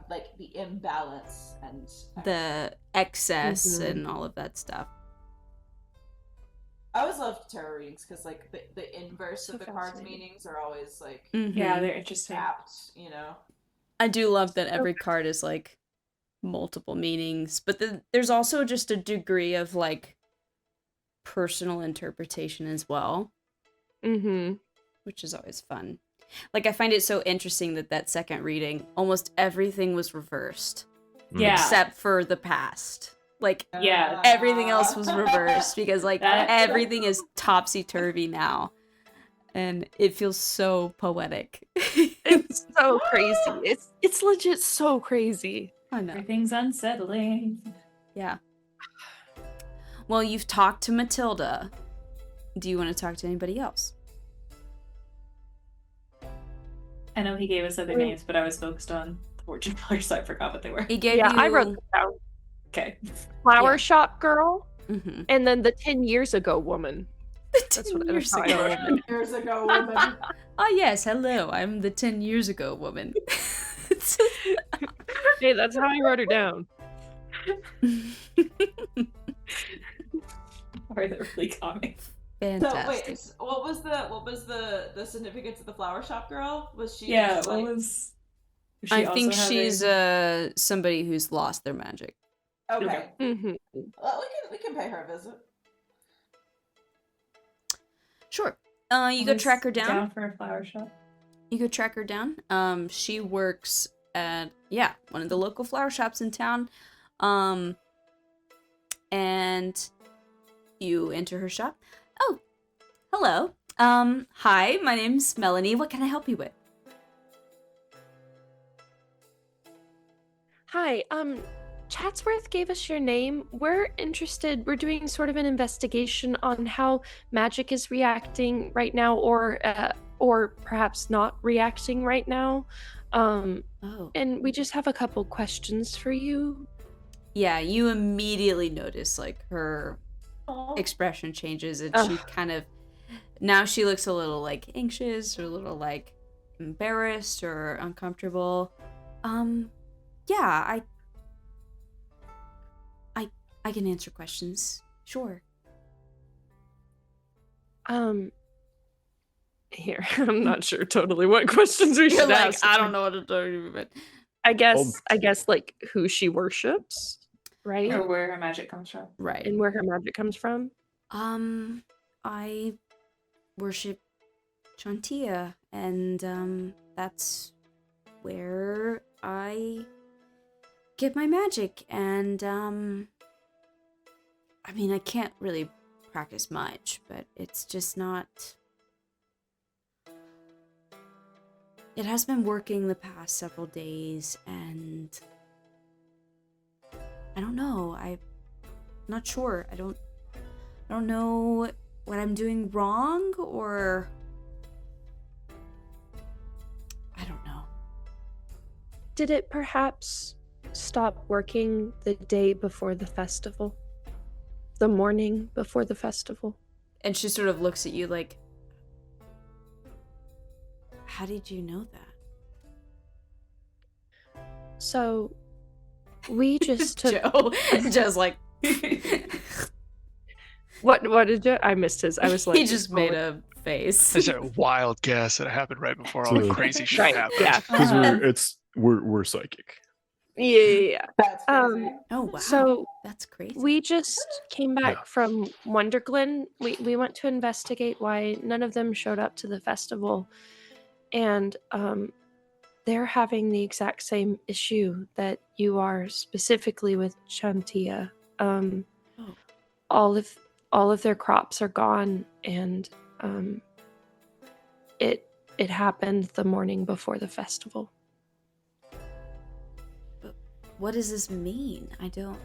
like the imbalance and The excess Mhm. and all of that stuff. I always love tarot readings because like the inverse So of the cards fascinating. meanings are always like Mhm. Yeah, they're interesting. apt, you know. I do love that every card is like multiple meanings, but there's also just a degree of like personal interpretation as well, Mm-hmm. which is always fun. Like I find it so interesting that second reading, almost everything was reversed Yeah. except for the past. Like Yeah. everything else was reversed because like That- everything is topsy-turvy now. And it feels so poetic. It's so crazy. It's legit so crazy. I know. Everything's unsettling. Yeah. Well, you've talked to Matilda. Do you want to talk to anybody else? I know he gave us other names, but I was focused on the fortune teller, so I forgot what they were. He gave Yeah, you... I wrote this down. Okay. Flower Yeah. shop girl, Mhm. and then the 10 years ago woman. That's what years that's how I ago. wrote it. Years ago, woman. Oh yes, hello. I'm the 10 years ago woman. Hey, that's how I wrote her down. Or they're really comic. Fantastic. So wait, what was the significance of the flower shop girl? Was she Yeah, just, what like, was I think she's somebody who's lost their magic. okay. Mm-hmm. Well, we can pay her a visit. Sure. You go track her down. for a flower shop. You go track her down. She works at one of the local flower shops in town. And You enter her shop. Oh, hello. Hi, my name's Melanie. What can I help you with? Hi, Chatsworth gave us your name. We're doing sort of an investigation on how magic is reacting right now, or perhaps not reacting right now. And we just have a couple questions for you. Yeah, you immediately notice like her expression changes, and she kind of, now she looks a little like anxious or a little like embarrassed or uncomfortable. Yeah, I can answer questions. Sure. Here, I'm not sure totally what questions we should ask. I don't know what to tell you, but I guess like who she worships, right? Or where her magic comes from. right. And where her magic comes from. I worship Chantia, and that's where I get my magic. And I mean, I can't really practice much, but it's just not. It has been working the past several days, and I don't know. I'm not sure. I don't know what I'm doing wrong, or I don't know. Did it perhaps stop working the day before the festival? The morning before the festival? And she sort of looks at you like, how did you know that? So, we just took... Joe's like... What did you... I missed his. I was like... He just made a face. It's a wild guess that happened right before all the crazy shit Right, happened. yeah. Because we're psychic. Yeah. That's crazy. Oh, wow. So, that's crazy. we just came back from Wonderglen. We went to investigate why none of them showed up to the festival. And they're having the exact same issue that you are, specifically with Chantia. All of their crops are gone, and it happened the morning before the festival. But what does this mean? I don't...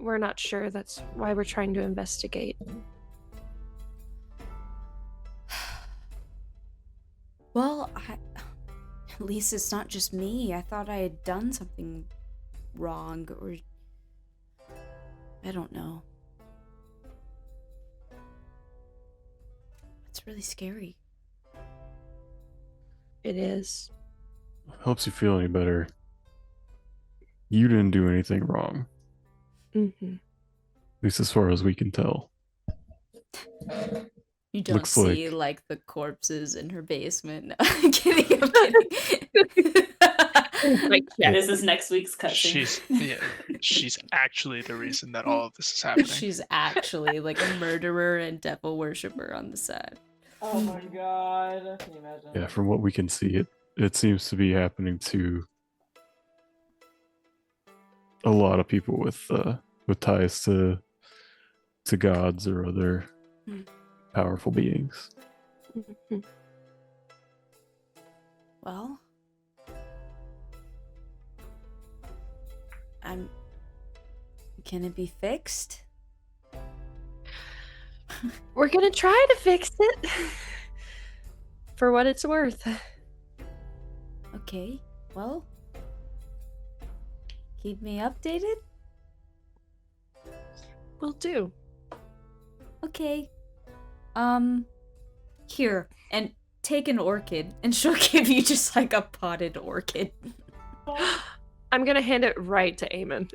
We're not sure. That's why we're trying to investigate. Well, at least it's not just me. I thought I had done something wrong, or... I don't know. It's really scary. It is. Helps you feel any better. You didn't do anything wrong. Mm-hmm. At least as far as we can tell. You don't Looks see like the corpses in her basement. No, I'm kidding. I'm kidding. Like, yeah. This is next week's cutscene. She's actually the reason that all of this is happening. She's actually like a murderer and devil worshiper on the side. Oh my god. Can you imagine? Yeah, from what we can see, it seems to be happening to a lot of people with ties to gods or other powerful beings. Mm-hmm. Well, can it be fixed? We're gonna try to fix it. For what it's worth. Okay, well, keep me updated. Will do. Okay. Here, and take an orchid, and she'll give you just like a potted orchid. I'm gonna hand it right to Eamon.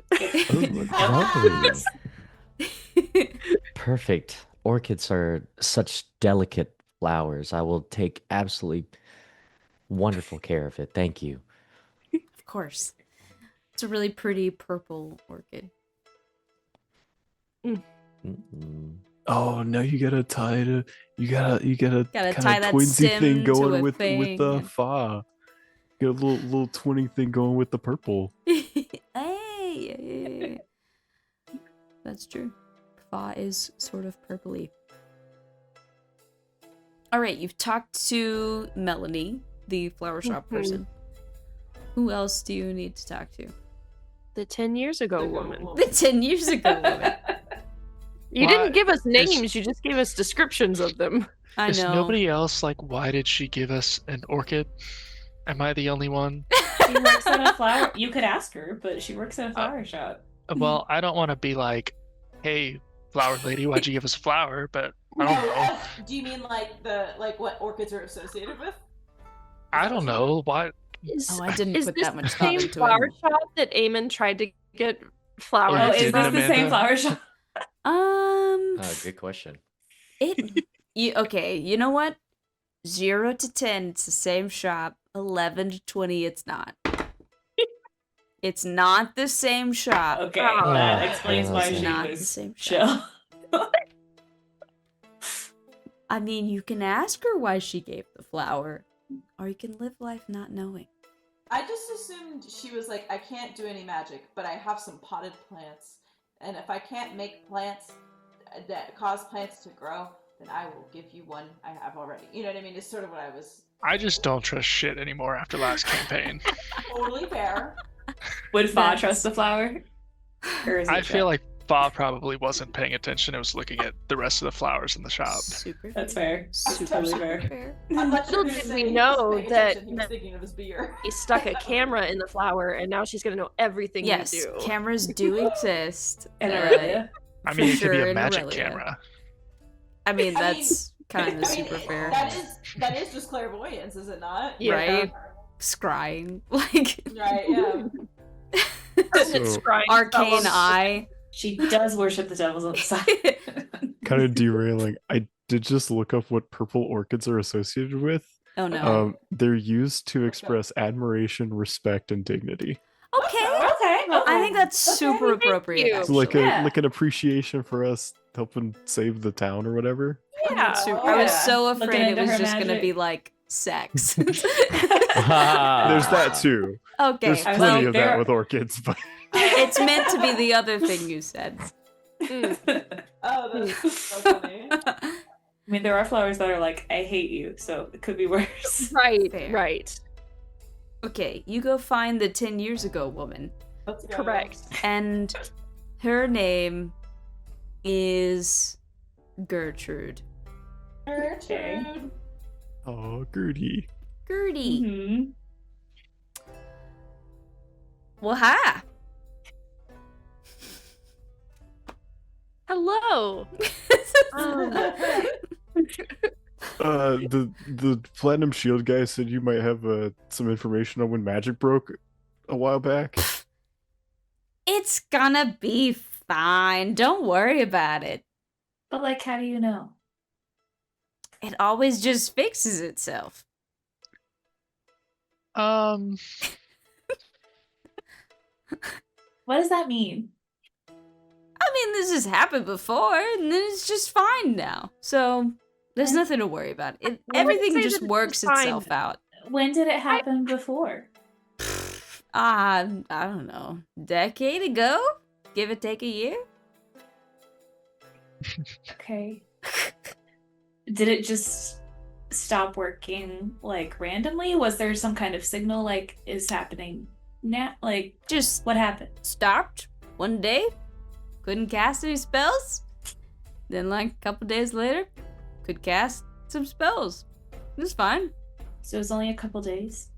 Lovely. Perfect. Orchids are such delicate flowers. I will take absolutely wonderful care of it. Thank you. Of course. It's a really pretty purple orchid. Mm-mm. Oh, now you gotta tie to you gotta Gotta kind tie of that twinsy stem thing to going a with thing the and- fa. Get a little twinning thing going with the purple. Hey! that's true. Fa is sort of purpley. Alright, you've talked to Melanie, the flower shop person. Who else do you need to talk to? The 10 years ago woman. The 10 years ago woman. You didn't give us names, you just gave us descriptions of them. I Is know. nobody else like, why did she give us an orchid? Am I the only one? She works at a flower. You could ask her, but she works at a flower shop. Well, I don't want to be like, hey, flower lady, why'd you give us a flower? But I don't know. Do you mean like what orchids are associated with? I don't know. Why? I didn't Is put this that much the thought same into flower it. shop that Eamon tried to get flowers? Oh, you is this didn't, the same Amanda? flower shop? Good question. Okay, you know what? 0 to 10, it's the same shop. 11 to 20, it's not. It's not the same shop. Okay, Oh. that explains why It's she not the was same shop. chill. I mean, you can ask her why she gave the flower, or you can live life not knowing. I just assumed she was like, I can't do any magic, but I have some potted plants. And if I can't make plants that cause plants to grow, then I will give you one I have already. You know what I mean? It's sort of what I was... I just don't trust shit anymore after last campaign. Totally fair. Would Fa trust the flower? Or is it I feel Fa? like Bob probably wasn't paying attention. It was looking at the rest of the flowers in the shop. Super That's fair. Super, Totally super fair. fair. I'm not Little sure did he we was know paying that- attention. He was thinking of his beer. He stuck a camera in the flower, and now she's gonna know everything Yes, you do. cameras do exist. And Aurelia? I mean, For it could be sure, a in magic Aurelia. camera. I mean, I that's kind of I mean, super fair. That is just clairvoyance, is it not? Yeah. Right? Scrying. Like, Right, yeah. It's So- scrying arcane spells. eye. She does worship the devils on the side. Kind of derailing. I did just look up what purple orchids are associated with. Oh no. They're used to express admiration, respect, and dignity. Okay. Okay. I think that's super Thank appropriate. you. So Actually. Yeah. like an appreciation for us helping save the town or whatever. Yeah. Super- Oh, I was yeah. so Looking afraid it into was her just gonna magic. be like sex. There's that too. Okay. There's I was plenty like, of there- that with orchids, but It's meant to be the other thing you said. Oh, that's so funny. I mean, there are flowers that are like, I hate you, so it could be worse. Right, Fair. right. Okay, you go find the 10 years ago woman, Let's go. Correct. and her name is Gertrude. Gertrude. oh, Gertie. Gertie. Mm-hmm. Well, hi. Hello. The Platinum Shield guy said you might have some information on when magic broke a while back. It's gonna be fine. Don't worry about it. But, like, how do you know? It always just fixes itself. Um, What does that mean? I mean, this has happened before, and then it's just fine now. So there's nothing to worry about. I wouldn't Everything say just that it's works fine. itself out. When did it happen before? I don't know. Decade ago? Give or take a year? Okay. Did it just stop working, like, randomly? Was there some kind of signal, like, is happening now? Like, Just what happened? stopped one day. Couldn't cast any spells. Then, like, a couple days later, could cast some spells. It was fine. So it was only a couple days?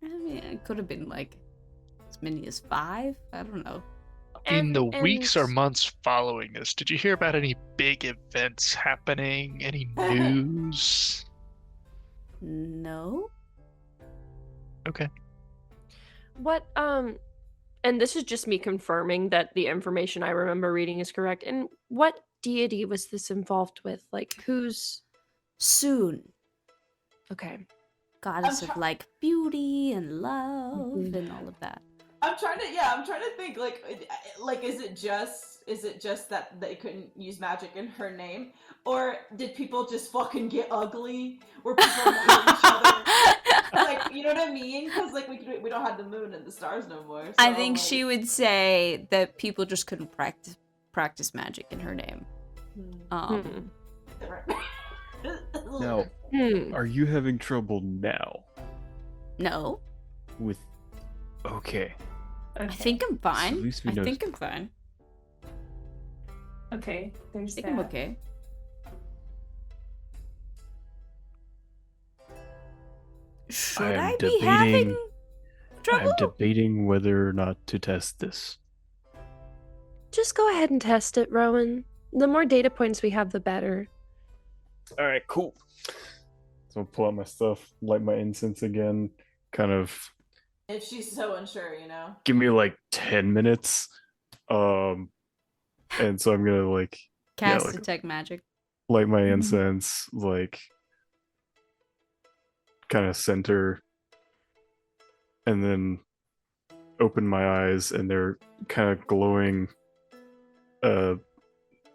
I mean, it could have been, like, as many as 5. I don't know. in the And- weeks or months following this, did you hear about any big events happening? Any news? No? Okay. What and this is just me confirming that the information I remember reading is correct. And what deity was this involved with? Like who's Soon. okay. Goddess I'm of, try- like, beauty and love Mhm. and all of that. I'm trying to think, like, is it just that they couldn't use magic in her name? Or did people just fucking get ugly? Were people mad at each other? Like, you know what I mean? Because like we don't have the moon and the stars no more. So I think like, she would say that people just couldn't practice magic in her name. Now, are you having trouble now No, with? Okay. Okay. I think I'm fine. So at least we I know- think I'm fine. Okay, I there's think that. I'm okay. Should I'm I be having debating- trouble? I'm debating whether or not to test this. Just go ahead and test it, Rowan. The more data points we have, the better. All right, cool. So I'll pull out my stuff, light my incense again, kind of if she's so unsure, you know. give me like 10 minutes. And so I'm gonna like Cast like- detect magic. light my incense, like kind of center, and then open my eyes, and they're kind of glowing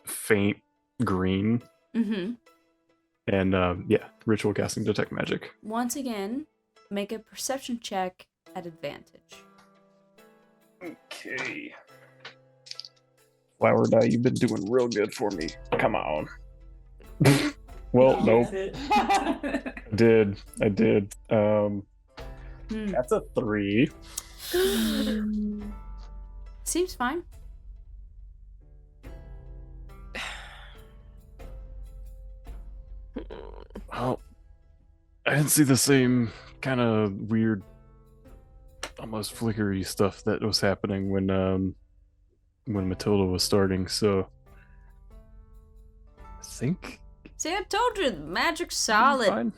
faint green. Mm-hmm. And yeah, ritual casting detect magic. Once again, make a perception check at advantage. Okay. Flower die, you've been doing real good for me. Come on. Well, nope. I did. That's a 3. Seems fine. Well, I didn't see the same kind of weird, almost flickery stuff that was happening when Matilda was starting. So I think See, I told you, the magic's solid. fine.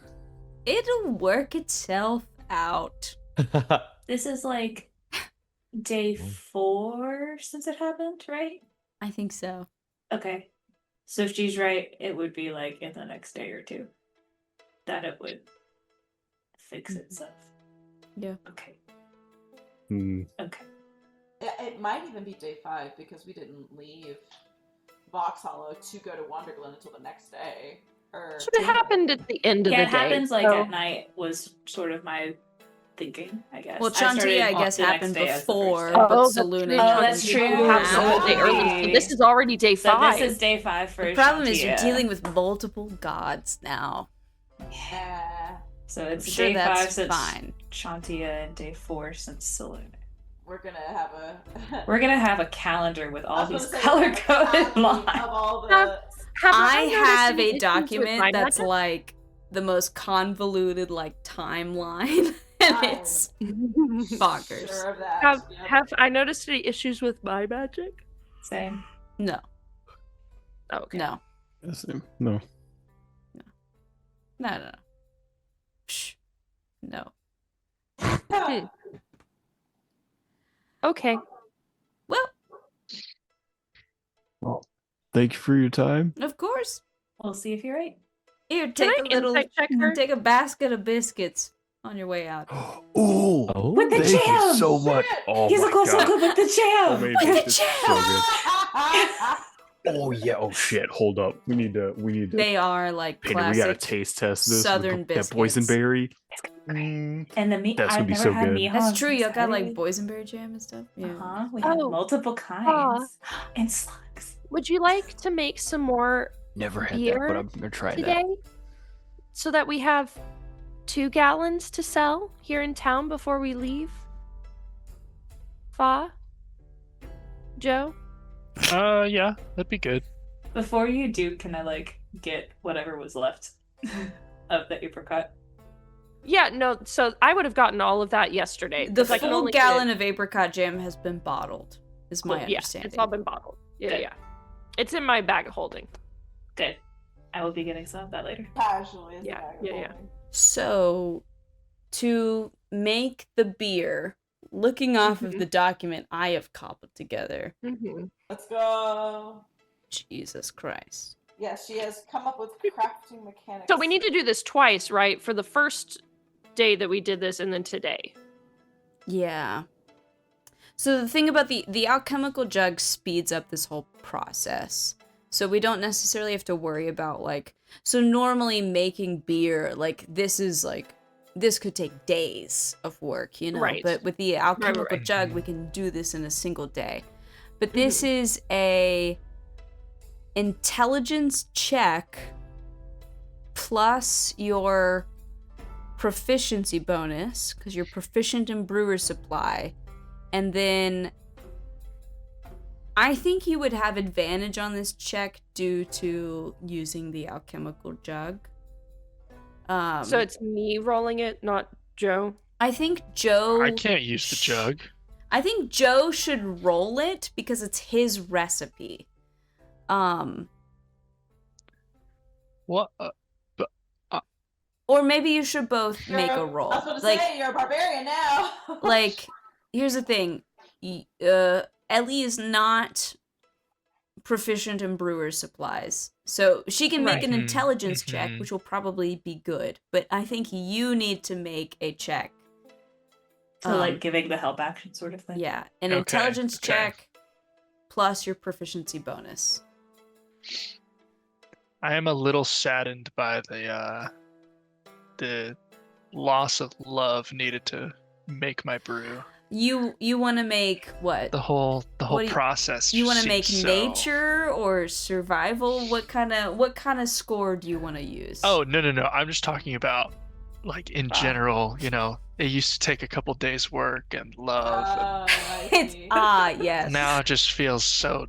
It'll work itself out. This is like day 4 since it happened, right? I think so. Okay. So if she's right, it would be like in the next day or 2 that it would fix itself. Yeah. Okay. Hmm. Okay. It might even be day 5 because we didn't leave Vox Hollow to go to Wonderglen until the next day. Or So it happened at the end of Yeah, the it day. happens like so- at night was sort of my thinking, I guess. Well, started Chantia, I on guess, the next happened day as the first before, day. but Oh, that's Saluna true. Oh, that's true. Happened a little bit early. So this is already day So 5. this is day 5 for The problem is Chantia. you're dealing with multiple gods now. Yeah, So it's I'm sure day 5 that's since fine. Chantia and day 4 since Saluna. we're gonna have a. We're gonna have a calendar with I all was these gonna say, color a coded tally lines. of all the. I have noticed any a issues with document my that's magic? like the most convoluted like timeline, and I'm it's bonkers. Sure of that. Have, Yep. have I noticed any issues with my magic? Same. No, Oh, okay. no, No. no. Shh. No. Okay. Well, Thank you for your time. of course. We'll see if you're right. Here, Can take I a little. insight check her? Take a basket of biscuits on your way out. Ooh, Oh, With the thank you jam! so much. Oh He's my a close god. look with the jam! Homemade With the biscuits, so jam! good. Oh yeah. Oh shit. Hold up. We need to. They are like Penny, we gotta classic. taste test this. Southern with that boysenberry. And the meat. That's I've gonna be never so had good. Mihawk That's true. since You got like I- boysenberry jam and stuff. Yeah. Uh-huh. We have Oh. multiple kinds. And slugs. Would you like to make some more Never had that, Beer but I'm gonna try today? that. So that we have 2 gallons to sell here in town before we leave? Fa? Joe? Yeah, that'd be good. Before you do, can I like get whatever was left of the apricot? Yeah, no, so I would have gotten all of that yesterday. The 'cause I can full only get gallon of apricot jam has been bottled. Is my Cool, yeah, understanding. it's all been bottled. Yeah, Good. yeah. It's in my bag of holding. Good. I will be getting some of that later. Casually. Is Yeah, the bag of yeah, yeah. holding. So, to make the beer, looking off of Mhm. the document I have cobbled together, Mm-hmm. Let's go. Jesus Christ. Yes, she has come up with crafting mechanics. So we need to do this twice, right? For the first day that we did this and then today. Yeah. So the thing about the alchemical jug speeds up this whole process. So we don't necessarily have to worry about like, so normally making beer, like this is like this could take days of work, you know. Right. But with the alchemical right. jug, we can do this in a single day. But this is a intelligence check plus your proficiency bonus, because you're proficient in brewer's supply, and then I think you would have advantage on this check due to using the alchemical jug. So it's me rolling it, not Joe. I think Joe. I can't use the jug. I think Joe should roll it because it's his recipe. What? Or maybe you should both make a I roll. was about to Like, say, you're a barbarian now. like, here's the thing. Ellie is not proficient in brewer's supplies. So she can make Right. an intelligence Mhm. check, which will probably be good. But I think you need to make a check. So like giving the help action sort of thing. Yeah, an Okay, intelligence okay. check plus your proficiency bonus. I am a little saddened by the loss of love needed to make my brew. You want to make what? The whole What do you- process. You want just to make seems so- nature or survival? What kind of score do you want to use? Oh no. I'm just talking about like in general. You know, it used to take a couple days work and love. I it's see. yes. And now it just feels so.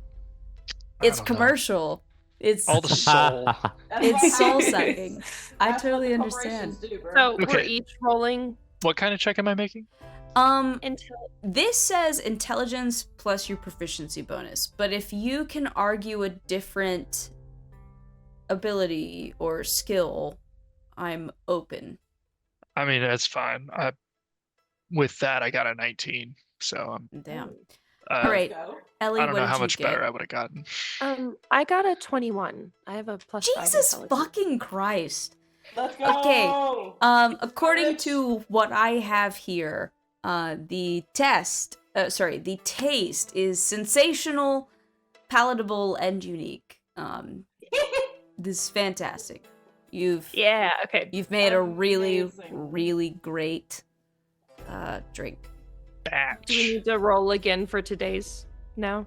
It's I don't know. commercial. It's All the soul. That's it's what soul corporations- sucking. I that's totally what understand. corporations do, bro. So we're Okay. each rolling What kind of check am I making? until This says intelligence plus your proficiency bonus, but if you can argue a different ability or skill, I'm open. I mean, that's fine. With that, I got a 19. So Damn. uh, All right, Go. Ellie, I don't what know did how you much get? better I would have gotten. I got a 21. I have a plus 5 Jesus intelligence. fucking Christ. Let's go. Okay. According Rich. to what I have here, the taste is sensational, palatable, and unique. This is fantastic. You've Okay. made a really, Amazing. really great drink. Batch. Do we need to roll again for today's now?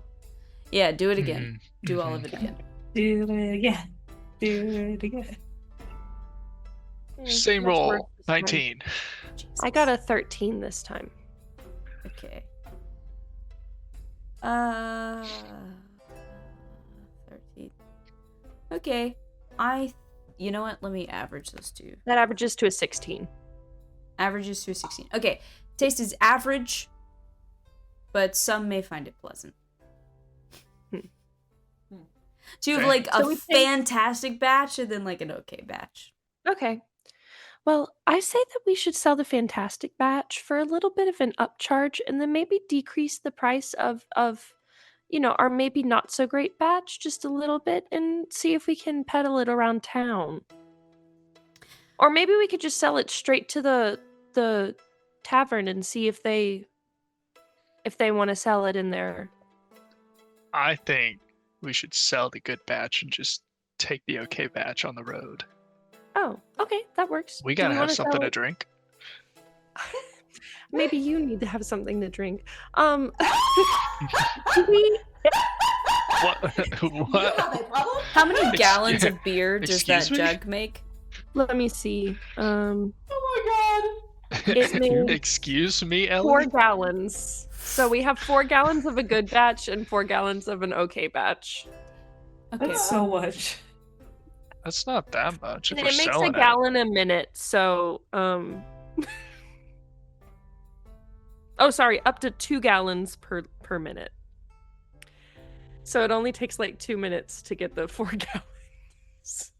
Yeah, do it again. Mhm, Do all mhm. of it again. Do it again. Do it again. Same What's worse roll. this time? 19. I got a 13 this time. Okay. 13. Okay. You know what? Let me average those two. That averages to a 16. Averages to a 16. Okay. Taste is average, but some may find it pleasant. So you have Okay. like So a we think- fantastic batch and then like an okay batch. Okay. Well, I say that we should sell the fantastic batch for a little bit of an upcharge and then maybe decrease the price of our maybe not so great batch just a little bit and see if we can peddle it around town. Or maybe we could just sell it straight to the tavern and see if they want to sell it in there. I think we should sell the good batch and just take the okay batch on the road. Oh, okay, that works. We Do gotta have wanna something sell to it? drink. Maybe you need to have something to drink. Do we What? You What? have a problem? How many Excuse- gallons of beer does that excuse me? jug make? let me see. Oh my It made Excuse me, Ellie? 4 gallons. So we have 4 gallons of a good batch and 4 gallons of an okay batch. Okay. That's so much. That's not that much. If And we're it makes a selling gallon a minute, so oh sorry, up to 2 gallons per minute. So it only takes like 2 minutes to get the 4 gallons.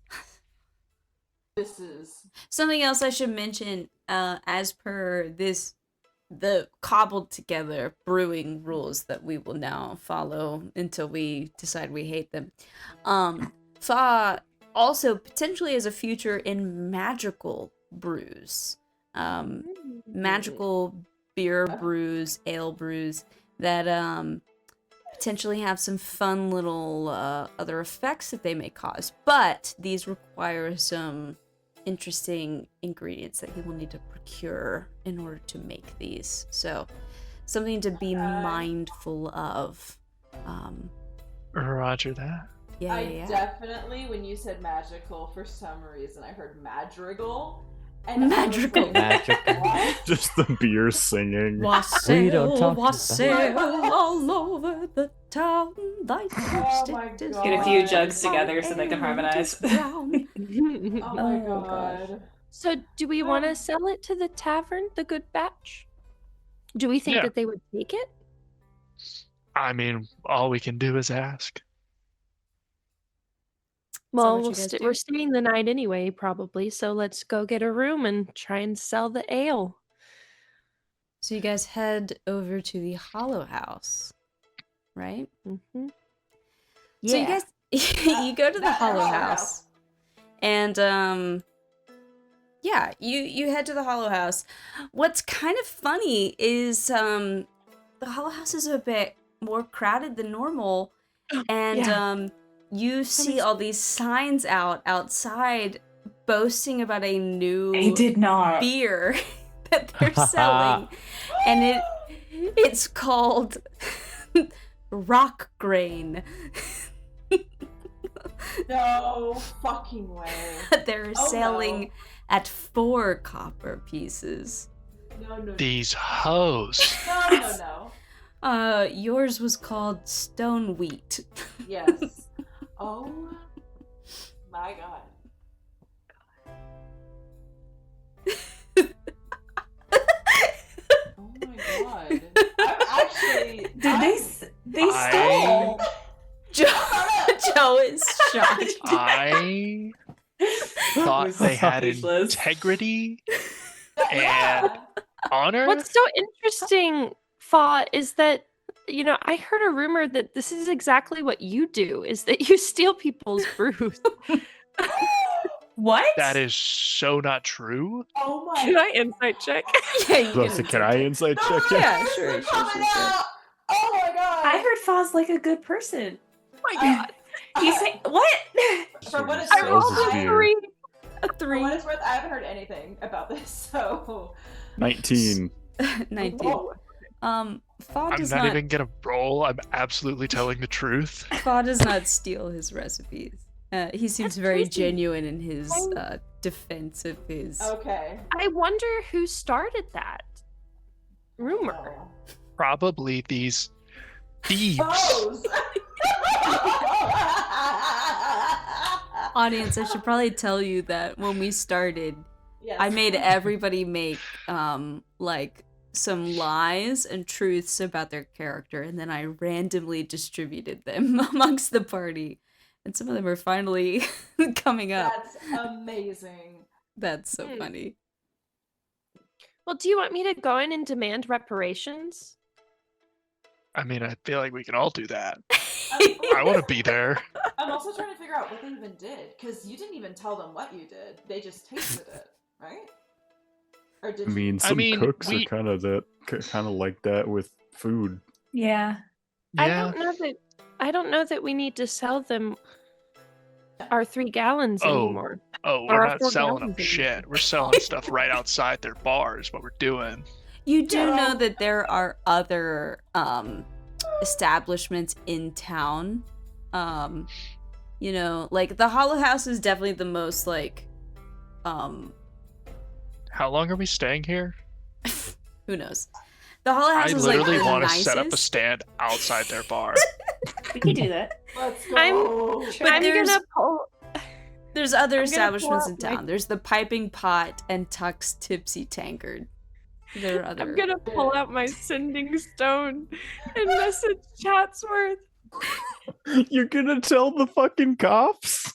This is Something else I should mention, as per the cobbled together brewing rules that we will now follow until we decide we hate them. Fa also potentially has a future in magical brews. Magical beer brews, ale brews that potentially have some fun little other effects that they may cause. But these require some interesting ingredients that he will need to procure in order to make these. So, something to be mindful of. Roger that. Yeah. Definitely, when you said magical, for some reason, I heard madrigal. And Madrigal. What? Just the beer singing. We don't talk Wassail all over the town. Thy Oh my lipstick is God. Get a few white, jugs thy together so they can hair harmonize. is brown. Oh my Oh, God. So, do we want to sell it to the tavern, the good batch? Do we think Yeah. that they would take it? I mean, all we can do is ask. Well, what you guys do? we're staying the night anyway, probably. So let's go get a room and try and sell the ale. So you guys head over to the Hollow House, right? Mm-hmm. So you guys, you go to the Hollow House, and yeah, you head to the Hollow House. What's kind of funny is the Hollow House is a bit more crowded than normal, and you see all these signs outside boasting about a new I did not. beer that they're selling, and it's called Rock Grain. No fucking way. They're Oh, selling no. at 4 copper pieces. No. These hoes. No. Yours was called Stone Wheat. Yes. Oh my God. Oh my God. I'm actually. They stole. Joe is shocked. I thought they had Speechless. integrity and honor. What's so interesting, Fa, is that, you know, I heard a rumor that this is exactly what you do, is that you steal people's brews. What? That is so not true. Oh my. Can I insight check? Yeah, you Plus, can I insight check it? Yeah, sure. Oh my God. I heard Foz like a good person. Oh my God. You say what? For what it's I Sells rolled his a beer. 3. A For 3. what it's worth, I haven't heard anything about this. So. 19. 19. Oh. Fa I'm does not not even gonna roll. I'm absolutely telling the truth. Fa does not steal his recipes. He seems That's very crazy. genuine in his defense of his. Okay. I wonder who started that rumor. Oh. Probably these thieves. Foes. Audience, I should probably tell you that when we started, Yes. I made everybody make like some lies and truths about their character, and then I randomly distributed them amongst the party. And some of them are finally coming up. That's amazing. That's so funny. Well, do you want me to go in and demand reparations? I mean, I feel like we can all do that. I I want to be there. I'm also trying to figure out what they even did, because you didn't even tell them what you did. They just tasted it, right? Or did I mean, I some mean, cooks we- are kind of like that with food. Yeah. Yeah. I don't know that we need to sell them our 3 gallons Oh. anymore. Oh, Or we're our not 4 selling them gallons of shit. We're selling stuff right outside their bars. What we're doing. You do know that there are other establishments in town. You know, like the Hollow House is definitely the most like How long are we staying here? who knows. The Hollow House I is like literally the want to nicest. set up a stand outside their bar. We can do that. Let's go. I'm there's- gonna pull. There's other I'm gonna establishments pull in out my- town. There's the Piping Pot and Tuck's Tipsy Tankard. There are other. I'm gonna pull out my sending stone and message Chatsworth. You're gonna tell the fucking cops?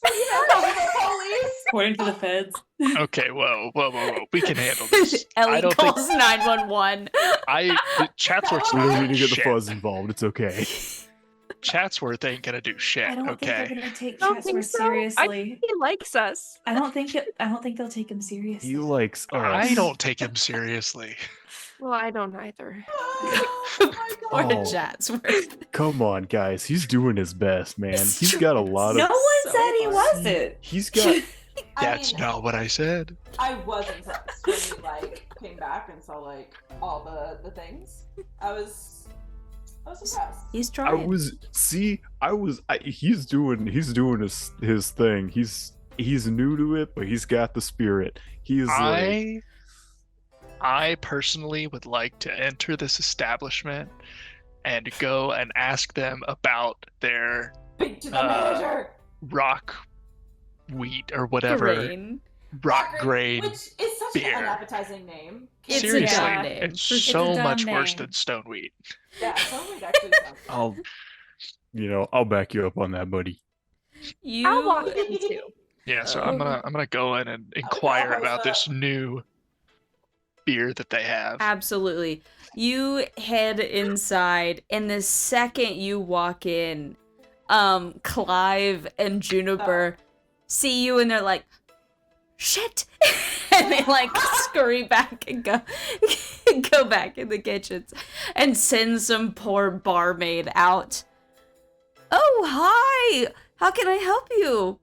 According to the feds. Okay, whoa. We can handle this. I Ellie don't think calls 911. Chatsworth's We not don't gonna need to do get the shit. fuzz involved. It's okay. Chatsworth ain't gonna do shit. I don't think Okay. they're gonna take Don't think Chatsworth so. seriously. He likes us. I don't think they'll take him seriously. He likes us. I don't take him seriously. Well, I don't either. Or Oh. Chatsworth. Come on, guys. He's doing his best, man. He's got a lot No of. one so said he funny. wasn't. He's got. That's not what I said. I was impressed when we like came back and saw like all the things. I was impressed. He's trying. He's doing his thing. He's new to it, but he's got the spirit. He's like, I personally would like to enter this establishment and go and ask them about their Speak to the manager. rock wheat or whatever. Grain. Rock grain. Which is such beer. an unappetizing name. It's a Seriously, dumb name. it's It's so a dumb much worse name. than stone wheat. Yeah, totally actually sounds I'll back you up on that, buddy. I'll walk in too. Yeah, so I'm gonna go in and inquire about this new beer that they have. Absolutely. You head inside, and the second you walk in, Clive and Juniper see you, and they're like, shit! And they like scurry back and go back in the kitchens and send some poor barmaid out. Oh, hi! How can I help you?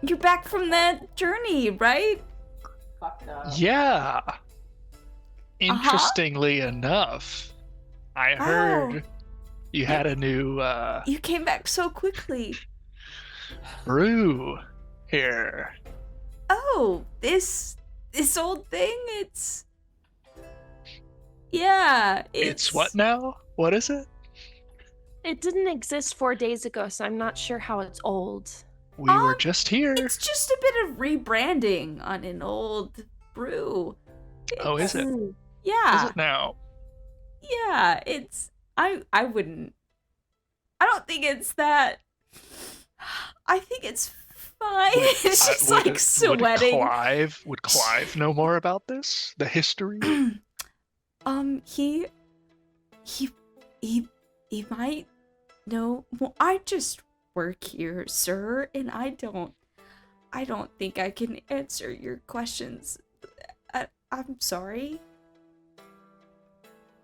You're back from that journey, right? fucked up. Yeah. Interestingly enough, I heard you had a new You came back so quickly. brew here. Oh, this old thing, It's what now? What is it? It didn't exist 4 days ago, so I'm not sure how it's old. We were just here. It's just a bit of rebranding on an old brew. Oh, is it? Yeah. Is it now? Yeah, I don't think it's that. I think it's fine. It's just like sweating. Would Clive know more about this? The history? He might know. Well, I just work here, sir, and I don't think I can answer your questions. I'm sorry.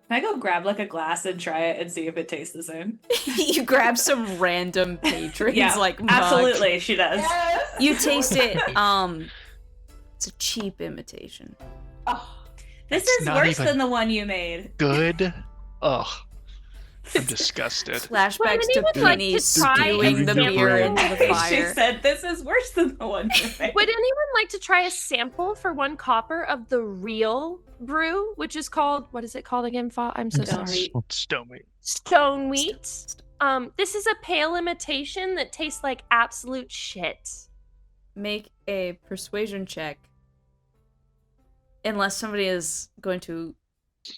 Can I go grab like a glass and try it and see if it tastes the same? You grab some random patrons Yeah, like mug. absolutely, she does. Yes! You taste it. It's a cheap imitation. Oh, This It's is not worse even- than the one you made. Good. Ugh. I'm disgusted. Flashbacks to anyone like Penny to try spewing and the sample beer it? into the She fire. said this is worse than the one you made. Would anyone like to try a sample for 1 copper of the real brew, which is called, what is it called again? I'm so Stone sorry. wheat. Stone wheat. Stone wheat. This is a pale imitation that tastes like absolute shit. Make a persuasion check. Unless somebody is going to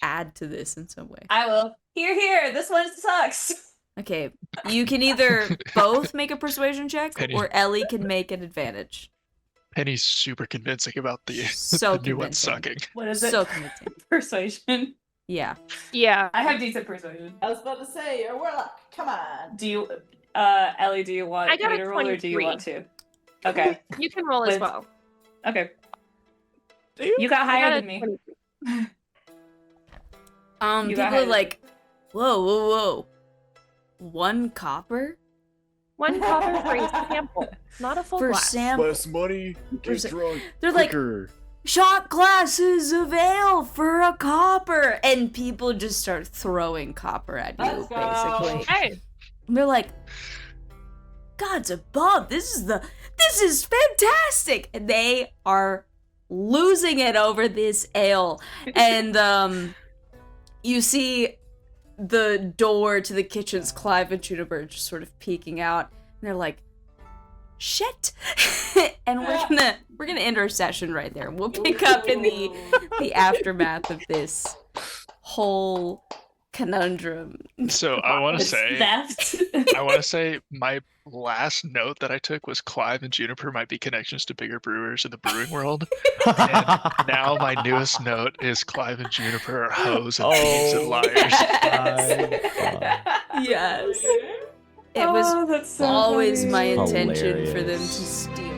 add to this in some way. I will. Here, this one sucks. Okay, you can either both make a persuasion check, Penny. or Ellie can make an advantage. Penny's super convincing about the, So the new one convincing. sucking. What is it? So convincing. Persuasion. Yeah. Yeah. I have decent persuasion. I was about to say, you're a warlock. Come on. Do you, Ellie, do you want I got me a to roll or do you 23. want to? Okay. You can roll as With- well. Okay. You got I higher got a than me. 23. You People got are it. like, whoa. 1 copper? 1 copper for a sample, not a full For glass. sample. Less money, get Percent- drunk They're like, quicker. shot glasses of ale for a copper, and people just start throwing copper at you, Let's go. basically. Hey, And they're like, God's above, this is fantastic, and they are losing it over this ale. And you see the door to the kitchen's Clive and Juniper just sort of peeking out, and they're like, shit. And we're gonna end our session right there. We'll pick up in the aftermath of this whole conundrum. So I want to It's say, theft. my last note that I took was Clive and Juniper might be connections to bigger brewers in the brewing world. And now my newest note is Clive and Juniper are hoes and thieves and liars. Yes. It was that's so always funny. my intention for them to Hilarious. steal